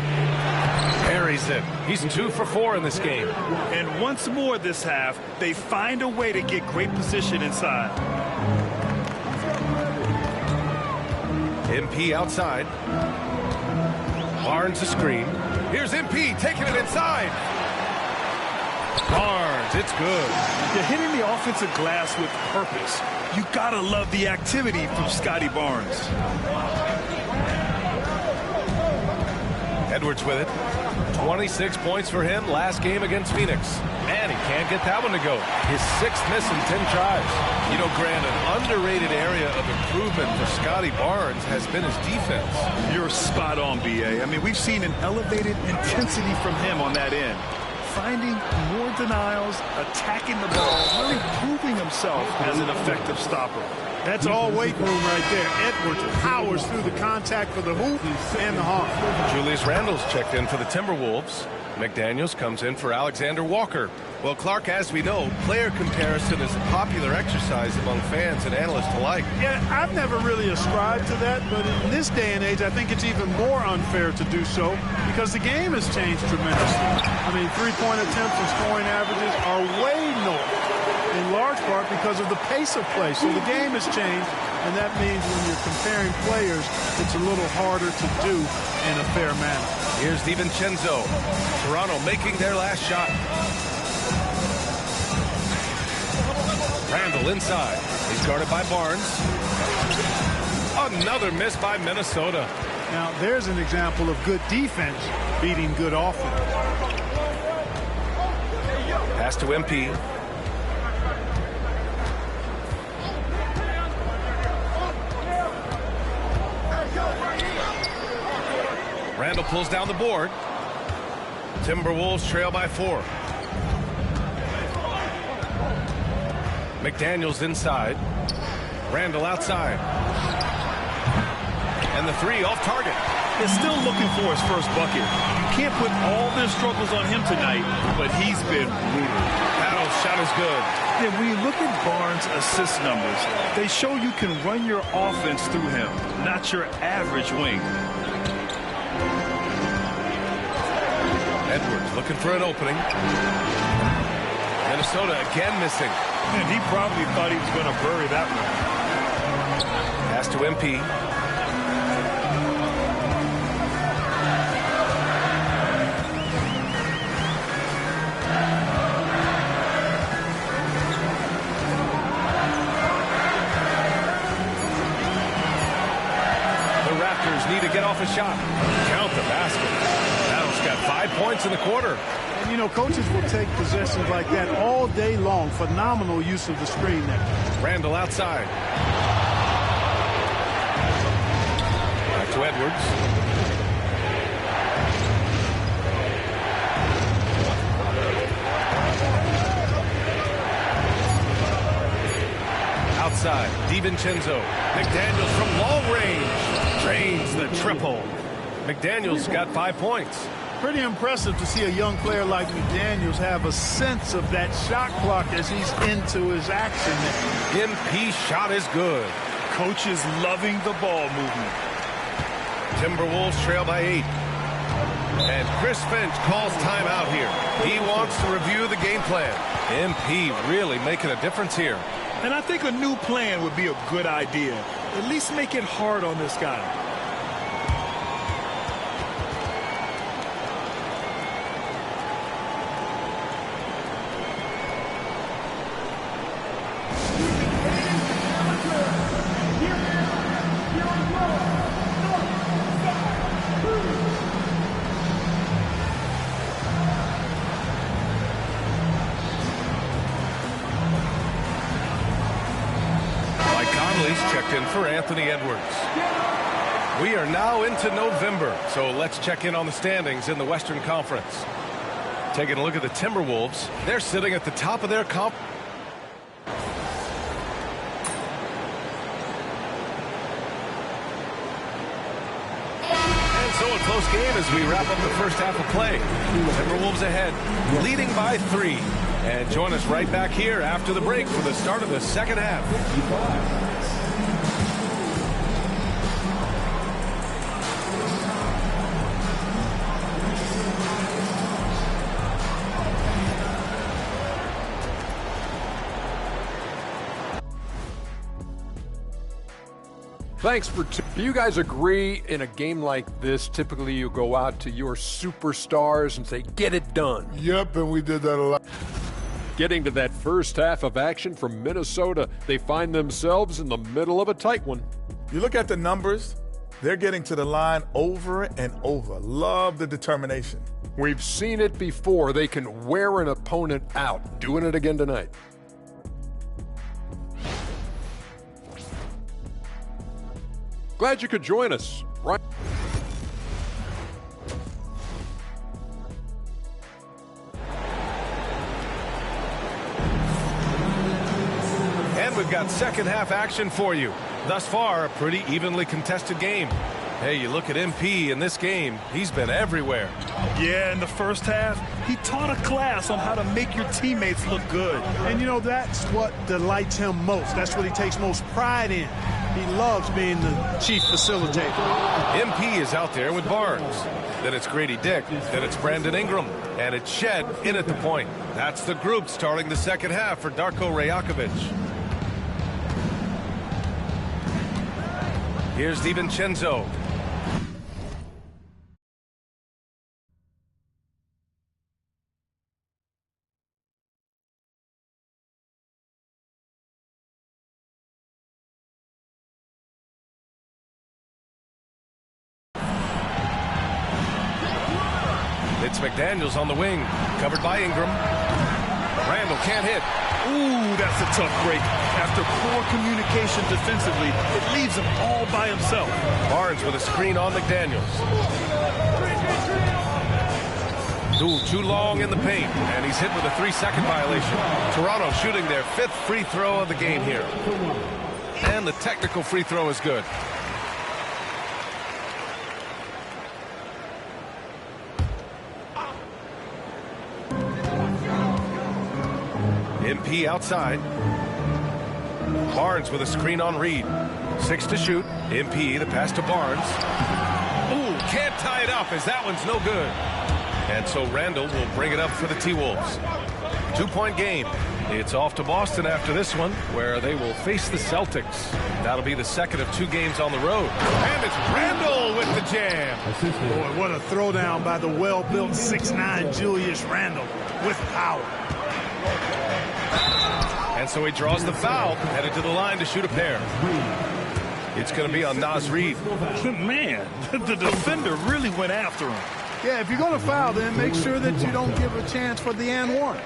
parries it. He's 2 for 4 in this game. And once more this half, they find a way to get great position inside. MP outside. Barnes a screen. Here's MP taking it inside. Barnes, it's good. You're hitting the offensive glass with purpose. You gotta love the activity from Scotty Barnes. Edwards with it. 26 points for him last game against Phoenix. And he can't get that one to go. His 6th miss in 10 tries. You know, Grant, an underrated area of improvement for Scotty Barnes has been his defense. You're spot on, B.A. I mean, we've seen an elevated intensity from him on that end. Finding more denials, attacking the ball, really proving himself as an effective stopper. That's all weight room right there. Edwards powers through the contact for the hoop and the harm. Julius Randle's checked in for the Timberwolves. McDaniels comes in for Alexander Walker. Well, Clark, as we know, player comparison is a popular exercise among fans and analysts alike. Yeah, I've never really ascribed to that, but in this day and age, I think it's even more unfair to do so because the game has changed tremendously. I mean, three-point attempts and scoring averages are way north, in large part because of the pace of play. So the game has changed, and that means when you're comparing players, it's a little harder to do in a fair manner. Here's DiVincenzo. Toronto making their last shot. Randle inside. He's guarded by Barnes. Another miss by Minnesota. Now, there's an example of good defense beating good offense. Pass to MP. Randle pulls down the board. Timberwolves trail by 4. McDaniels inside. Randle outside. And the 3 off target. They're still looking for his first bucket. You can't put all their struggles on him tonight, but he's been brutal. That shot is good. Yeah, when you look at Barnes' assist numbers, they show you can run your offense through him, not your average wing. Edwards looking for an opening. Minnesota again missing. And he probably thought he was going to bury that one. Pass to MP. The Raptors need to get off a shot. Count the basket. Battle's got 5 points in the quarter. And, you know, coaches will take possessions like that all day long. Phenomenal use of the screen there. Randle outside. Back to Edwards. Outside, DiVincenzo. McDaniels from long range. Drains the triple. McDaniels got 5 points. Pretty impressive to see a young player like McDaniels have a sense of that shot clock as he's into his action. MP shot is good. Coach is loving the ball movement. Timberwolves trail by 8. And Chris Finch calls timeout here. He wants to review the game plan. MP really making a difference here. And I think a new plan would be a good idea. At least make it hard on this guy. Checked in for Anthony Edwards. We are now into November, so let's check in on the standings in the Western Conference. Taking a look at the Timberwolves, they're sitting at the top of their conference. And so a close game as we wrap up the first half of play. Timberwolves ahead, leading by 3. And join us right back here after the break for the start of the second half. Thanks for do you guys agree in a game like this, typically you go out to your superstars and say, get it done? Yep, and we did that a lot. Getting to that first half of action from Minnesota, they find themselves in the middle of a tight one. You look at the numbers, they're getting to the line over and over. Love the determination. We've seen it before. They can wear an opponent out. Doing it again tonight. Glad you could join us. Right. And we've got second half action for you. Thus far, a pretty evenly contested game. Hey, you look at MP in this game, he's been everywhere. Yeah, in the first half, he taught a class on how to make your teammates look good. And, you know, that's what delights him most. That's what he takes most pride in. He loves being the chief facilitator. MP is out there with Barnes. Then it's Grady Dick. Then it's Brandon Ingram. And it's Shed in at the point. That's the group starting the second half for Darko Rajakovic. Here's DiVincenzo. It's McDaniels on the wing, covered by Ingram. Randall can't hit. Ooh, that's a tough break. After poor communication defensively, it leaves him all by himself. Barnes with a screen on McDaniels. Ooh, too long in the paint, and he's hit with a 3-second violation. Toronto shooting their 5th free throw of the game here. And the technical free throw is good. MP outside. Barnes with a screen on Reed. 6 to shoot. MP, the pass to Barnes. Ooh, can't tie it up as that one's no good. And so Randall will bring it up for the T-Wolves. 2-point game. It's off to Boston after this one, where they will face the Celtics. That'll be the second of 2 games on the road. And it's Randall with the jam. Boy, what a throwdown by the well-built 6'9" Julius Randall with power. And so he draws the foul, headed to the line to shoot a pair. It's going to be on Naz Reid. Man, the defender really went after him. Yeah, if you're going to foul, then make sure that you don't give a chance for the and one.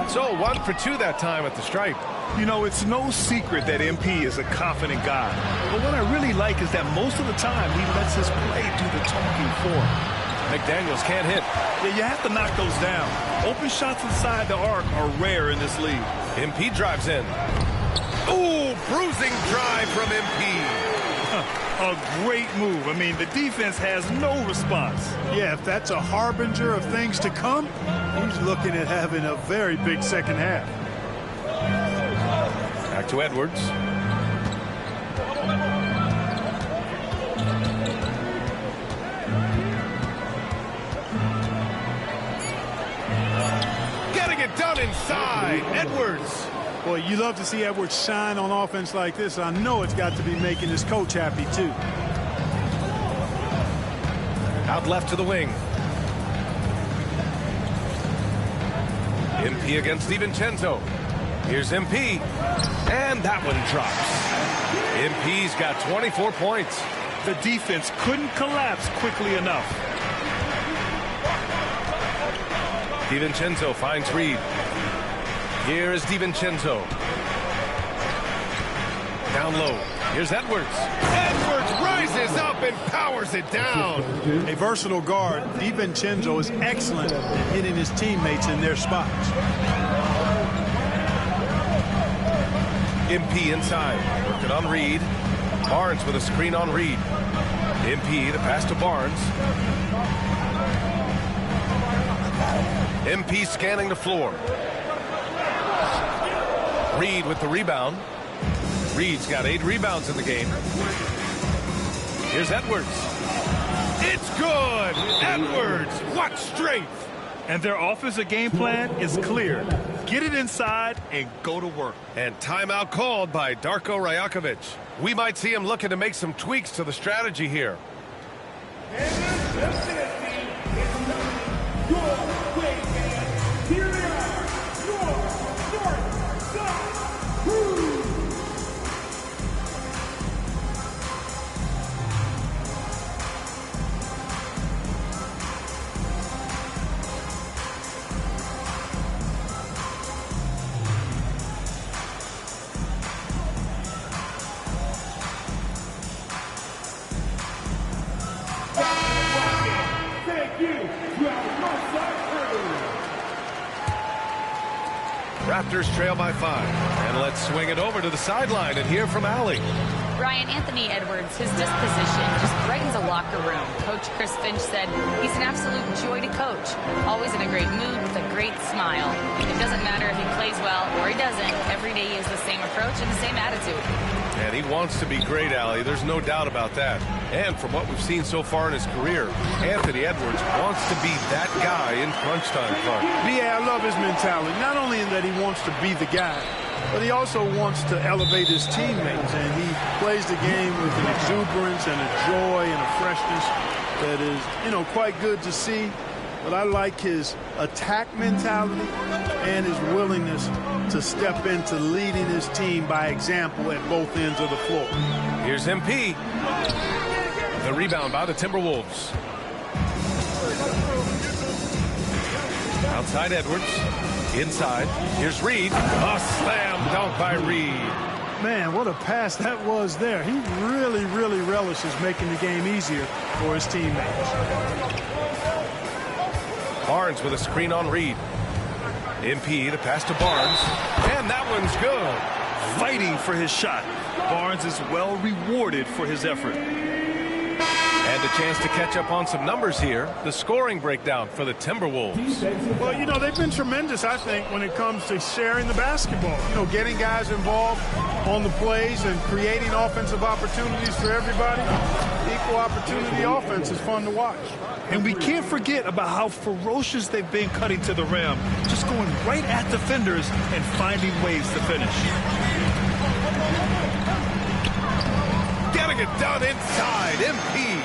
So 1 for 2 that time at the stripe. You know, it's no secret that MP is a confident guy. But what I really like is that most of the time he lets his play do the talking for him. McDaniels can't hit. Yeah, you have to knock those down. Open shots inside the arc are rare in this league. MP drives in. Ooh, bruising drive from MP. A great move. I mean, the defense has no response. Yeah, if that's a harbinger of things to come, he's looking at having a very big second half. Back to Edwards. Getting it done inside. Edwards. Boy, you love to see Edwards shine on offense like this. I know it's got to be making his coach happy, too. Out left to the wing. MP against DiVincenzo. Here's MP. And that one drops. MP's got 24 points. The defense couldn't collapse quickly enough. DiVincenzo finds Reed. Here is DiVincenzo. Down low. Here's Edwards. Edwards rises up and powers it down. A versatile guard, DiVincenzo is excellent at hitting his teammates in their spots. MP inside. Working on Reed. Barnes with a screen on Reed. MP, the pass to Barnes. MP scanning the floor. Reed with the rebound. Reed's got 8 rebounds in the game. Here's Edwards. It's good. Edwards, what strength. And their offensive game plan is clear. Get it inside and go to work. And timeout called by Darko Rajakovic. We might see him looking to make some tweaks to the strategy here. Raptors trail by 5. And let's swing it over to the sideline and hear from Allie. Brian, Anthony Edwards, his disposition just brightens a locker room. Coach Chris Finch said he's an absolute joy to coach. Always in a great mood with a great smile. It doesn't matter if he plays well or he doesn't. Every day he has the same approach and the same attitude. And he wants to be great, Allie. There's no doubt about that. And from what we've seen so far in his career, Anthony Edwards wants to be that guy in crunch time, Clark. Yeah, I love his mentality. Not only in that he wants to be the guy, but he also wants to elevate his teammates. And he plays the game with an exuberance and a joy and a freshness that is, quite good to see. But I like his attack mentality and his willingness to step into leading his team by example at both ends of the floor. Here's MP. The rebound by the Timberwolves. Outside Edwards. Inside. Here's Reed. A slam dunk by Reed. Man, what a pass that was there. He really, really relishes making the game easier for his teammates. Barnes with a screen on Reed. MP, the pass to Barnes. And that one's good. Fighting for his shot. Barnes is well rewarded for his effort. And a chance to catch up on some numbers here. The scoring breakdown for the Timberwolves. Well, they've been tremendous, I think, when it comes to sharing the basketball. Getting guys involved on the plays and creating offensive opportunities for everybody. Equal opportunity offense is fun to watch. And we can't forget about how ferocious they've been cutting to the rim. Just going right at defenders and finding ways to finish. Gotta get done inside. MP.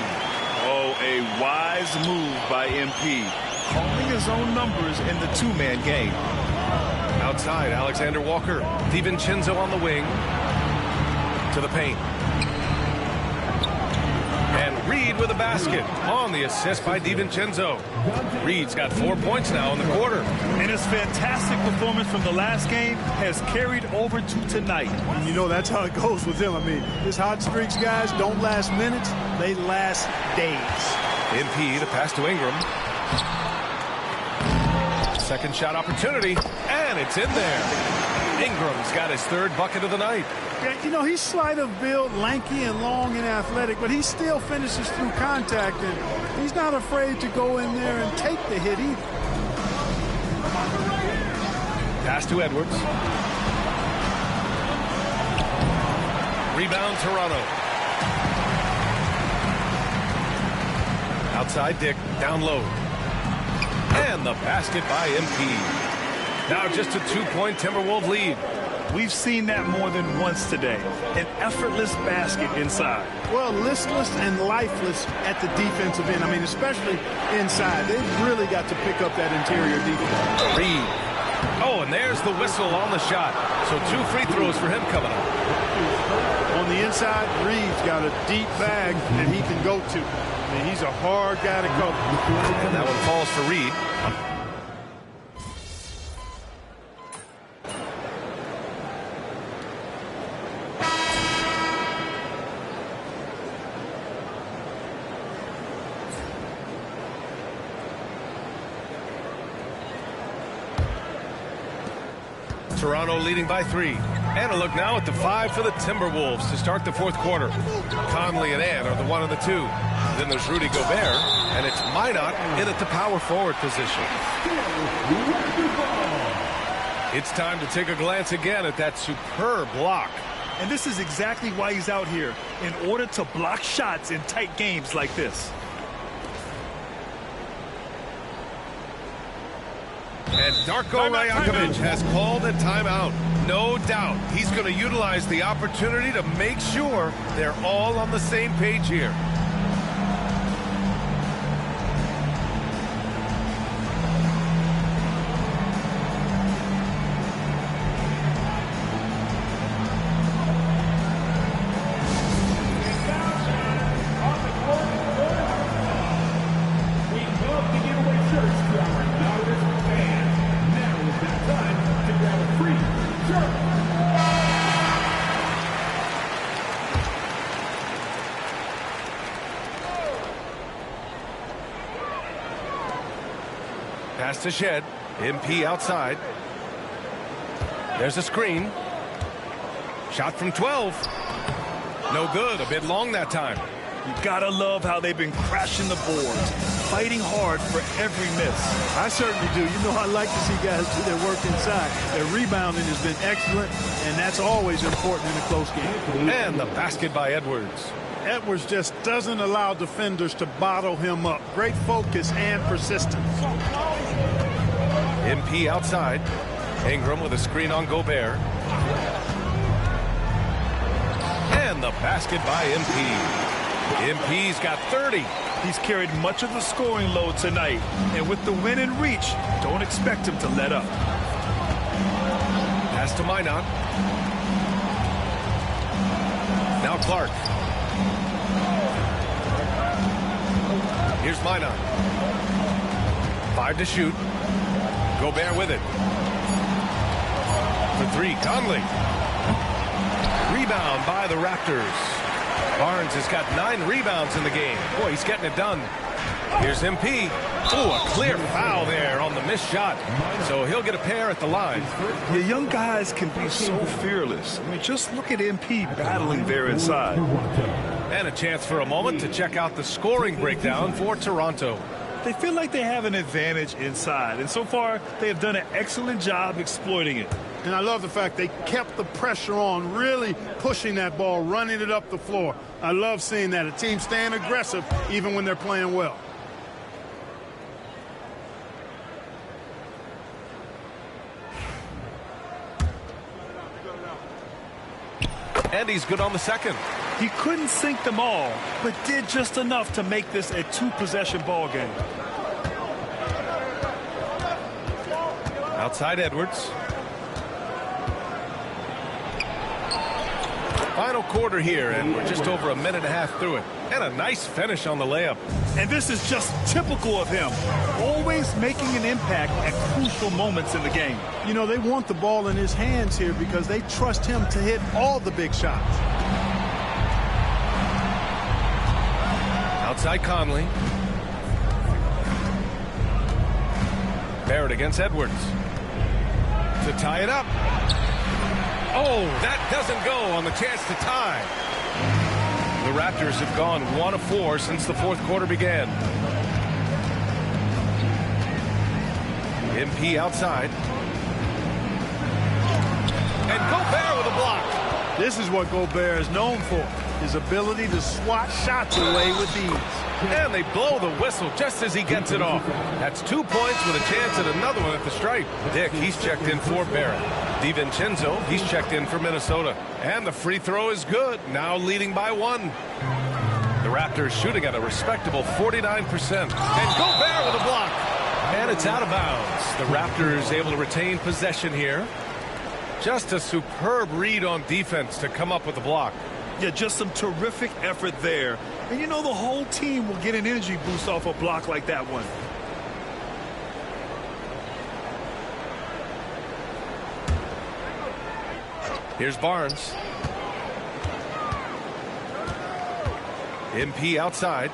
Oh, a wise move by MP. Calling his own numbers in the two-man game. Outside, Alexander Walker. DiVincenzo on the wing. To the paint. And Reed with a basket on the assist by DiVincenzo. Reed's got 4 points now in the quarter. And his fantastic performance from the last game has carried over to tonight. And that's how it goes with him. I mean, his hot streaks, guys, don't last minutes. They last days. MP, the pass to Ingram. Second shot opportunity, and it's in there. Ingram's got his third bucket of the night. Yeah, he's slight of build, lanky and long and athletic, but he still finishes through contact, and he's not afraid to go in there and take the hit either. Pass to Edwards. Rebound Toronto. Outside Dick, down low. And the basket by MP. Now just a 2-point Timberwolves lead. We've seen that more than once today. An effortless basket inside. Well, listless and lifeless at the defensive end. I mean, especially inside. They've really got to pick up that interior defense. Reed. Oh, and there's the whistle on the shot. So 2 free throws for him coming up. On the inside, Reed's got a deep bag that he can go to. I mean, he's a hard guy to cover. And that one falls for Reed. Toronto leading by 3. And a look now at the 5 for the Timberwolves to start the fourth quarter. Conley and Ann are the 1 and the 2. Then there's Rudy Gobert, and it's Minot in at the power forward position. It's time to take a glance again at that superb block. And this is exactly why he's out here, in order to block shots in tight games like this. And Darko Rajakovic has called a timeout. No doubt he's going to utilize the opportunity to make sure they're all on the same page here. Pass to Shed. MP outside. There's a screen. Shot from 12. No good. A bit long that time. You gotta love how they've been crashing the boards, fighting hard for every miss. I certainly do. You know, I like to see guys do their work inside. Their rebounding has been excellent, and that's always important in a close game. And the basket by Edwards. Edwards just doesn't allow defenders to bottle him up. Great focus and persistence. MP outside. Ingram with a screen on Gobert. And the basket by MP. MP's got 30. He's carried much of the scoring load tonight, and with the win in reach, don't expect him to let up. Pass to Minot. Now Clark. Here's Minot. 5 to shoot. Gobert with it. For 3, Conley. Rebound by the Raptors. Barnes has got 9 rebounds in the game. Boy, he's getting it done. Here's MP. Oh, a clear foul there on the missed shot. So he'll get a pair at the line. The young guys can be so fearless. I mean, just look at MP battling there inside. And a chance for a moment to check out the scoring breakdown for Toronto. They feel like they have an advantage inside, and so far they have done an excellent job exploiting it. And I love the fact they kept the pressure on, really pushing that ball, running it up the floor. I love seeing that. A team staying aggressive even when they're playing well. And he's good on the second. He couldn't sink them all, but did just enough to make this a 2-possession ball game. Outside Edwards. Final quarter here, and we're just over a minute and a half through it. And a nice finish on the layup. And this is just typical of him. Always making an impact at crucial moments in the game. You know, they want the ball in his hands here because they trust him to hit all the big shots. Outside Conley. Barrett against Edwards. To tie it up. Oh, that doesn't go on the chance to tie. The Raptors have gone 1 of 4 since the fourth quarter began. MP outside. And Gobert with a block. This is what Gobert is known for. His ability to swat shots away with ease. And they blow the whistle just as he gets it off. That's 2 points with a chance at another one at the stripe. Dick, he's checked in for Barrett. DiVincenzo, he's checked in for Minnesota. And the free throw is good, now leading by 1. The Raptors shooting at a respectable 49%. And Gobert with a block. And it's out of bounds. The Raptors able to retain possession here. Just a superb read on defense to come up with the block. Yeah, just some terrific effort there. And you know the whole team will get an energy boost off a block like that one. Here's Barnes. MP outside.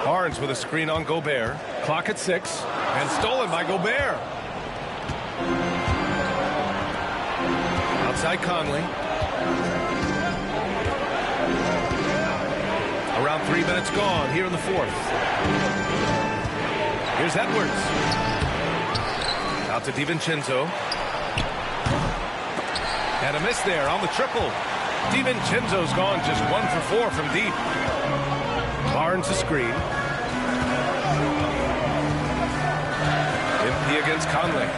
Barnes with a screen on Gobert. Clock at 6. And stolen by Gobert. Outside Conley. Around 3 minutes gone here in the fourth. Here's Edwards. Out to DiVincenzo. And a miss there on the triple. DiVincenzo's gone just 1 for 4 from deep. Barnes a screen. MP against Conley.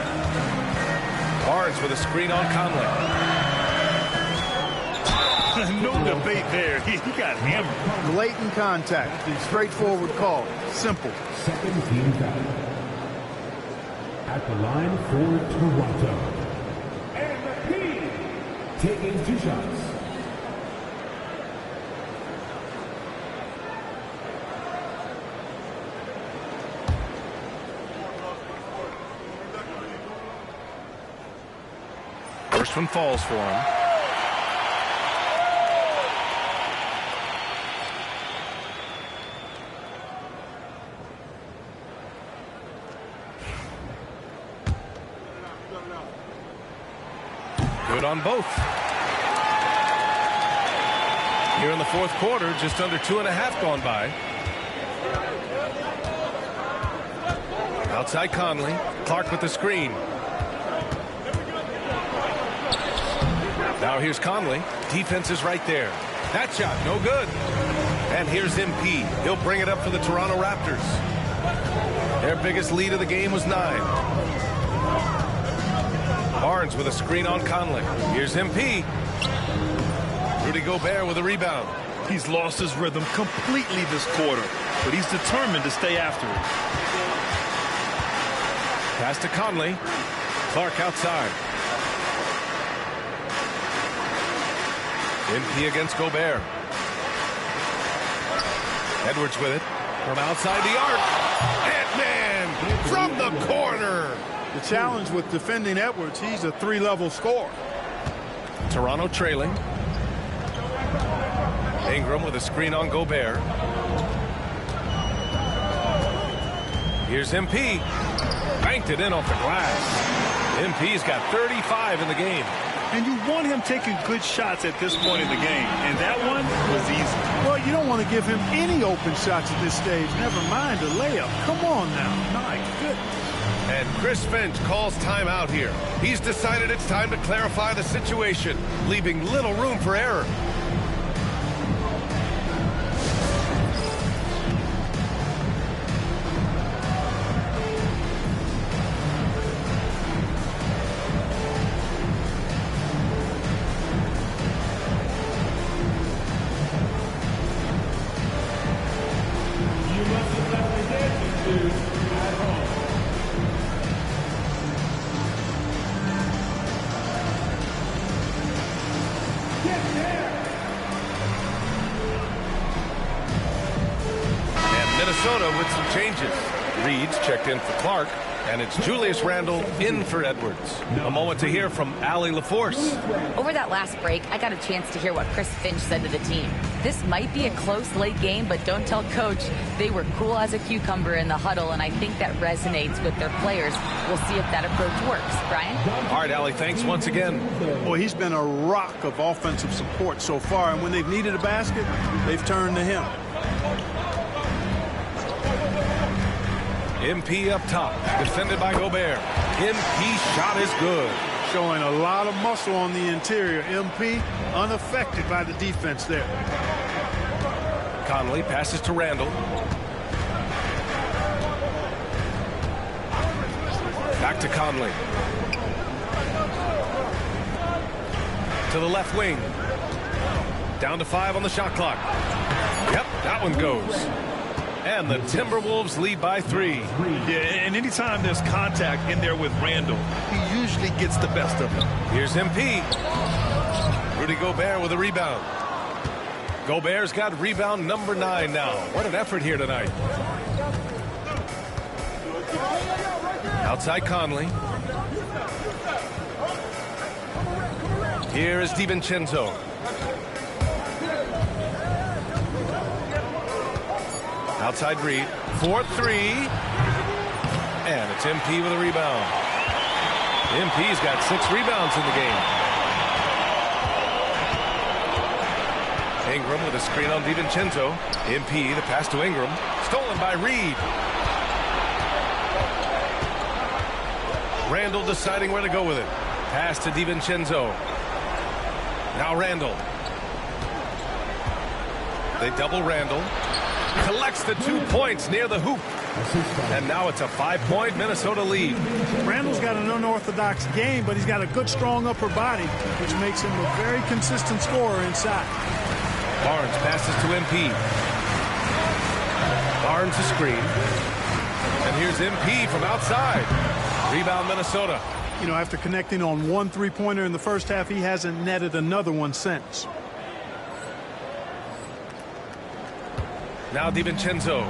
Barnes with a screen on Conley. No debate there. He got hammered. Blatant contact. Straightforward call. Simple. Second team foul. At the line for Toronto. MP taking 2 shots. First one falls for him. Good on both. Here in the fourth quarter, just under 2.5 gone by. Outside Conley. Clark with the screen. Now here's Conley. Defense is right there. That shot, no good. And here's MP. He'll bring it up for the Toronto Raptors. Their biggest lead of the game was 9. Barnes with a screen on Conley. Here's MP. Rudy Gobert with a rebound. He's lost his rhythm completely this quarter, but he's determined to stay after it. Pass to Conley. Clark outside. MP against Gobert. Edwards with it from outside the arc. Ant-Man from the corner. The challenge with defending Edwards, he's a 3-level scorer. Toronto trailing. Ingram with a screen on Gobert. Here's MP. Banked it in off the glass. MP's got 35 in the game. And you want him taking good shots at this point in the game. And that one was easy. Well, you don't want to give him any open shots at this stage. Never mind a layup. Come on now. My goodness. And Chris Finch calls timeout here. He's decided it's time to clarify the situation, leaving little room for error. Minnesota with some changes. Reed's checked in for Clark, and it's Julius Randle in for Edwards. A moment to hear from Allie LaForce. Over that last break, I got a chance to hear what Chris Finch said to the team. This might be a close late game, but don't tell Coach. They were cool as a cucumber in the huddle, and I think that resonates with their players. We'll see if that approach works. Brian? All right, Allie, thanks once again. Well, he's been a rock of offensive support so far, and when they've needed a basket, they've turned to him. MP up top, defended by Gobert. MP shot is good. Showing a lot of muscle on the interior. MP unaffected by the defense there. Conley passes to Randle. Back to Conley. To the left wing. Down to 5 on the shot clock. Yep, that one goes. And the Timberwolves lead by 3. Yeah, and anytime there's contact in there with Randle, he usually gets the best of him. Here's MP. Rudy Gobert with a rebound. Gobert's got rebound number 9 now. What an effort here tonight. Outside Conley. Here is DiVincenzo. Outside Reed. 4-3. And it's MP with a rebound. MP's got 6 rebounds in the game. Ingram with a screen on DiVincenzo. MP, the pass to Ingram. Stolen by Reed. Randle deciding where to go with it. Pass to DiVincenzo. Now Randle. They double Randle. collects the 2 points near the hoop. And now it's a 5-point Minnesota lead. Randall's got an unorthodox game, but he's got a good, strong upper body, which makes him a very consistent scorer inside. Barnes passes to MP. Barnes a screen. And here's MP from outside. Rebound Minnesota. You know, after connecting on 1 3-pointer in the first half, he hasn't netted another one since. Now DiVincenzo.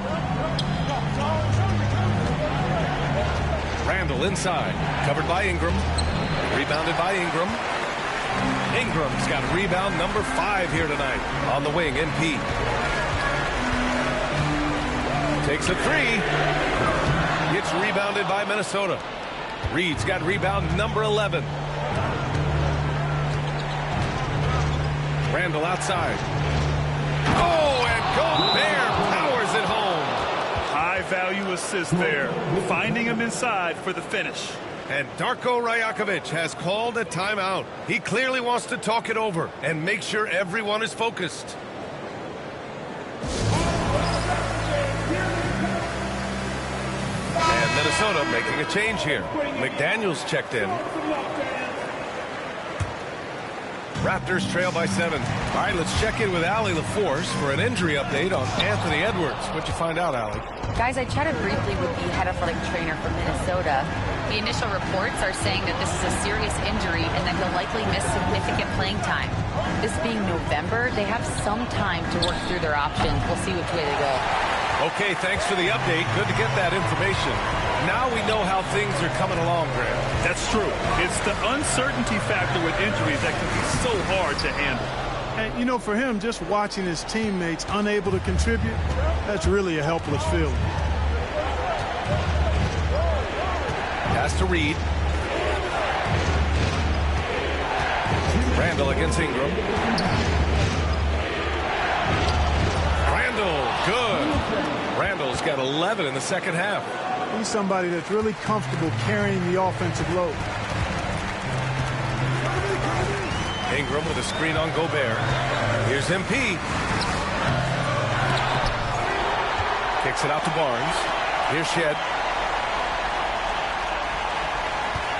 Randall inside. Covered by Ingram. Rebounded by Ingram. Ingram's got rebound number 5 here tonight. On the wing, MP. Takes a 3. Gets rebounded by Minnesota. Reed's got rebound number 11. Randall outside. Oh, and Gobert powers it home. High-value assist there. Finding him inside for the finish. And Darko Rajakovic has called a timeout. He clearly wants to talk it over and make sure everyone is focused. And Minnesota making a change here. McDaniels checked in. Raptors trail by 7. All right, let's check in with Allie LaForce for an injury update on Anthony Edwards. What'd you find out, Allie? Guys, I chatted briefly with the head athletic trainer for Minnesota. The initial reports are saying that this is a serious injury and that he'll likely miss significant playing time. This being November, they have some time to work through their options. We'll see which way they go. Okay, thanks for the update. Good to get that information. Now we know how things are coming along, Grant. That's true. It's the uncertainty factor with injuries that can be so hard to handle. And, you know, for him, just watching his teammates unable to contribute, that's really a helpless feeling. Pass to Reed. Randall against Ingram. Randall, good. Randall's got 11 in the second half. He's somebody that's really comfortable carrying the offensive load. Ingram with a screen on Gobert. Here's MP. Kicks it out to Barnes. Here's Shed.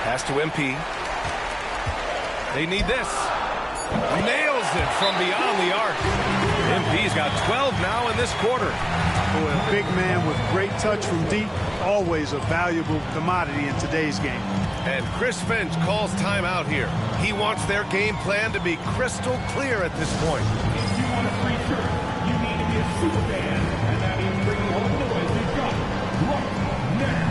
Pass to MP. They need this. Nails it from beyond the arc. MP's got 12 now in this quarter. Boy, a big man with great touch from deep, always a valuable commodity in today's game. And Chris Finch calls timeout here. He wants their game plan to be crystal clear at this point. If you want a free shirt, you need to be a super fan, and that means bringing all the boys you've got right now.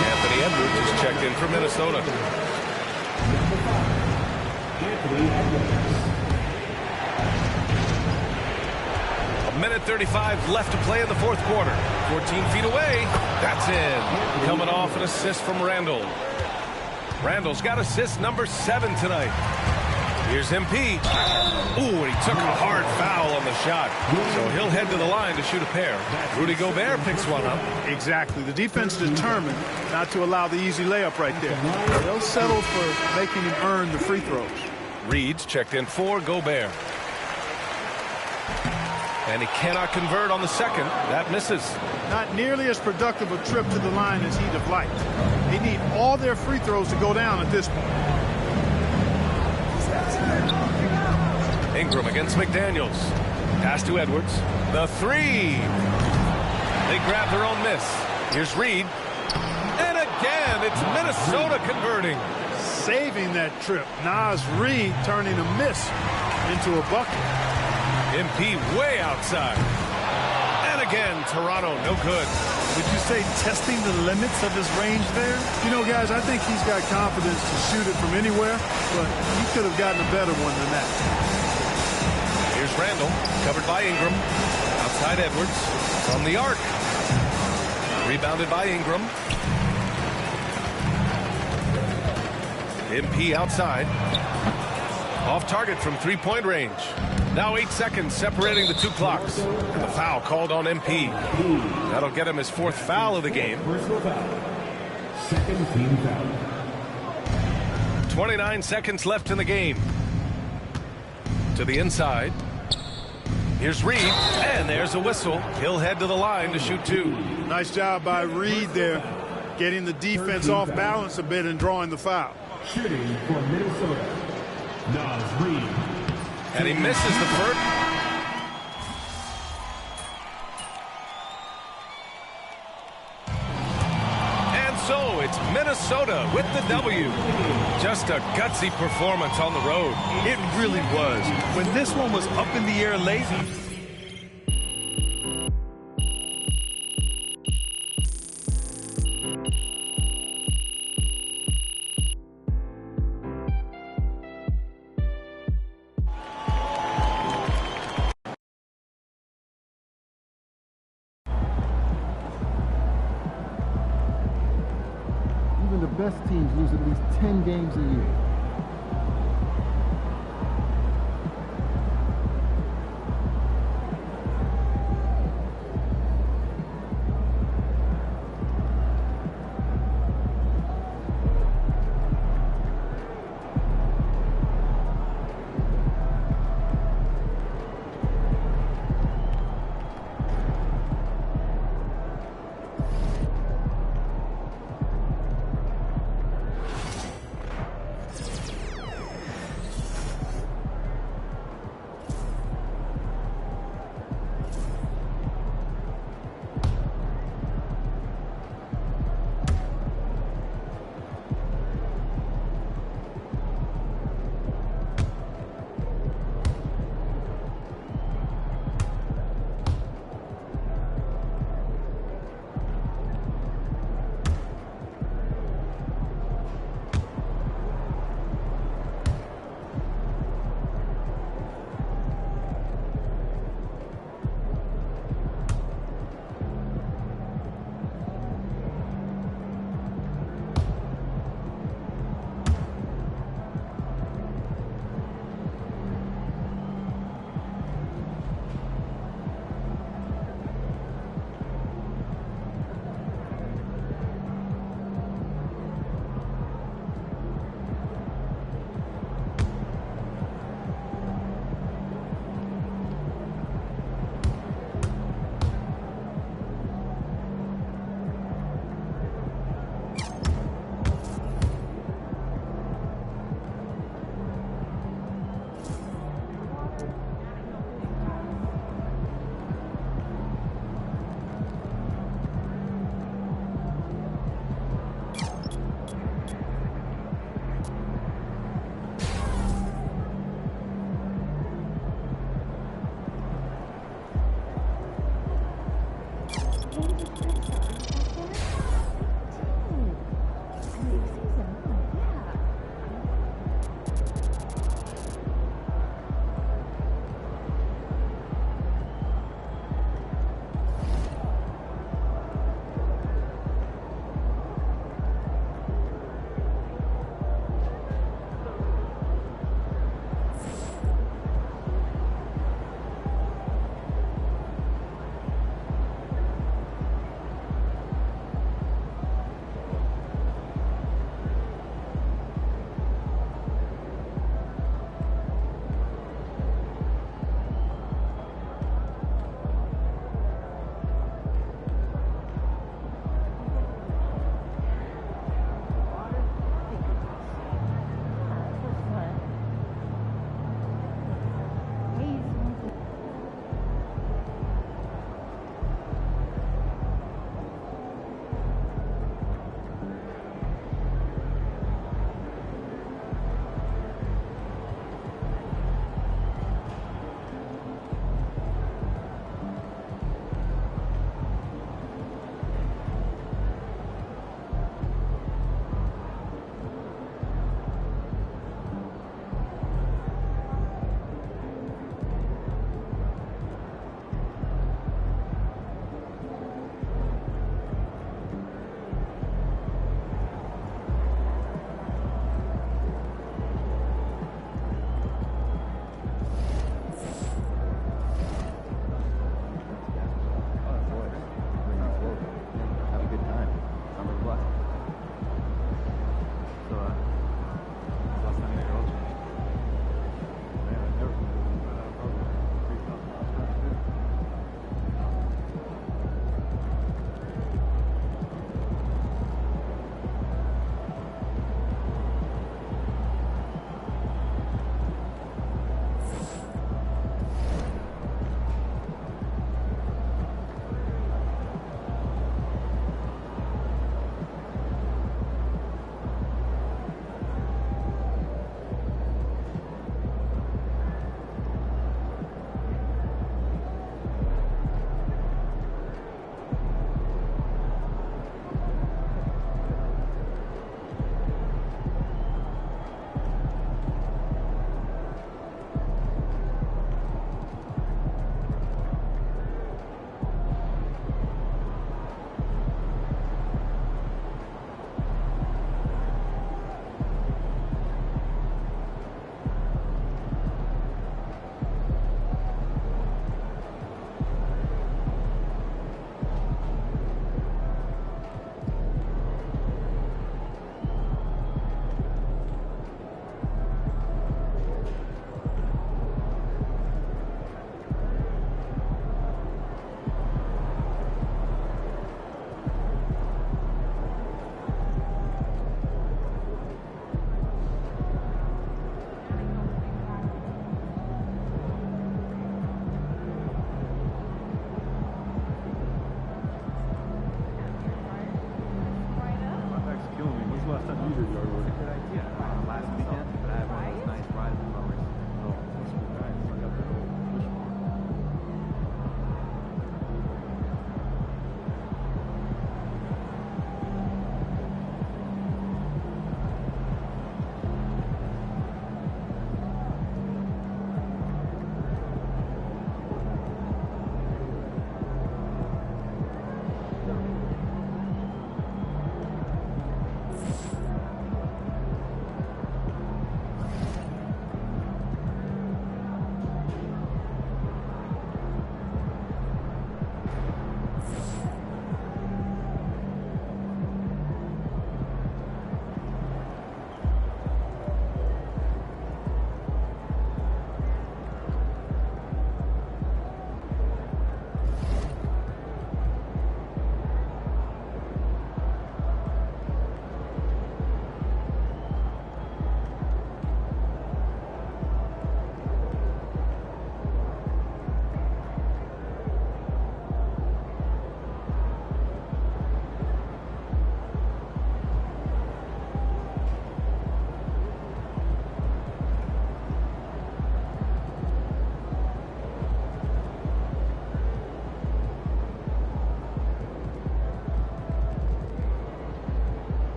Anthony Edwards is checked in for Minnesota. A minute 35 left to play in the fourth quarter. 14 feet away. That's in. Coming off an assist from Randall. Randall's got assist number 7 tonight. Here's MP. Ooh, and he took a hard foul on the shot. So he'll head to the line to shoot a pair. Rudy Gobert picks one up. Exactly. The defense determined not to allow the easy layup right there. They'll settle for making him earn the free throws. Reed's checked in for Gobert. And he cannot convert on the second. That misses. Not nearly as productive a trip to the line as he'd have liked. They need all their free throws to go down at this point. Ingram against McDaniels. Pass to Edwards. The 3. They grab their own miss. Here's Reed. And again, it's Minnesota converting. Saving that trip. Naz Reid turning a miss into a bucket. MP way outside. And again, Toronto no good. Would you say testing the limits of his range there? You know, guys, I think he's got confidence to shoot it from anywhere, but he could have gotten a better one than that. Here's Randall, covered by Ingram. Outside Edwards, from the arc. Rebounded by Ingram. MP outside. Off target from three-point range. Now 8 seconds separating the two clocks. And the foul called on MP. That'll get him his 4th foul of the game. Personal foul. Second team foul. 29 seconds left in the game. To the inside. Here's Reed, and there's a whistle. He'll head to the line to shoot 2. Nice job by Reed there, getting the defense off balance a bit and drawing the foul. Shooting for Minnesota, Naz Reed. And he misses the first. And so it's Minnesota with the W. Just a gutsy performance on the road. It really was. When this one was up in the air late, Even the best teams lose at least 10 games a year. 100-yard run. Good idea. Last weekend, but I have one of those nice riding mowers. Oh, that's nice. I got the push mower.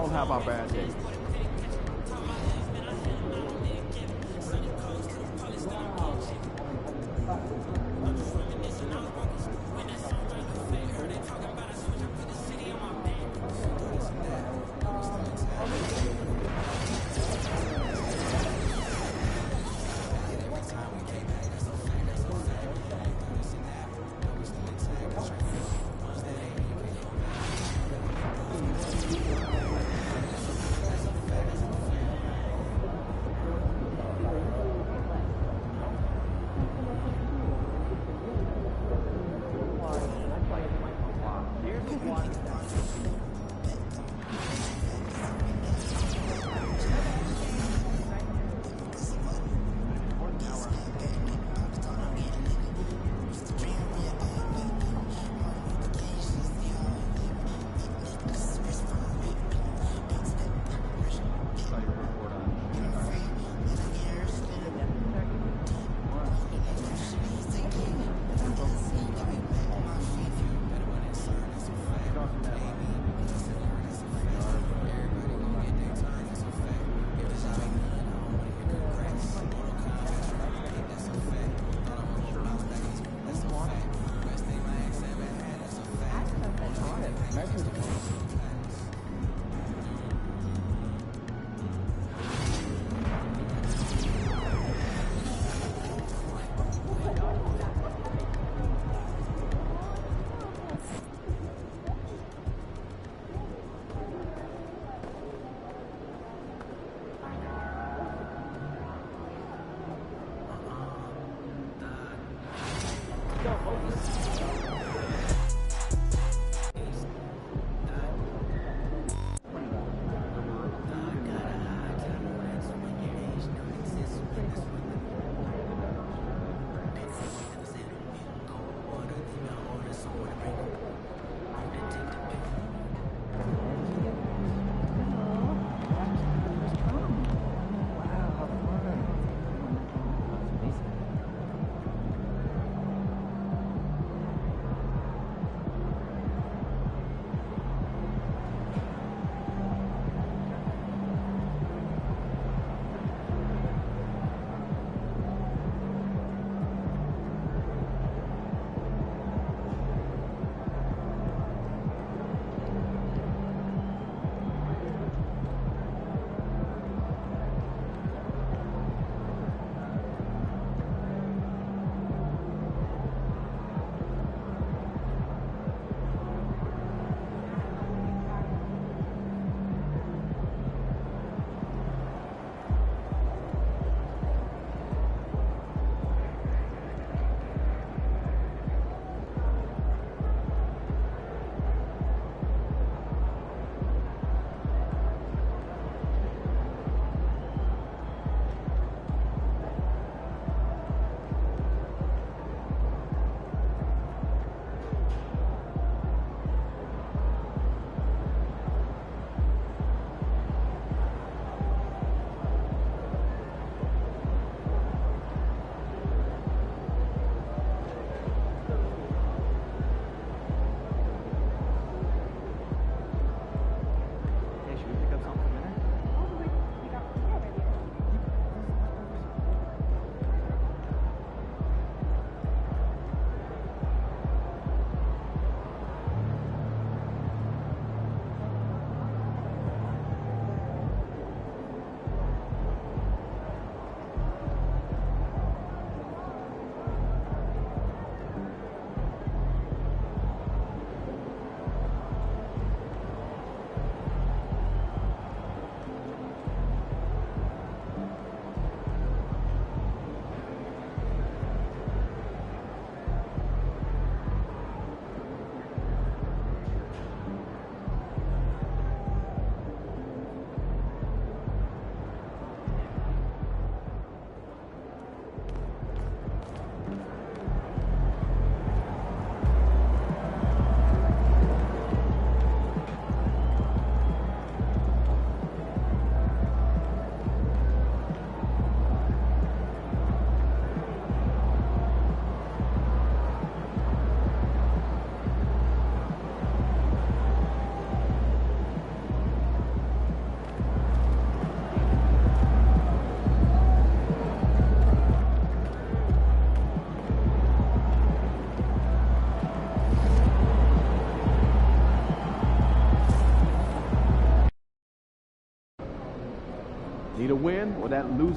don't have our bad days.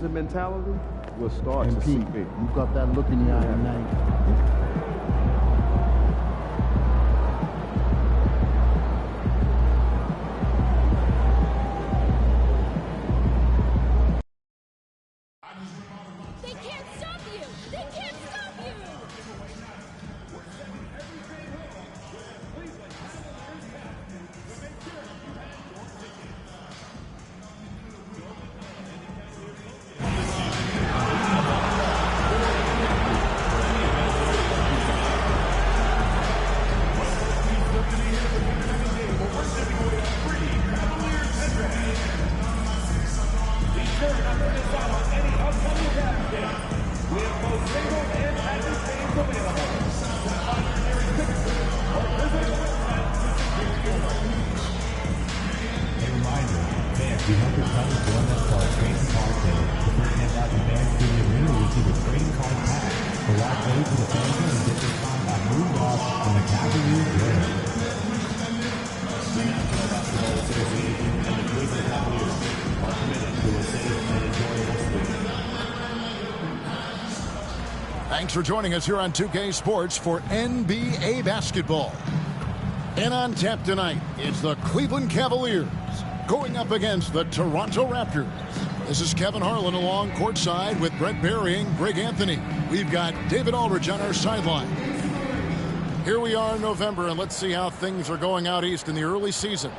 losing mentality will start to MP, seep in. you got that look in your eye tonight. Thanks for joining us here on 2K Sports for NBA basketball. And on tap tonight, it's the Cleveland Cavaliers going up against the Toronto Raptors. This is Kevin Harlan along courtside with Brett Berry and Greg Anthony. We've got David Aldridge on our sideline. Here we are in November, and let's see how things are going out east in the early season.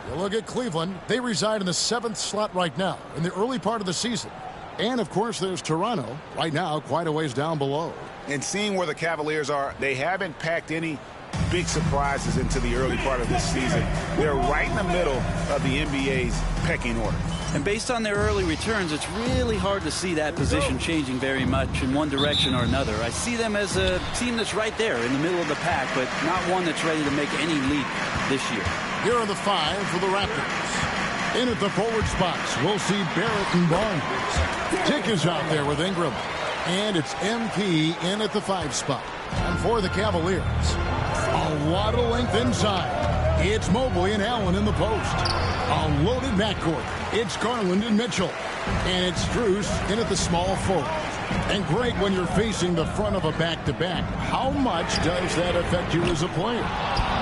You look at Cleveland. They reside in the 7th slot right now in the early part of the season. And, of course, there's Toronto right now quite a ways down below. And seeing where the Cavaliers are, they haven't packed any big surprises into the early part of this season. They're right in the middle of the NBA's pecking order. And based on their early returns, it's really hard to see that position changing very much in one direction or another. I see them as a team that's right there in the middle of the pack, but not one that's ready to make any leap this year. Here are the 5 for the Raptors. In at the forward spots, we'll see Barrett and Barnes. Dick is out there with Ingram. And it's MP in at the 5 spot. And for the Cavaliers, a lot of length inside. It's Mobley and Allen in the post. A loaded backcourt. It's Garland and Mitchell. And it's Strus in at the small forward. And Greg, when you're facing the front of a back-to-back, how much does that affect you as a player?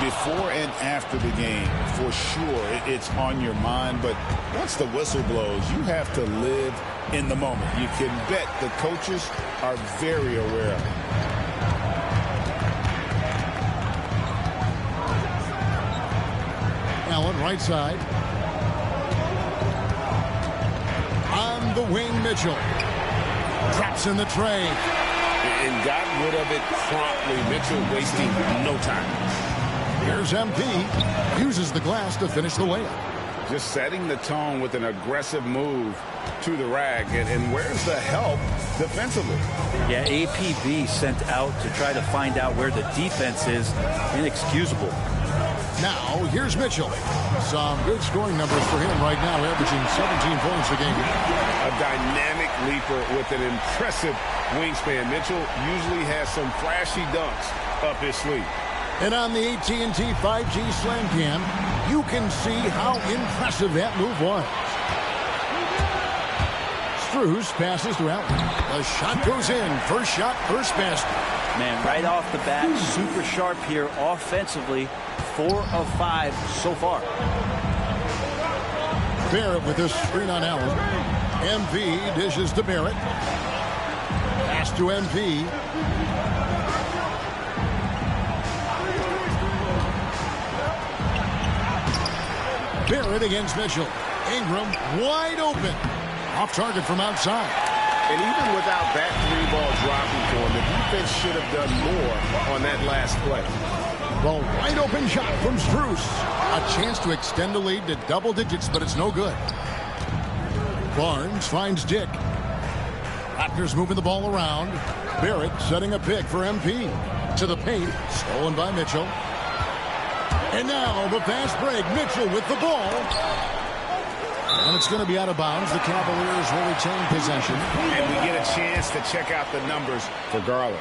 Before and after the game, for sure, it's on your mind. But once the whistle blows, you have to live in the moment. You can bet the coaches are very aware of it. Allen, right side. On the wing, Mitchell. Drops in the tray. And got rid of it promptly. Mitchell wasting no time. Here's MP. Uses the glass to finish the layup. Just setting the tone with an aggressive move to the rack. And where's the help defensively? Yeah, APB sent out to try to find out where the defense is. Inexcusable. Now, here's Mitchell. Some good scoring numbers for him right now, averaging 17 points a game. A dynamic leaper with an impressive wingspan. Mitchell usually has some flashy dunks up his sleeve. And on the AT&T 5G Slam Cam, you can see how impressive that move was. Strus passes to Allen. The shot goes in. First shot, first basket. Man, right off the bat, super sharp here offensively. 4 of 5 so far. Barrett with this screen on Allen. MP dishes to Barrett. Pass to MP. Barrett against Mitchell. Ingram wide open. Off target from outside. And even without that 3-ball dropping for him, the defense should have done more on that last play. The wide open shot from Strus. A chance to extend the lead to double digits, but it's no good. Barnes finds Dick. Raptors moving the ball around. Barrett setting a pick for MP. To the paint. Stolen by Mitchell. And now the fast break. Mitchell with the ball. And it's going to be out of bounds. The Cavaliers will retain possession. And we get a chance to check out the numbers for Garland.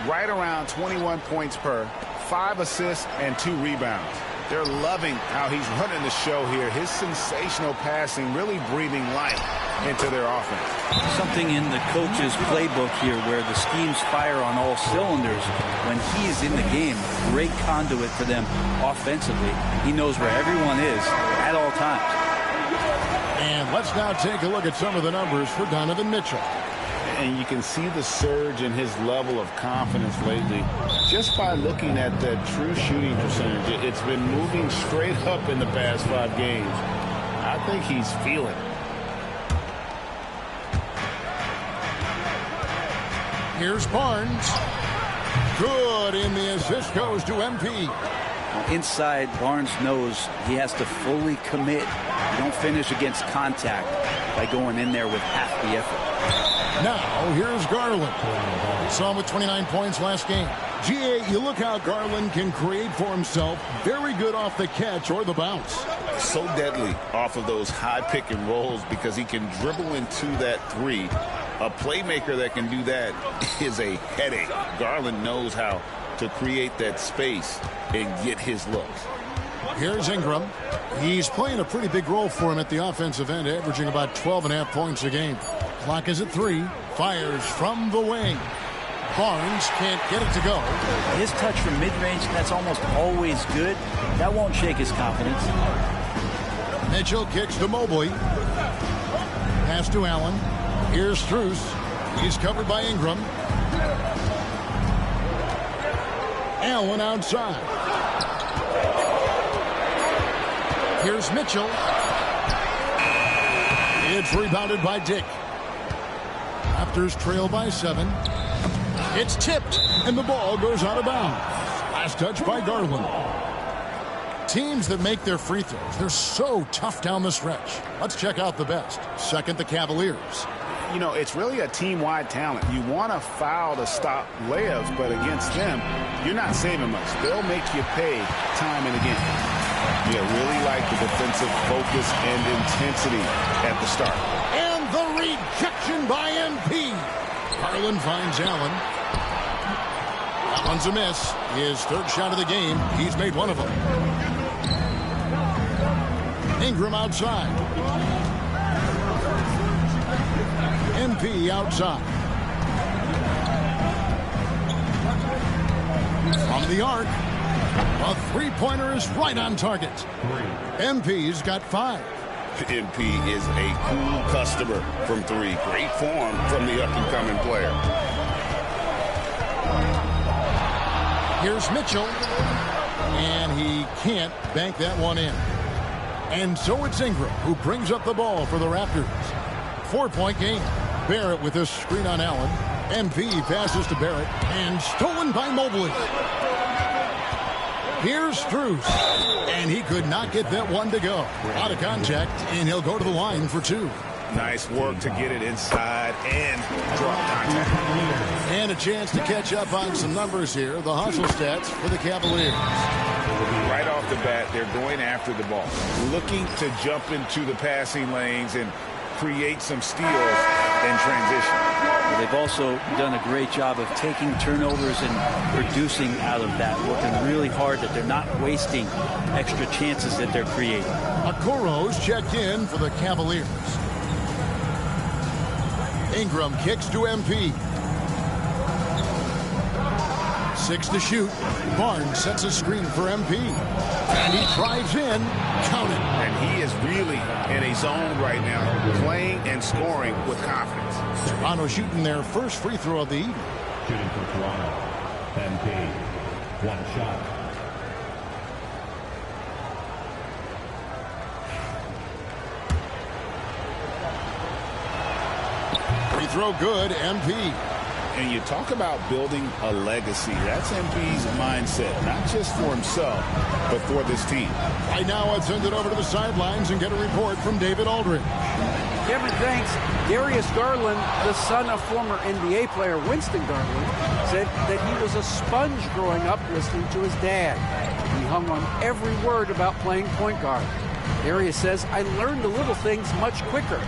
Right around 21 points per, 5 assists, and 2 rebounds. They're loving how he's running the show here. His sensational passing really breathing life into their offense. Something in the coach's playbook here where the schemes fire on all cylinders. When he's in the game, great conduit for them offensively. He knows where everyone is at all times. And let's now take a look at some of the numbers for Donovan Mitchell. And you can see the surge in his level of confidence lately just by looking at the true shooting percentage. It's been moving straight up in the past 5 games. I think he's feeling it. Here's Barnes. Good, and the assist goes to MP. Inside, Barnes knows he has to fully commit. You don't finish against contact by going in there with half the effort. Now, here's Garland. Saw him with 29 points last game. GA, you look how Garland can create for himself. Very good off the catch or the bounce. So deadly off of those high pick and rolls because he can dribble into that 3. A playmaker that can do that is a headache. Garland knows how to create that space and get his looks. Here's Ingram. He's playing a pretty big role for him at the offensive end, averaging about 12.5 points a game. Clock is at 3. Fires from the wing. Barnes can't get it to go. His touch from mid-range, that's almost always good. That won't shake his confidence. Mitchell kicks to Mobley. Pass to Allen. Here's Strus. He's covered by Ingram. Allen outside. Here's Mitchell. It's rebounded by Dick. Raptors trail by 7. It's tipped, and the ball goes out of bounds. Last touch by Garland. Teams that make their free throws, they're so tough down the stretch. Let's check out the best. Second, the Cavaliers. You know, it's really a team-wide talent. You want to foul to stop layups, but against them, you're not saving much. They'll make you pay time and again. You really like the defensive focus and intensity at the start. And the rejection by MP. Garland finds Allen. That one's a miss. His 3rd shot of the game. He's made one of them. Ingram outside. MP outside. From the arc. A 3-pointer is right on target. MP's got 5. MP is a cool customer from 3. Great form from the up-and-coming player. Here's Mitchell. And he can't bank that one in. And so it's Ingram who brings up the ball for the Raptors. 4-point game. Barrett with this screen on Allen. MP passes to Barrett. And stolen by Mobley. Here's Strus. And he could not get that one to go. Out of contact, and he'll go to the line for 2. Nice work to get it inside and drop contact. And a chance to catch up on some numbers here. The hustle stats for the Cavaliers. Right off the bat, they're going after the ball. Looking to jump into the passing lanes and create some steals in transition. They've also done a great job of taking turnovers and producing out of that, working really hard that they're not wasting extra chances that they're creating. Okoro's checked in for the Cavaliers. Ingram kicks to MP. 6 to shoot. Barnes sets a screen for MP. And he drives in. Count it. And he is really in a zone right now, playing and scoring with confidence. Toronto shooting their first free throw of the evening. Shooting for Toronto. MP. 1 shot. Free throw good, MP. And you talk about building a legacy. That's MP's mindset, not just for himself, but for this team. Right now, let's send it over to the sidelines and get a report from David Aldridge. Kevin, thanks. Darius Garland, the son of former NBA player Winston Garland, said that he was a sponge growing up listening to his dad. He hung on every word about playing point guard. Darius says, I learned the little things much quicker.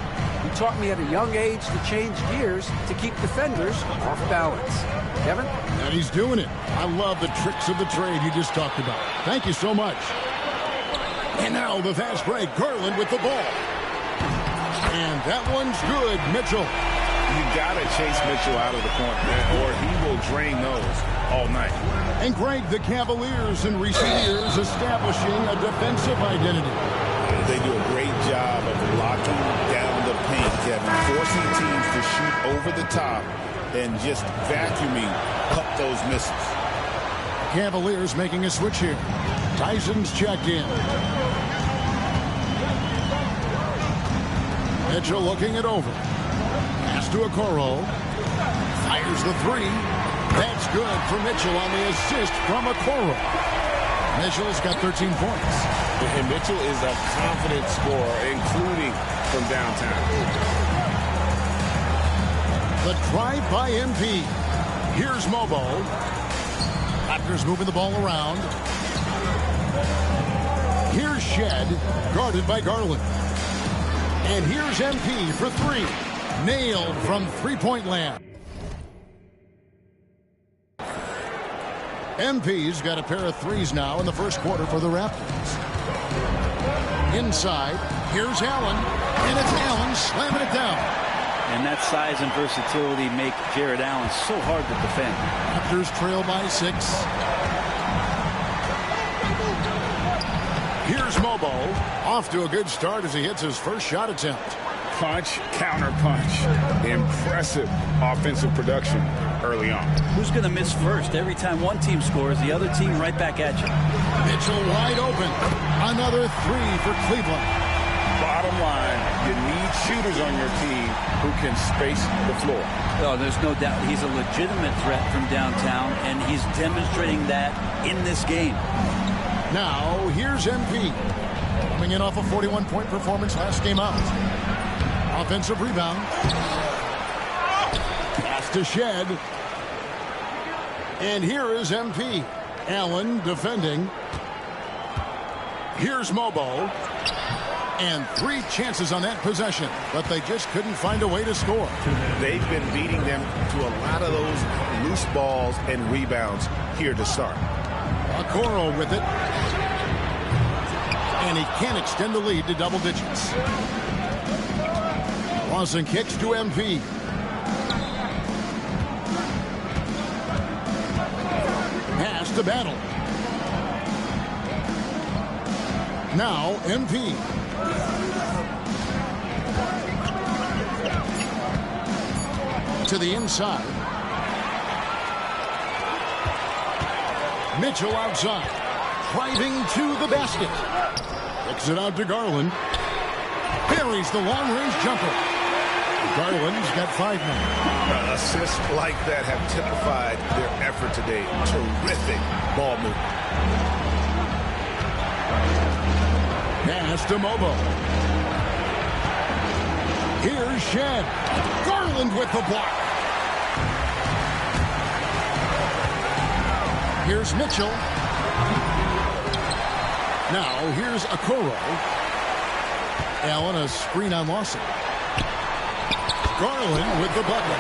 He taught me at a young age to change gears to keep defenders off balance. Kevin? And he's doing it. I love the tricks of the trade you just talked about. Thank you so much. And now the fast break. Garland with the ball. And that one's good, Mitchell. You got to chase Mitchell out of the corner, or he will drain those all night. And Greg, the Cavaliers in recent years establishing a defensive identity. They do a great job of locking down the paint, Kevin, forcing teams to shoot over the top and just vacuuming up those misses. Cavaliers making a switch here. Tyson's checked in. Mitchell looking it over. Pass to Okoro. Fires the three. That's good for Mitchell on the assist from Okoro. Mitchell's got 13 points. And Mitchell is a confident scorer, including from downtown. The drive by MP. Here's Mobo. Raptors moving the ball around. Here's Shed, guarded by Garland. And here's MP for three. Nailed from three-point land. MP's got a pair of threes now in the first quarter for the Raptors. Inside, here's Allen. And it's Allen slamming it down. And that size and versatility make Jared Allen so hard to defend. Raptors trail by 6. Here's Mobo. Off to a good start as he hits his first shot attempt. Punch, counter punch. Impressive offensive production early on. Who's going to miss first? Every time one team scores, the other team right back at you. Mitchell wide open. Another three for Cleveland. Bottom line, you need shooters on your team who can space the floor. Oh, there's no doubt he's a legitimate threat from downtown, and he's demonstrating that in this game. Now, here's MP. Coming in off a 41-point performance last game out. Offensive rebound. Pass to Shed. And here is MP. Allen defending. Here's Mobo. And 3 chances on that possession, but they just couldn't find a way to score. They've been beating them to a lot of those loose balls and rebounds here to start. Okoro with it. And he can't extend the lead to double digits. Lawson kicks to MP. Pass to Battle. Now MP. To the inside. Mitchell outside. Driving to the basket. Kicks it out to Garland. Buries the long-range jumper. Garland's got 5 now. Assists like that have typified their effort today. Terrific ball movement. Pass to Mobo. Here's Shed. Garland with the block. Here's Mitchell. Now here's Okoro. Allen a screen on Lawson. Garland with the butler.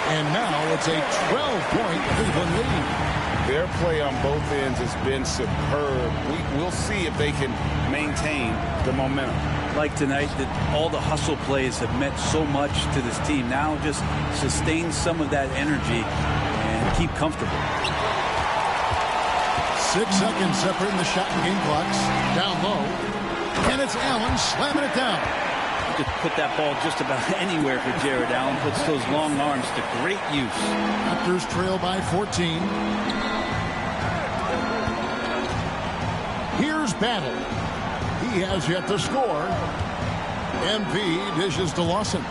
And now it's a 12-point Cleveland lead. Their play on both ends has been superb. We'll see if they can maintain the momentum. Like tonight, that all the hustle plays have meant so much to this team. Now just sustain some of that energy and keep comfortable. 6 seconds separating the shot and game clocks. Down low. And it's Allen slamming it down. You could put that ball just about anywhere for Jared Allen. Puts those long arms to great use. Raptors trail by 14. Here's Battle. He has yet to score. MP dishes to Lawson.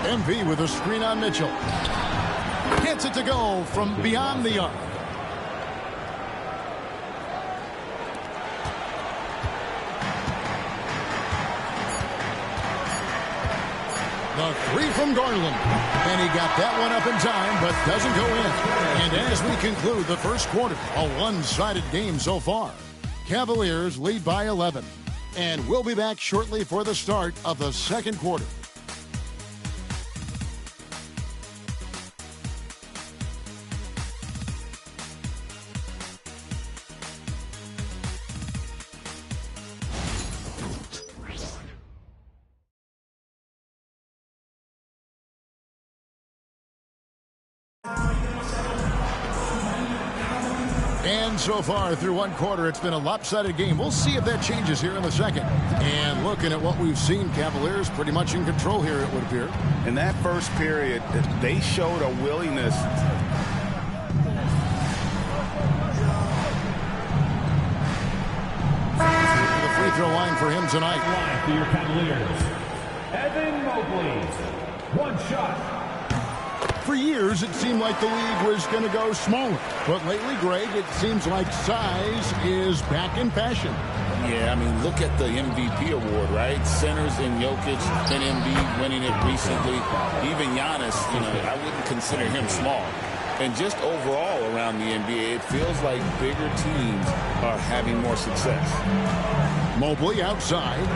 MP with a screen on Mitchell. Gets it to go from beyond the arc. The three from Garland. And he got that one up in time, but doesn't go in. And as we conclude the first quarter, a one-sided game so far. Cavaliers lead by 11. And we'll be back shortly for the start of the second quarter. And so far through one quarter, it's been a lopsided game. We'll see if that changes here in the second. And looking at what we've seen, Cavaliers pretty much in control here, it would appear. In that first period, they showed a willingness. The free throw line for him tonight. Line for your Cavaliers, Evan Mobley. One shot. For years, it seemed like the league was going to go smaller. But lately, Greg, it seems like size is back in fashion. Yeah, I mean, look at the MVP award, right? Centers in Jokic and Embiid winning it recently. Even Giannis, I wouldn't consider him small. And just overall around the NBA, it feels like bigger teams are having more success. Mobley outside.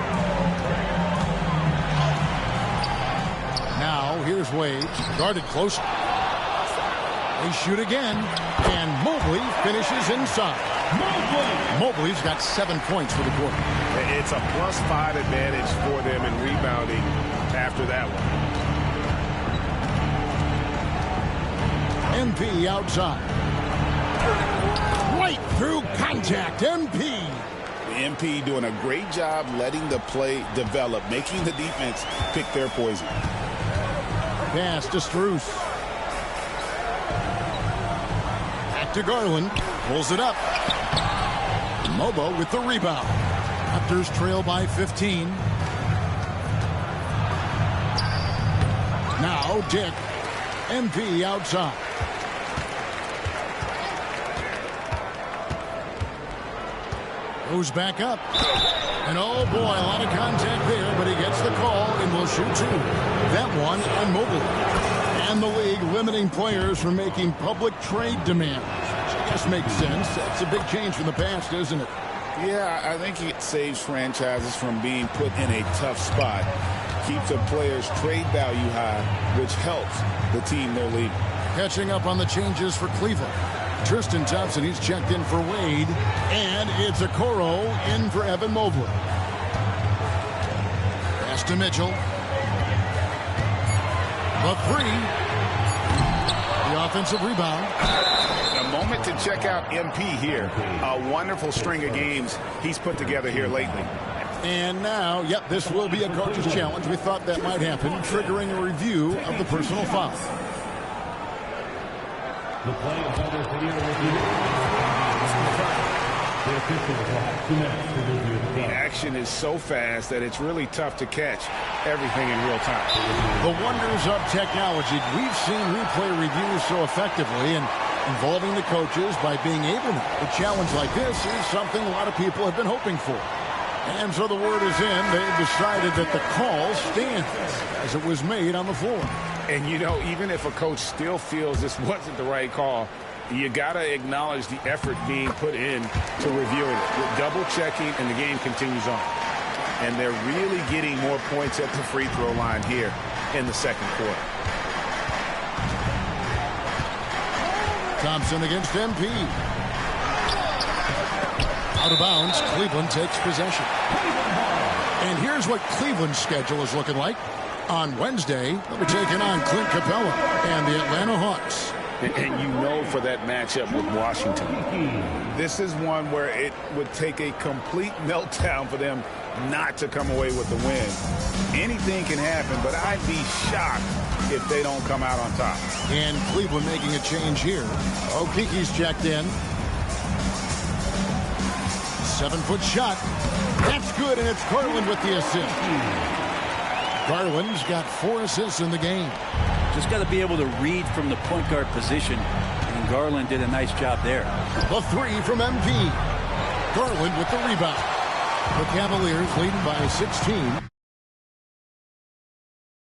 Now, here's Wade, guarded close. They shoot again, and Mobley finishes inside. Mobley's got 7 points for the quarter. It's a +5 advantage for them in rebounding after that one. MP outside. Right through contact, MP. The MP doing a great job letting the play develop, making the defense pick their poison. Pass to Strus. Back to Garland. Pulls it up. Mobo with the rebound. Raptors trail by 15. Now Dick. MP outside. Goes back up. And oh boy, a lot of contact there, but he gets the call and will shoot two. That one on Mobley. And the league limiting players from making public trade demands. Which I guess makes sense. That's a big change from the past, isn't it? Yeah, I think it saves franchises from being put in a tough spot. Keeps a player's trade value high, which helps the team they're leading. Catching up on the changes for Cleveland. Tristan Thompson, he's checked in for Wade. And it's Okoro in for Evan Mobley. Pass to Mitchell. The three. The offensive rebound. A moment to check out MP here. A wonderful string of games he's put together here lately. And now, yep, this will be a coach's challenge. We thought that might happen, triggering a review of the personal foul. The play is over for your review. The officials will have 2 minutes to review the play. The action is so fast that it's really tough to catch everything in real time. The wonders of technology. We've seen replay reviews so effectively, and involving the coaches by being able to. A challenge like this is something a lot of people have been hoping for. And so the word is in. They've decided that the call stands as it was made on the floor. And, even if a coach still feels this wasn't the right call, you got to acknowledge the effort being put in to reviewing it. With double-checking, and the game continues on. And they're really getting more points at the free throw line here in the second quarter. Thompson against MP. Out of bounds, Cleveland takes possession. And here's what Cleveland's schedule is looking like. On Wednesday, they'll be taking on Clint Capella and the Atlanta Hawks. And for that matchup with Washington, this is one where it would take a complete meltdown for them not to come away with the win. Anything can happen, but I'd be shocked if they don't come out on top. And Cleveland making a change here. Okiki's checked in. 7-foot shot. That's good, and it's Garland with the assist. Garland's got 4 assists in the game. Just got to be able to read from the point guard position, and Garland did a nice job there. The 3 from MP. Garland with the rebound. The Cavaliers leading by 16.